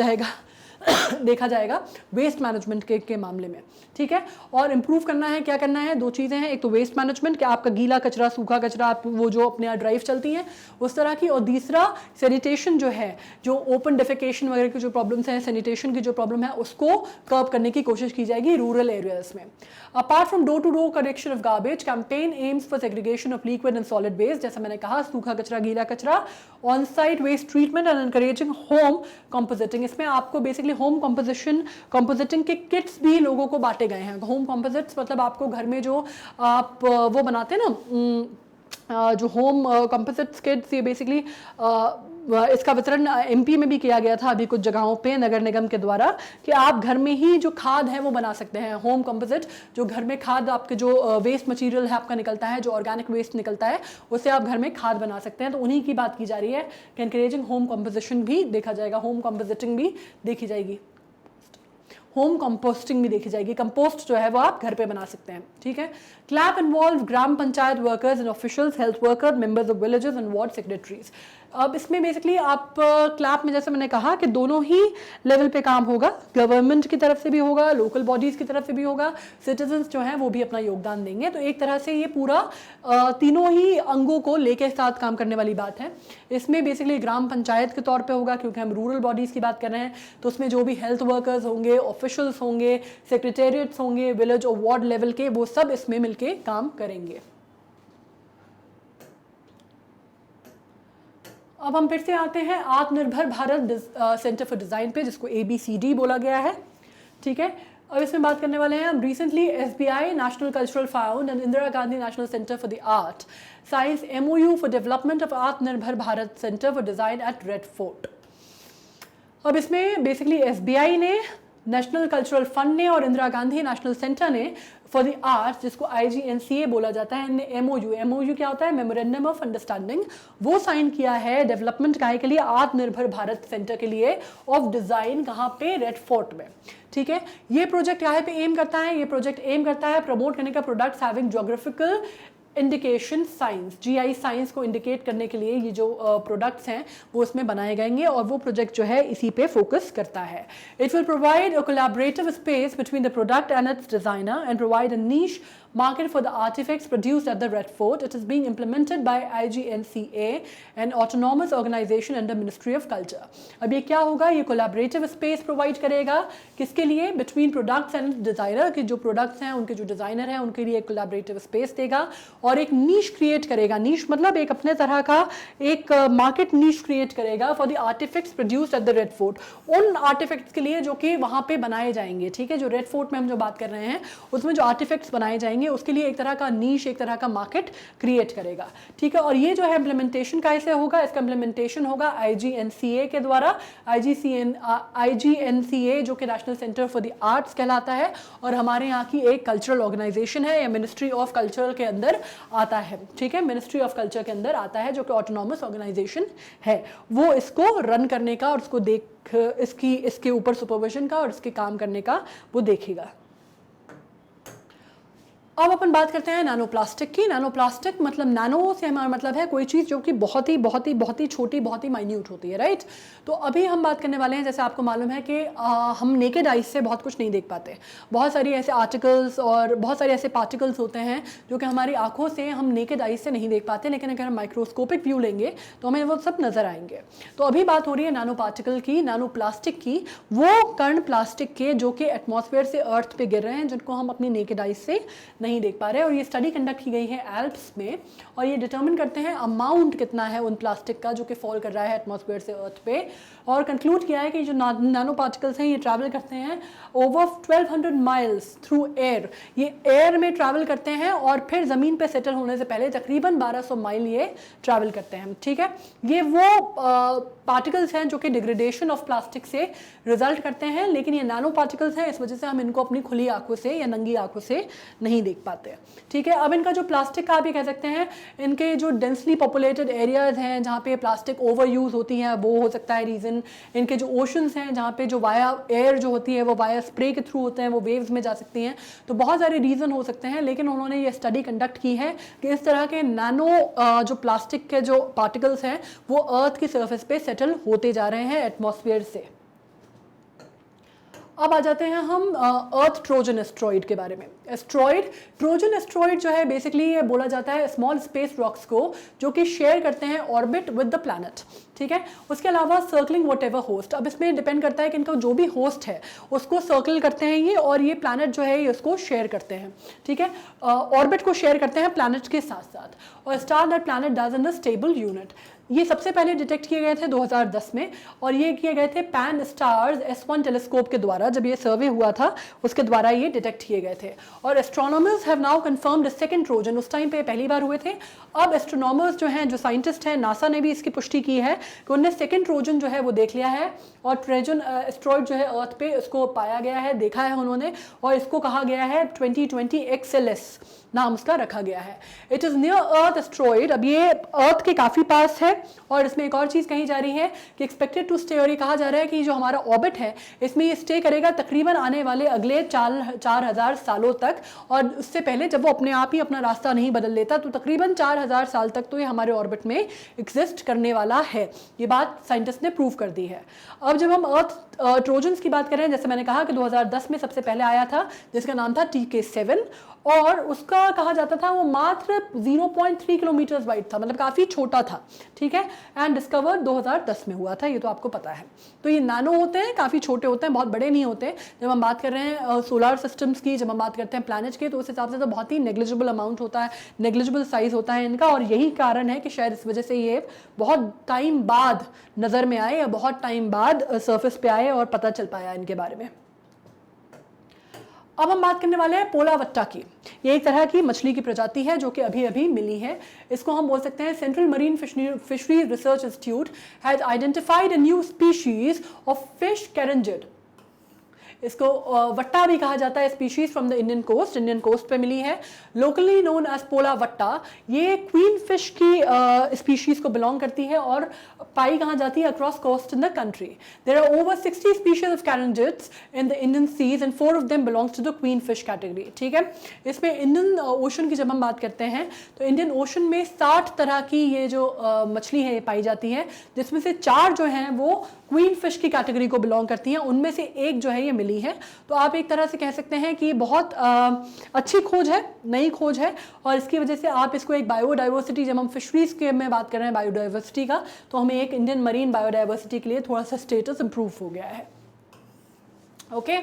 जाएगा वेस्ट मैनेजमेंट के मामले में। ठीक है, और इम्प्रूव करना है, क्या करना है, दो चीज़ें हैं। एक तो वेस्ट मैनेजमेंट, कि आपका गीला कचरा, सूखा कचरा, वो जो अपने यहाँ ड्राइव चलती हैं उस तरह की, और दूसरा सैनिटेशन जो है, जो ओपन डेफिकेशन वगैरह की जो प्रॉब्लम्स हैं, सैनिटेशन की जो प्रॉब्लम है उसको कर्ब करने की कोशिश की जाएगी रूरल एरियाज में। Apart from door to door collection of garbage, campaign aims for segregation of liquid and solid waste. जैसा मैंने कहा, सूखा कचरा, गीला कचरा, on site waste treatment and encouraging home composting. इसमें आपको बेसिकली होम कंपोजिटिंग के किट्स भी लोगों को बांटे गए हैं। होम कंपोजिट्स मतलब आपको घर में जो आप वो बनाते हैं ना, जो होम कंपोजिट्स किट्स, ये बेसिकली इसका वितरण एमपी में भी किया गया था अभी कुछ जगहों पे नगर निगम के द्वारा, कि आप घर में ही जो खाद है वो बना सकते हैं। होम कंपोजिट, जो घर में खाद, आपके जो वेस्ट मटेरियल है आपका निकलता है, जो ऑर्गेनिक वेस्ट निकलता है, उससे आप घर में खाद बना सकते हैं। तो उन्हीं की बात की जा रही है कि एनकरेजिंग होम कंपोजिशन भी देखा जाएगा, होम कंपोजिटिंग भी देखी जाएगी, होम कंपोस्टिंग भी देखी जाएगी। कंपोस्ट जो है वो आप घर पे बना सकते हैं। ठीक है, clap involve gram panchayat workers and officials, health worker, members of villages and ward secretaries. अब इसमें बेसिकली आप क्लैप में जैसे मैंने कहा कि दोनों ही लेवल पे काम होगा, गवर्नमेंट की तरफ से भी होगा, लोकल बॉडीज़ की तरफ से भी होगा, सिटीजन्स जो हैं वो भी अपना योगदान देंगे। तो एक तरह से ये पूरा तीनों ही अंगों को लेके साथ काम करने वाली बात है। इसमें बेसिकली ग्राम पंचायत के तौर पे होगा, क्योंकि हम रूरल बॉडीज़ की बात कर रहे हैं, तो उसमें जो भी हेल्थ वर्कर्स होंगे, ऑफिशियल्स होंगे, सेक्रेटेरिएट्स होंगे, विलेज और वार्ड लेवल के, वो सब इसमें मिलके काम करेंगे। अब हम फिर से आते हैं आत्मनिर्भर भारत सेंटर फॉर डिज़ाइन पे, जिसको ABCD बोला गया है। ठीक है, अब इसमें बात करने वाले हैं हम recently SBI national cultural fund and Indira Gandhi national centre for the art signs MOU for development of Aatmanirbhar Bharat centre for design at Red Fort. अब इसमें बेसिकली SBI ने, नेशनल कल्चरल फंड ने और इंदिरा गांधी नेशनल सेंटर ने फॉर द आर्ट्स, जिसको IGNCA बोला जाता है, ने MOU क्या होता है, मेमोरेंडम ऑफ अंडरस्टैंडिंग, वो साइन किया है डेवलपमेंट काय के लिए, आत्मनिर्भर भारत सेंटर के लिए ऑफ डिज़ाइन, कहाँ पे, रेड फोर्ट में। ठीक है, ये प्रोजेक्ट यहाँ पे एम करता है, ये प्रोजेक्ट एम करता है प्रमोट करने का products having geographical indication science, GI science को इंडिकेट करने के लिए ये जो प्रोडक्ट्स हैं वो इसमें बनाए जाएंगे, और वो प्रोजेक्ट जो है इसी पे फोकस करता है। It will provide a collaborative space between the product and it's designer and provide a niche market for the artifacts produced at the Red Fort. It is being implemented by IGNCA, an autonomous organization under Ministry of Culture. अब ये क्या होगा, ये collaborative space provide करेगा किसके लिए, between products and designer, कि जो products हैं उनके जो designer हैं उनके लिए एक collaborative space देगा, और एक niche create करेगा। niche मतलब एक अपने तरह का एक market niche create करेगा for the artifacts produced at the Red Fort, उन artifacts के लिए जो कि वहाँ पे बनाए जाएंगे। ठीक है, जो Red Fort में हम जो बात कर रहे हैं उसमें जो artifacts बनाए जाएंगे उसके लिए एक तरह का नीश, एक तरह का मार्केट क्रिएट करेगा। ठीक है, और ये जो है इम्प्लीमेंटेशन कैसे होगा, इसका इम्प्लीमेंटेशन होगा IGNCA के द्वारा। IGNCA जो कि national centre for the arts कहलाता है, और हमारे यहाँ की एक कल्चरल ऑर्गेनाइजेशन है, या मिनिस्ट्री ऑफ कल्चर के अंदर आता है। ठीक है, मिनिस्ट्री ऑफ कल्चर के अंदर आता है, जो कि ऑटोनॉमस ऑर्गेनाइजेशन है, वो इसको रन करने का और इसको इसके ऊपर सुपरविजन का और इसके काम करने का वो देखेगा। अब अपन बात करते हैं नैनो प्लास्टिक की। नैनो प्लास्टिक मतलब, नैनो से हमारा मतलब है कोई चीज़ जो कि बहुत ही छोटी, बहुत ही माइन्यूट होती है, राइट। तो अभी हम बात करने वाले हैं, जैसे आपको मालूम है कि हम नेकेड आइज से बहुत कुछ नहीं देख पाते। बहुत सारी ऐसे आर्टिकल्स और बहुत सारे ऐसे पार्टिकल्स होते हैं जो कि हमारी आंखों से हम नेकेड आइज से नहीं देख पाते, लेकिन अगर हम माइक्रोस्कोपिक व्यू लेंगे तो हमें वो सब नज़र आएंगे। तो अभी बात हो रही है नैनो पार्टिकल की, नैनो प्लास्टिक की। वो कण प्लास्टिक के जो कि एटमॉस्फेयर से अर्थ पे गिर रहे हैं, जिनको हम अपनी नेकेड आइज से नहीं देख पा रहे हैं। और ये स्टडी कंडक्ट की गई है एल्प्स में, और ये डिटरमिन करते हैं अमाउंट कितना है उन प्लास्टिक का जो कि फॉल कर रहा है एटमॉस्फेयर से अर्थ पे, और कंक्लूड किया है कि जो नैनो पार्टिकल्स हैं ये ट्रैवल करते हैं ओवर 1200 माइल्स थ्रू एयर। ये एयर में ट्रैवल करते हैं और फिर ज़मीन पे सेटल होने से पहले तकरीबन 1200 माइल ये ट्रैवल करते हैं। ठीक है, ये वो पार्टिकल्स हैं जो कि डिग्रेडेशन ऑफ प्लास्टिक से रिजल्ट करते हैं, लेकिन ये नैनो पार्टिकल्स हैं, इस वजह से हम इनको अपनी खुली आंखों से या नंगी आंखों से नहीं देख पाते। ठीक है, अब इनका जो प्लास्टिक का आप ये कह सकते हैं, इनके जो डेंसली पॉपुलेटेड एरियाज हैं जहाँ पे प्लास्टिक ओवर यूज़ होती है, वो हो सकता है रीज़न। इनके जो ओशंस हैं जहाँ पे जो वाया एयर जो होती है वो वाया स्प्रे के थ्रू होते हैं, वो वेव्स में जा सकती हैं। तो बहुत सारे रीज़न हो सकते हैं, लेकिन उन्होंने ये स्टडी कंडक्ट की है कि इस तरह के नैनो जो प्लास्टिक के जो पार्टिकल्स हैं वो अर्थ की सर्फेस पे सेटल होते जा रहे हैं एटमॉस्फेयर से। अब आ जाते हैं हम अर्थ ट्रोजन एस्ट्रॉइड के बारे में। ट्रोजन एस्ट्रॉइड जो है बेसिकली ये बोला जाता है स्मॉल स्पेस रॉक्स को जो कि शेयर करते हैं ऑर्बिट विद द प्लैनेट। ठीक है, उसके अलावा सर्कलिंग वट एवर होस्ट, अब इसमें डिपेंड करता है कि इनका जो भी होस्ट है उसको सर्कल करते हैं ये, और ये प्लैनेट जो है ये उसको शेयर करते हैं। ठीक है, ऑर्बिट को शेयर करते हैं प्लैनेट के साथ साथ, और star that planet does in the stable unit. ये सबसे पहले डिटेक्ट किए गए थे 2010 में, और ये किए गए थे पैन स्टार्स S1 टेलीस्कोप के द्वारा। जब ये सर्वे हुआ था उसके द्वारा ये डिटेक्ट किए गए थे, और astronomers have now confirmed the second Trojan. उस टाइम पे पहली बार हुए थे, अब एस्ट्रोनॉमर्स जो हैं, जो साइंटिस्ट हैं, नासा ने भी इसकी पुष्टि की है कि उन्होंने सेकेंड ट्रोजन जो है वो देख लिया है और ट्रोजन एस्ट्रॉयड जो है अर्थ पे उसको पाया गया है, देखा है उन्होंने, और इसको कहा गया है 2020 XLS नाम उसका रखा गया है। It is near earth asteroid, अब ये अर्थ के काफ़ी पास है और इसमें एक और चीज़ कही जा रही है कि एक्सपेक्टेड टू स्टे, और ये कहा जा रहा है कि जो हमारा ऑर्बिट है इसमें ये स्टे करेगा तकरीबन आने वाले अगले 4000 सालों तक, और उससे पहले जब वो अपने आप ही अपना रास्ता नहीं बदल लेता तो तकरीबन 4000 साल तक तो ये हमारे ऑर्बिट में एग्जिस्ट करने वाला है। ये बात साइंटिस्ट ने प्रूव कर दी है। अब जब हम अर्थ ट्रोजन्स की बात करें, जैसे मैंने कहा कि 2010 में सबसे पहले आया था जिसका नाम था TK7, और उसका कहा जाता था वो मात्र 0.3 किलोमीटर वाइड था, मतलब काफ़ी छोटा था, ठीक है, एंड डिस्कवर 2010 में हुआ था, ये तो आपको पता है। तो ये नैनो होते हैं, काफ़ी छोटे होते हैं, बहुत बड़े नहीं होते। जब हम बात कर रहे हैं सोलर सिस्टम्स की, जब हम बात करते हैं प्लैनेट्स की, तो उस हिसाब से तो बहुत ही नेग्लिजिबल अमाउंट होता है, नेग्लिजिबल साइज होता है इनका, और यही कारण है कि शायद इस वजह से ये बहुत टाइम बाद नज़र में आए या बहुत टाइम बाद सरफेस पे आए और पता चल पाया इनके बारे में। अब हम बात करने वाले हैं पोलावट्टा की। ये एक तरह की मछली की प्रजाति है जो कि अभी अभी मिली है। इसको हम बोल सकते हैं central marine fisheries research institute has identified a new species of fish carangid. इसको वट्टा भी कहा जाता है, species from the Indian coast पे मिली है, locally known as Pola Vatta. ये क्वीन फिश की स्पीशीज को बिलोंग करती है और पाई कहाँ जाती है across coast in the country. There are over 60 species of carangids in the Indian seas and 4 of them belongs to the queen fish category, ठीक है। इसमें इंडियन ओशन की जब हम बात करते हैं तो इंडियन ओशन में 60 तरह की ये जो मछली है ये पाई जाती है, जिसमें से 4 जो हैं वो क्वीन फिश की कैटेगरी को बिलोंग करती हैं, उनमें से एक जो है ये मिली है। तो आप एक तरह से कह सकते हैं कि बहुत अच्छी खोज है, नई खोज है, और इसकी वजह से आप इसको एक बायोडाइवर्सिटी, जब हम फिशरीज के में बात कर रहे हैं बायोडाइवर्सिटी का, तो हमें एक इंडियन मरीन बायोडाइवर्सिटी के लिए थोड़ा सा स्टेटस इंप्रूव हो गया है। ओके,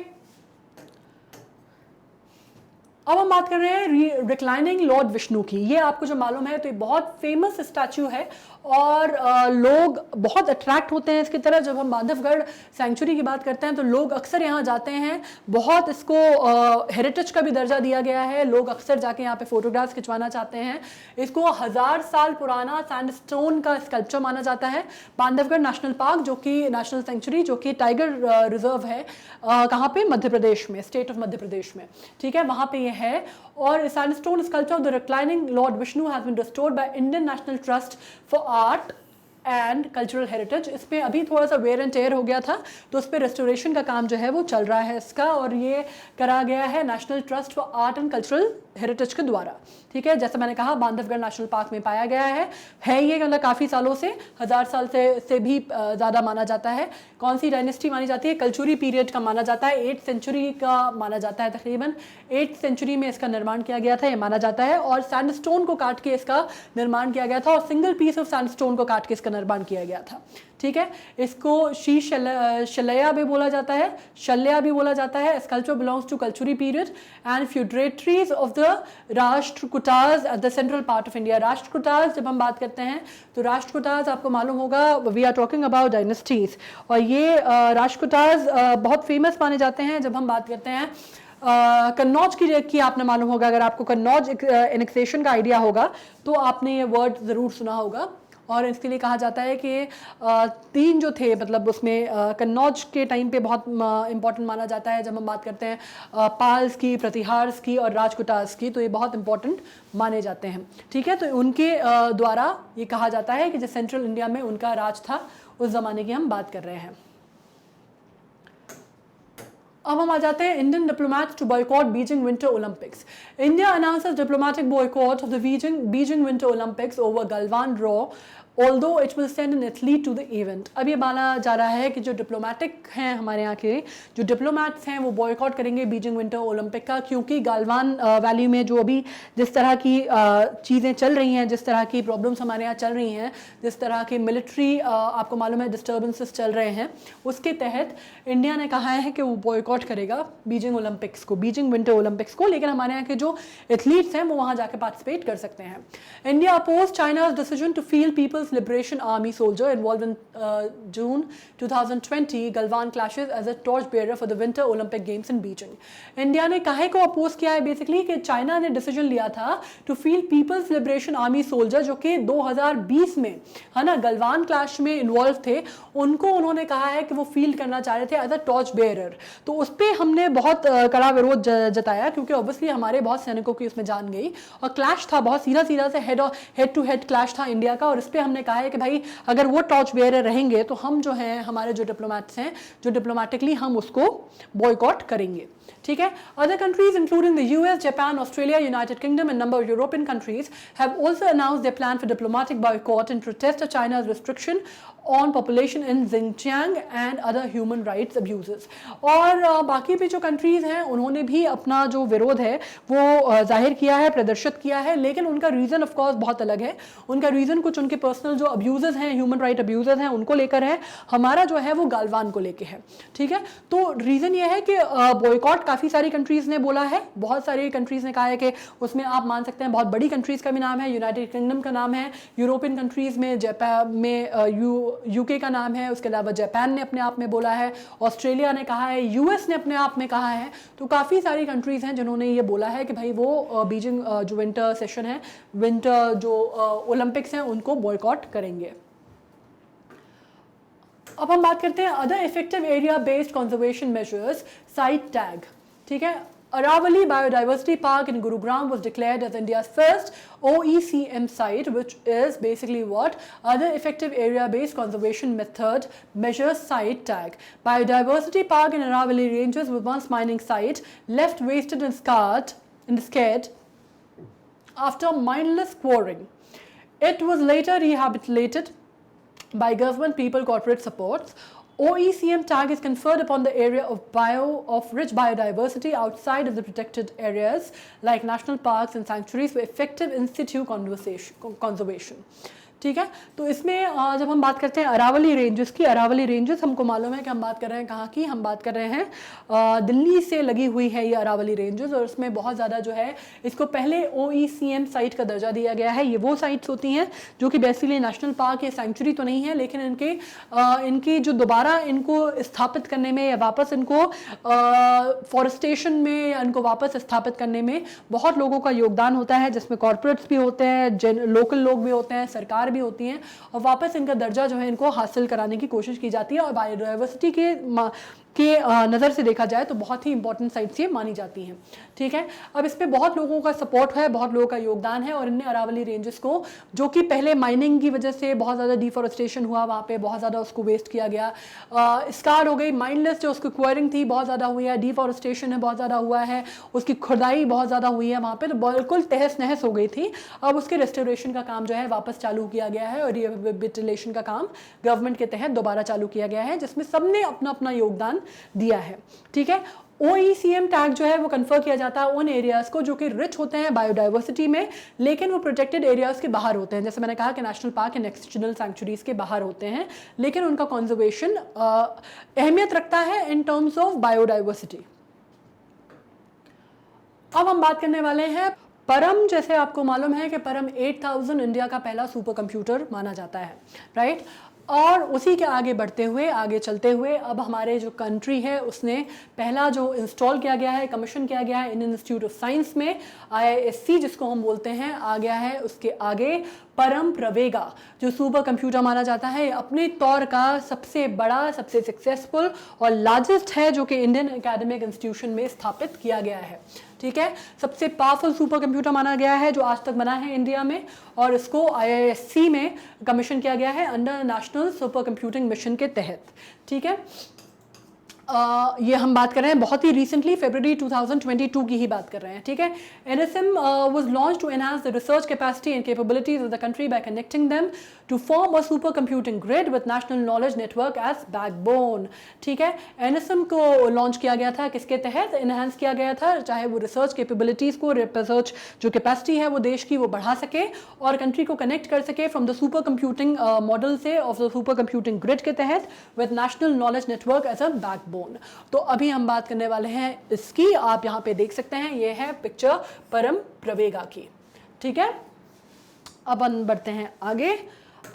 अब हम बात कर रहे हैं रिक्लाइनिंग लॉर्ड विष्णु की। ये आपको जो मालूम है तो ये बहुत फेमस स्टैचू है और लोग बहुत अट्रैक्ट होते हैं इसकी तरफ। जब हम बांधवगढ़ सेंचुरी की बात करते हैं तो लोग अक्सर यहाँ जाते हैं, बहुत इसको हेरिटेज का भी दर्जा दिया गया है, लोग अक्सर जाके यहाँ पे फोटोग्राफ्स खिंचवाना चाहते हैं। इसको 1000 साल पुराना सैंडस्टोन का स्कल्पचर माना जाता है। बांधवगढ़ नेशनल पार्क जो कि नेशनल सेंचुरी जो कि टाइगर रिजर्व है, कहाँ पे, मध्य प्रदेश में, स्टेट ऑफ मध्य प्रदेश में, ठीक है, वहाँ पे ये है। और sandstone sculpture of the reclining lord Vishnu has been restored by Indian national trust for art and cultural heritage. इसमें अभी थोड़ा सा वेयर एंड टेयर हो गया था तो उस पर रेस्टोरेशन का काम जो है वो चल रहा है इसका, और ये करा गया है national trust for art and cultural heritage के द्वारा, ठीक है। जैसे मैंने कहा बांधवगढ़ नेशनल पार्क में पाया गया है ये मतलब काफ़ी सालों से, 1000 साल से भी ज़्यादा माना जाता है। कौन सी डायनेस्टी मानी जाती है? कल्चुरी पीरियड का माना जाता है, 8th सेंचुरी का माना जाता है, तकरीबन 8th सेंचुरी में इसका निर्माण किया गया था, ये माना जाता है। और सैंडस्टोन को काट के इसका निर्माण किया गया था और सिंगल पीस ऑफ सैंडस्टोन को काट के इसका निर्माण किया गया था, ठीक है। इसको शलया भी बोला जाता है, शल्या भी बोला जाता है। Sculpture belongs to Kalachuri period and feudatories of the Rashtrakutas at the central part of India. Rashtrakutas जब हम बात करते हैं तो राष्ट्रकूटाज आपको मालूम होगा, we are talking about dynasties, और ये राष्ट्रकूटाज बहुत फेमस माने जाते हैं। जब हम बात करते हैं कन्नौज की आपने मालूम होगा, अगर आपको कन्नौज एनेक्सेशन का आइडिया होगा तो आपने ये वर्ड ज़रूर सुना होगा। और इसके लिए कहा जाता है कि 3 जो थे, मतलब उसमें कन्नौज के टाइम पे बहुत इंपॉर्टेंट माना जाता है। जब हम बात करते हैं पाल्स की, प्रतिहार्स की और राजकुटास की, तो ये बहुत इंपॉर्टेंट माने जाते हैं, ठीक है। तो उनके द्वारा ये कहा जाता है कि जो सेंट्रल इंडिया में उनका राज था, उस ज़माने की हम बात कर रहे हैं। अब हम आ जाते हैं Indian diplomats to boycott Beijing winter Olympics. India announces diplomatic boycott of the Beijing winter Olympics over Galwan row although it will send an athlete to the event। अब ये माना जा रहा है कि जो डिप्लोमेटिक हैं हमारे यहाँ के जो डिप्लोमैट्स हैं वो बॉयकॉट करेंगे बीजिंग विंटर ओलंपिक का, क्योंकि गालवान वैली में जो अभी जिस तरह की चीज़ें चल रही हैं, जिस तरह की प्रॉब्लम्स हमारे यहाँ चल रही हैं, जिस तरह के मिलिट्री आपको मालूम है डिस्टर्बेंसेस चल रहे हैं, उसके तहत इंडिया ने कहा है कि वो बॉयकॉट करेगा बीजिंग ओलंपिक्स को, बीजिंग विंटर ओलंपिक्स को। लेकिन हमारे यहाँ के जो एथलीट्स हैं वो वहाँ जाकर पार्टिसिपेट कर सकते हैं। India oppose China's decision to field People's People's Liberation Army soldier involved in June 2020 Galwan clashes as a torchbearer for the Winter Olympic Games in Beijing. India ने काहे को अपोज किया है बेसिकली कि चाइना ने डिसीजन लिया था to feel People's Liberation Army soldier जो कि 2020 में है ना गलवान क्लैश में इन्वॉल्व थे, उनको उन्होंने कहा है कि वो फील करना चाह रहे थे एज अ टॉर्च बेयरर। तो उस पर हमने बहुत कड़ा विरोध जताया क्योंकि ऑब्वियसली हमारे बहुत सैनिकों की उसमें जान गई और क्लैश था, बहुत सीधा सीधा से हेड टू हेड क्लैश था इंडिया का। और इस पर हमने कहा है कि भाई अगर वो टॉर्च बेयरर रहेंगे तो हम जो हैं हमारे जो डिप्लोमेट्स हैं जो डिप्लोमेटिकली हम उसको बॉयकॉट करेंगे। ठीक है। Other countries including the US, Japan, Australia, United Kingdom and number of European countries have also announced their plan for diplomatic boycott in protest of China's restriction on population in Xinjiang and other human rights abuses। और बाकी भी जो countries हैं उन्होंने भी अपना जो विरोध है वो जाहिर किया है, प्रदर्शित किया है, लेकिन उनका रीज़न ऑफ कोर्स बहुत अलग है। उनका रीज़न कुछ उनके पर्सनल जो अब्यूज़ हैं, ह्यूमन राइट अब्यूज़ हैं, उनको लेकर है। हमारा जो है वो गालवान को लेकर है। ठीक है। तो रीज़न ये है कि बॉयकॉट काफ़ी सारी कंट्रीज़ ने बोला है, बहुत सारी कंट्रीज़ ने कहा है कि उसमें आप मान सकते हैं बहुत बड़ी कंट्रीज़ का भी नाम है, यूनाइटेड किंगडम का नाम है, यूरोपियन कंट्रीज़ में जापान में यूके का नाम है, उसके अलावा जापान ने अपने आप में बोला है, ऑस्ट्रेलिया ने कहा है, यूएस ने अपने आप में कहा है। तो काफ़ी सारी कंट्रीज़ हैं जिन्होंने ये बोला है कि भाई वो बीजिंग जो विंटर सेशन है, विंटर जो ओलंपिक्स हैं उनको बॉयकॉट करेंगे। अब हम बात करते हैं other effective area based conservation measures, site tag. ठीक है। Aravali Biodiversity Park in Gurugram was declared as India's first OECM site, which is basically what? Other effective area-based conservation method measures site tag. Biodiversity Park in Aravali Ranges was once mining site, left wasted and scarred after mindless quarrying. It was later rehabilitated by government, people, corporate supports. OECM tag is conferred upon the area of rich biodiversity outside of the protected areas like national parks and sanctuaries for effective in situ conservation। ठीक है। तो इसमें जब हम बात करते हैं Aravalli ranges की, अरावली रेंजेस हमको मालूम है कि हम बात कर रहे हैं कहाँ की, हम बात कर रहे हैं दिल्ली से लगी हुई है ये अरावली रेंजेस। और इसमें बहुत ज़्यादा जो है इसको पहले OECM साइट का दर्जा दिया गया है। ये वो साइट्स होती हैं जो कि बेसिकली नेशनल पार्क या सेंचुरी तो नहीं है, लेकिन इनकी जो दोबारा इनको स्थापित करने में या वापस इनको फॉरेस्टेशन में या इनको वापस स्थापित करने में बहुत लोगों का योगदान होता है, जिसमें कॉर्पोरेट्स भी होते हैं, लोकल लोग भी होते हैं, सरकार भी होती हैं, और वापस इनका दर्जा जो है इनको हासिल कराने की कोशिश की जाती है। और बायोडाइवर्सिटी के नज़र से देखा जाए तो बहुत ही इंपॉर्टेंट साइट्स ये मानी जाती हैं। ठीक है। अब इस पर बहुत लोगों का सपोर्ट है, बहुत लोगों का योगदान है। और इनने अरावली रेंजेस को, जो कि पहले माइनिंग की वजह से बहुत ज़्यादा डिफॉरेस्टेशन हुआ, वहाँ पे बहुत ज़्यादा उसको वेस्ट किया गया, स्कार हो गई, माइंडलेस जो उसकी क्वायरिंग थी बहुत ज़्यादा हुई है, डिफॉरेस्टेशन है बहुत ज़्यादा हुआ है, उसकी खुदाई बहुत ज़्यादा हुई है वहाँ पर, तो बिल्कुल तहस नहस हो गई थी। अब उसके रेस्टोरेशन का काम जो है वापस चालू किया गया है और रिहेबिलिटेशन का काम गवर्नमेंट के तहत दोबारा चालू किया गया है, जिसमें सबने अपना अपना योगदान दिया है। ठीक है। OECM टैग जो है वो कन्फर किया जाता है उन एरियाज़ को जो कि रिच होते हैं बायोडाइवर्सिटी में, लेकिन वो प्रोटेक्टेड एरियाज़ के बाहर होते हैं। जैसे मैंने कहा कि नेशनल पार्क एंड नेशनल सैंक्चुरीज़ के बाहर होते हैं, लेकिन उनका कंजर्वेशन अहमियत रखता है इन टर्म्स ऑफ बायोडाइवर्सिटी। अब हम बात करने वाले हैं परम। जैसे आपको मालूम है कि परम 8000 इंडिया का पहला सुपर कंप्यूटर माना जाता है, राइट। और उसी के आगे बढ़ते हुए, आगे चलते हुए अब हमारे जो कंट्री है उसने पहला जो इंस्टॉल किया गया है, कमीशन किया गया है इंडियन इंस्टीट्यूट ऑफ साइंस में, IISc जिसको हम बोलते हैं, आ गया है उसके आगे परम प्रवेगा जो सुपर कंप्यूटर माना जाता है। अपने तौर का सबसे बड़ा, सबसे सक्सेसफुल और लार्जेस्ट है जो कि इंडियन एकेडमिक इंस्टीट्यूशन में स्थापित किया गया है। ठीक है। सबसे पावरफुल सुपर कंप्यूटर माना गया है जो आज तक बना है इंडिया में, और इसको IISc में कमीशन किया गया है under national super computing mission के तहत। ठीक है। ये हम बात कर रहे हैं बहुत ही रिसेंटली फरवरी 2022 की ही बात कर रहे हैं। ठीक है। NSM was launched to enhance the research capacity and capabilities of the country by connecting them to form a super computing grid with national knowledge network as backbone। ठीक है। NSM को लॉन्च किया गया था किसके तहत? इनहेंस किया गया था, चाहे वो रिसर्च कैपेबिलिटीज़ को, रिसर्च जो कैपेसिटी है वो देश की वो बढ़ा सके और कंट्री को कनेक्ट कर सके from the supercomputing model से of the supercomputing grid के तहत with national knowledge network as a backbone. तो अभी हम बात करने वाले हैं इसकी, आप यहाँ पे देख सकते हैं, ये है पिक्चर परम प्रवेगा की। ठीक है। अब हम बढ़ते हैं आगे।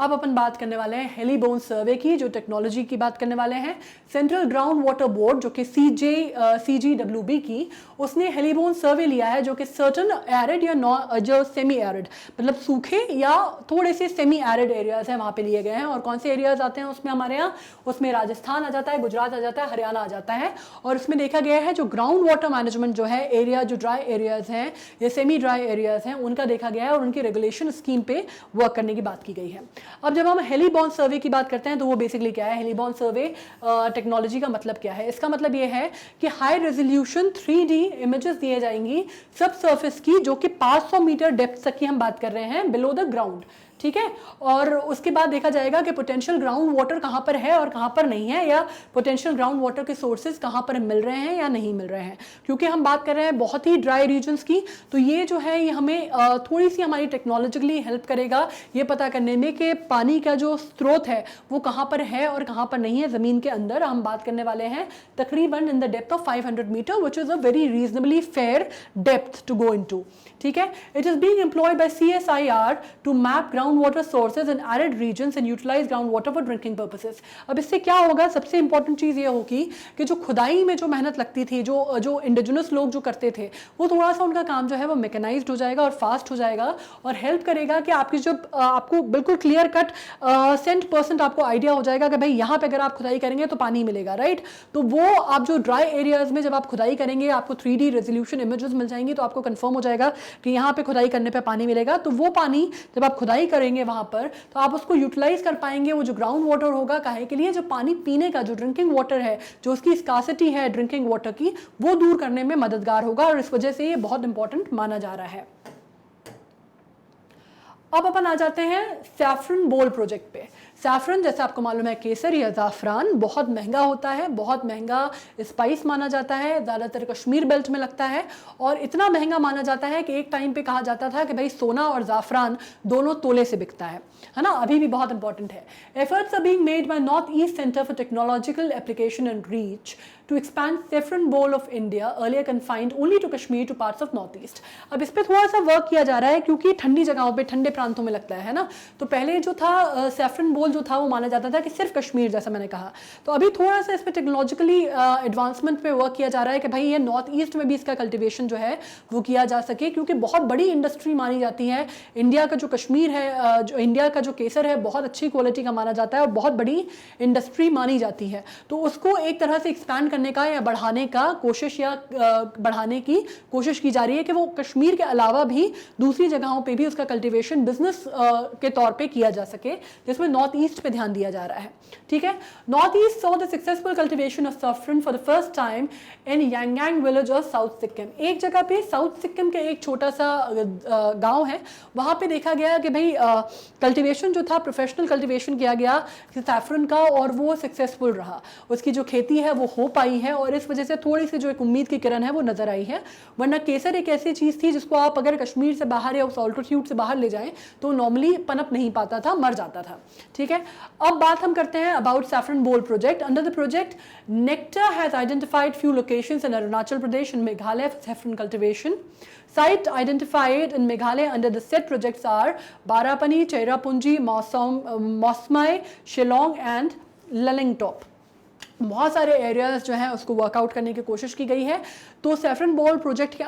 अब अपन बात करने वाले हैं हेलीबोन सर्वे की, जो टेक्नोलॉजी की बात करने वाले हैं। सेंट्रल ग्राउंड वाटर बोर्ड जो कि CGWB की, उसने हेलीबोन सर्वे लिया है जो कि सर्टन एरिड या जो सेमी एरिड, मतलब सूखे या थोड़े से सेमी एरिड एरियाज हैं वहाँ पे लिए गए हैं। और कौन से एरियाज आते हैं उसमें हमारे यहाँ, उसमें राजस्थान आ जाता है, गुजरात आ जाता है, हरियाणा आ जाता है। और उसमें देखा गया है जो ग्राउंड वाटर मैनेजमेंट जो है, एरिया जो ड्राई एरियाज हैं या सेमी ड्राई एरियाज हैं, उनका देखा गया है और उनकी रेगुलेशन स्कीम पे वर्क करने की बात की गई है। अब जब हम हेलीबॉर्न सर्वे की बात करते हैं तो वो बेसिकली क्या है, हेलीबॉर्न सर्वे टेक्नोलॉजी का मतलब क्या है? इसका मतलब ये है कि हाई रेजोल्यूशन 3D इमेजेस दिए जाएंगी सब सरफेस की, जो कि 500 मीटर डेप्थ तक की हम बात कर रहे हैं, बिलो द ग्राउंड, ठीक है। और उसके बाद देखा जाएगा कि पोटेंशियल ग्राउंड वाटर कहाँ पर है और कहाँ पर नहीं है, या पोटेंशियल ग्राउंड वाटर के सोर्सेज कहाँ पर मिल रहे हैं या नहीं मिल रहे हैं। क्योंकि हम बात कर रहे हैं बहुत ही ड्राई रीजन्स की, तो ये जो है ये हमें थोड़ी सी हमारी टेक्नोलॉजिकली हेल्प करेगा ये पता करने में कि पानी का जो स्रोत है वो कहाँ पर है और कहाँ पर नहीं है ज़मीन के अंदर। हम बात करने वाले हैं तकरीबन in the depth of 500 metre, which is a very reasonably fair depth to go into, ठीक है। It is being employed by CSIR to map ground water sources in arid regions and utilise ground water for drinking purposes. अब इससे क्या होगा, सबसे important चीज़ ये होगी कि जो खुदाई में जो मेहनत लगती थी, जो इंडिजिनस लोग जो करते थे, वो थोड़ा सा उनका काम जो है वो मैकेनाइज्ड हो जाएगा और फास्ट हो जाएगा और हेल्प करेगा कि आपकी जब आपको बिल्कुल क्लियर कट 100% आपको आइडिया हो जाएगा कि भाई यहाँ पे अगर आप खुदाई करेंगे तो पानी मिलेगा, राइट। तो वो आप जो ड्राई एरियाज में जब आप खुदाई करेंगे आपको 3D रेजोल्यूशन इमेजेस मिल जाएंगी, तो आपको कंफर्म हो जाएगा कि यहाँ पे खुदाई करने पे पानी मिलेगा। तो वो पानी जब आप खुदाई करेंगे वहाँ पर, तो आप उसको यूटिलाइज कर पाएंगे। वो जो ग्राउंड वाटर होगा, काहे के लिए, जो पानी पीने का जो ड्रिंकिंग वाटर है, जो उसकी स्कासिटी है ड्रिंकिंग वाटर की, वो दूर करने में मददगार होगा और इस वजह से ये बहुत इंपॉर्टेंट माना जा रहा है। अब अपन आ जाते हैं सैफरन बोल प्रोजेक्ट पे। सैफरन, जैसे आपको मालूम है, केसर या ज़ाफ़रान बहुत महंगा होता है, बहुत महंगा स्पाइस माना जाता है, ज़्यादातर कश्मीर बेल्ट में लगता है और इतना महंगा माना जाता है कि एक टाइम पे कहा जाता था कि भाई सोना और ज़ाफ़रान दोनों तोले से बिकता है ना। अभी भी बहुत इंपॉर्टेंट है। Efforts are being made by north east centre for technological application and reach to expand saffron bowl of India, earlier confined only to Kashmir, to parts of North East। अब इस पे थोड़ा सा वर्क किया जा रहा है क्योंकि ठंडी जगहों पे, ठंडे प्रांतों में लगता है ना। तो पहले जो था सैफरन बोल जो था वो माना जाता था कि सिर्फ कश्मीर, जैसा मैंने कहा। तो अभी थोड़ा सा इस पर टेक्नोलॉजिकली एडवांसमेंट पे वर्क किया जा रहा है कि भाई ये नॉर्थ ईस्ट में भी इसका कल्टिवेशन जो है वो किया जा सके, क्योंकि बहुत बड़ी इंडस्ट्री मानी जाती है इंडिया का। जो कश्मीर है, जो इंडिया का जो केसर है, बहुत अच्छी क्वालिटी का माना जाता है और बहुत बड़ी इंडस्ट्री मानी जाती है। तो उसको एक तरह से एक्सपैंड करने का या बढ़ाने का कोशिश या बढ़ाने की कोशिश की जा रही है कि वो कश्मीर के अलावा भी दूसरी जगहों पे भी उसका कल्टीवेशन बिजनेस के तौर पे किया जा सके, जिसमें नॉर्थ ईस्ट पे ध्यान दिया जा रहा है, ठीक है। North East saw the successful cultivation of saffron for the first time in Yangyang village of South Sikkim. एक जगह पे साउथ सिक्किम के एक छोटा सा गांव है, वहाँ पे देखा गया कि भाई कल्टीवेशन जो था, प्रोफेशनल कल्टीवेशन किया गया सैफरन का और वो सक्सेसफुल रहा। उसकी जो खेती है वो हो पाई है और इस वजह से थोड़ी सी जो एक उम्मीद की किरण है वो नजर आई है। वरना केसर एक ऐसी चीज़ थी जिसको आप अगर कश्मीर से बाहर या उस ऑल्टीट्यूड से बाहर ले जाएं तो नॉर्मली पनप नहीं पाता था, मर जाता था, ठीक है। अब बात हम करते हैं अबाउट सैफरन बोल project. Under the project, nectar has identified few locations in Arunachal Pradesh and Meghalaya for saffron cultivation. Site identified in Meghalaya under the said projects are Barapani, Cherrapunji, Mosmai, Shillong and Lalingtop। बहुत सारे areas जो हैं उसको workout करने की कोशिश की गई है। तो सैफरन बोल प्रोजेक्ट के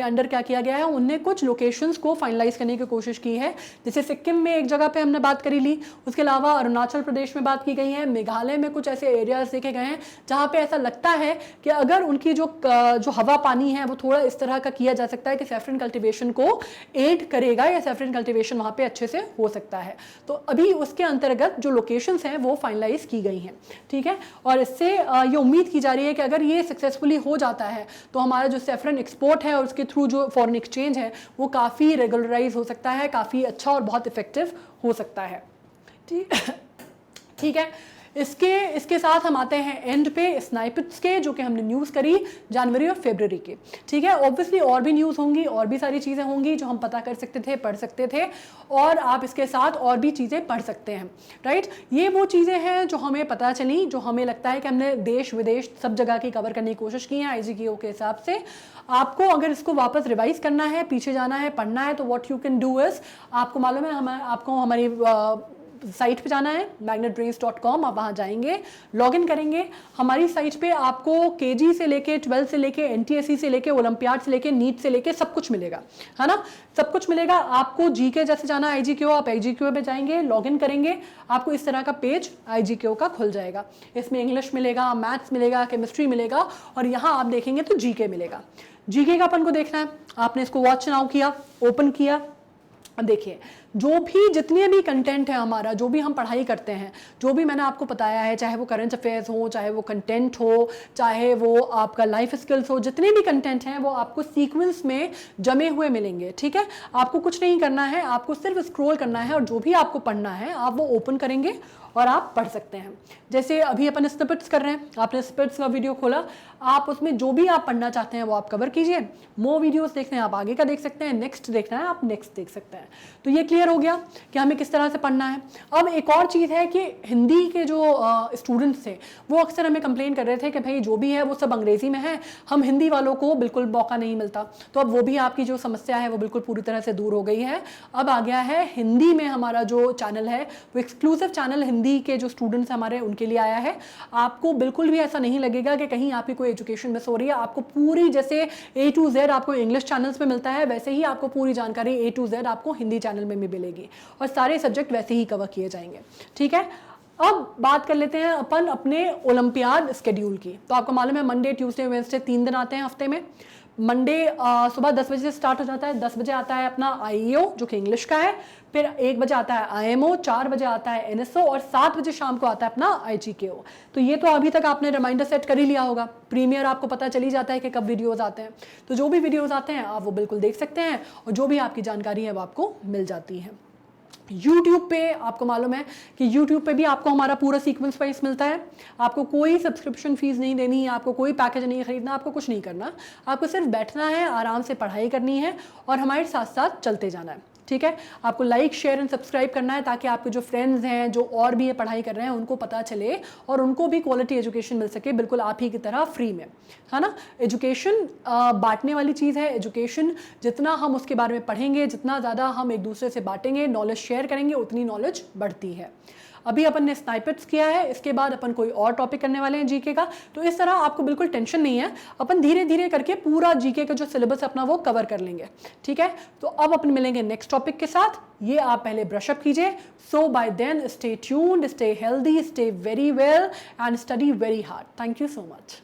अंडर क्या किया गया है, उनने कुछ लोकेशंस को फाइनलाइज करने की कोशिश की है। जैसे सिक्किम में एक जगह पे हमने बात करी ली, उसके अलावा अरुणाचल प्रदेश में बात की गई है, मेघालय में कुछ ऐसे एरियाज देखे गए हैं जहाँ पे ऐसा लगता है कि अगर उनकी जो हवा पानी है वो थोड़ा इस तरह का किया जा सकता है कि सैफरन कल्टिवेशन को एड करेगा या सैफरन कल्टिवेशन वहाँ पे अच्छे से हो सकता है। तो अभी उसके अंतर्गत जो लोकेशंस हैं वो फाइनलाइज की गई हैं, ठीक है। और इससे ये उम्मीद की जा रही है कि अगर ये सक्सेसफुली हो जाता है तो हमारा जो सैफरन एक्सपोर्ट है और उसके थ्रू जो फॉरेन एक्सचेंज है वो काफ़ी रेगुलराइज हो सकता है, काफ़ी अच्छा और बहुत इफेक्टिव हो सकता है, ठीक है। इसके साथ हम आते हैं एंड पे स्नाइपेट्स के, जो कि हमने न्यूज़ करी जनवरी और फरवरी के, ठीक है। ऑब्वियसली और भी न्यूज़ होंगी, और भी सारी चीज़ें होंगी जो हम पता कर सकते थे, पढ़ सकते थे, और आप इसके साथ और भी चीज़ें पढ़ सकते हैं, राइट। ये वो चीज़ें हैं जो हमें पता चली, जो हमें लगता है कि हमने देश विदेश सब जगह की कवर करने की कोशिश की है IGKO के हिसाब से। आपको अगर इसको वापस रिवाइज करना है, पीछे जाना है, पढ़ना है, तो what you can do is, आपको मालूम है आपको हमारी साइट पे जाना है magnetbrains.com। आप वहाँ जाएंगे, लॉगिन करेंगे। हमारी साइट पे आपको KG से लेके 12 से लेके NTSE से लेके ओलंपियाड से लेके नीट से लेके सब कुछ मिलेगा, है ना, सब कुछ मिलेगा। आपको GK जैसे जाना है IGKO, आप IGKO पे जाएंगे, लॉगिन करेंगे, आपको इस तरह का पेज IGKO का खुल जाएगा। इसमें इंग्लिश मिलेगा, मैथ्स मिलेगा, केमिस्ट्री मिलेगा, और यहाँ आप देखेंगे तो GK मिलेगा। GK का अपन को देखना है, आपने इसको वॉच नाउ किया, ओपन किया। देखिए, जो भी जितने भी कंटेंट है हमारा, जो भी हम पढ़ाई करते हैं, जो भी मैंने आपको बताया है, चाहे वो करंट अफेयर्स हो, चाहे वो कंटेंट हो, चाहे वो आपका लाइफ स्किल्स हो, जितने भी कंटेंट हैं वो आपको सीक्वेंस में जमे हुए मिलेंगे, ठीक है। आपको कुछ नहीं करना है, आपको सिर्फ स्क्रॉल करना है, और जो भी आपको पढ़ना है आप वो ओपन करेंगे और आप पढ़ सकते हैं। जैसे अभी अपन स्निपेट्स कर रहे हैं, आपने स्निपेट्स का वीडियो खोला, आप उसमें जो भी आप पढ़ना चाहते हैं वो आप कवर कीजिए। मोर वीडियोस देखने हैं आप आगे का देख सकते हैं, नेक्स्ट देखना है आप नेक्स्ट देख सकते हैं। तो ये क्लियर हो गया कि हमें किस तरह से पढ़ना है। अब एक और चीज़ है कि हिंदी के जो स्टूडेंट्स थे वो अक्सर हमें कंप्लेन कर रहे थे कि भाई जो भी है वो सब अंग्रेजी में है, हम हिंदी वालों को बिल्कुल मौका नहीं मिलता। तो अब वो भी आपकी जो समस्या है वो बिल्कुल पूरी तरह से दूर हो गई है। अब आ गया है हिंदी में हमारा जो चैनल है वो एक्सक्लूसिव चैनल हिंदी के जो स्टूडेंट्स हमारे उनके लिए आया है। आपको बिल्कुल भी ऐसा नहीं लगेगा कि कहीं आपकी कोई एजुकेशन मिस हो रही है। आपको पूरी, जैसे A to Z आपको इंग्लिश चैनल्स पे मिलता है, वैसे ही आपको पूरी जानकारी A to Z आपको हिंदी चैनल में भी मिलेगी, और सारे सब्जेक्ट वैसे ही कवर किए जाएंगे, ठीक है। अब बात कर लेते हैं अपन अपने ओलंपियाड स्केड्यूल की। तो आपको मालूम है मंडे, ट्यूसडे, वेडनेसडे 3 दिन आते हैं हफ्ते में। मंडे सुबह 10 बजे से स्टार्ट हो जाता है। 10 बजे आता है अपना IEO जो कि इंग्लिश का है, फिर 1 बजे आता है IMO, 4 बजे आता है NSO, और 7 बजे शाम को आता है अपना IGKO। तो ये तो अभी तक आपने रिमाइंडर सेट कर ही लिया होगा। प्रीमियर आपको पता चल ही जाता है कि कब वीडियोस आते हैं, तो जो भी वीडियोस आते हैं आप वो बिल्कुल देख सकते हैं, और जो भी आपकी जानकारी है वो आपको मिल जाती है। YouTube पे आपको मालूम है कि YouTube पे भी आपको हमारा पूरा सीक्वेंस वाइज मिलता है। आपको कोई सब्सक्रिप्शन फीस नहीं देनी है, आपको कोई पैकेज नहीं खरीदना, आपको कुछ नहीं करना, आपको सिर्फ बैठना है, आराम से पढ़ाई करनी है, और हमारे साथ साथ चलते जाना है, ठीक है। आपको लाइक, शेयर एंड सब्सक्राइब करना है, ताकि आपके जो फ्रेंड्स हैं, जो और भी ये पढ़ाई कर रहे हैं, उनको पता चले और उनको भी क्वालिटी एजुकेशन मिल सके, बिल्कुल आप ही की तरह फ्री में, है ना। एजुकेशन बांटने वाली चीज़ है। एजुकेशन जितना हम उसके बारे में पढ़ेंगे, जितना ज़्यादा हम एक दूसरे से बांटेंगे, नॉलेज शेयर करेंगे, उतनी नॉलेज बढ़ती है। अभी अपन ने स्नाइपेट्स किया है, इसके बाद अपन कोई और टॉपिक करने वाले हैं GK का। तो इस तरह आपको बिल्कुल टेंशन नहीं है, अपन धीरे धीरे करके पूरा GK का जो सिलेबस अपना वो कवर कर लेंगे, ठीक है। तो अब अपन मिलेंगे नेक्स्ट टॉपिक के साथ। ये आप पहले ब्रशअप कीजिए। So bye then stay tuned, stay healthy, stay very well and study very hard. Thank you so much.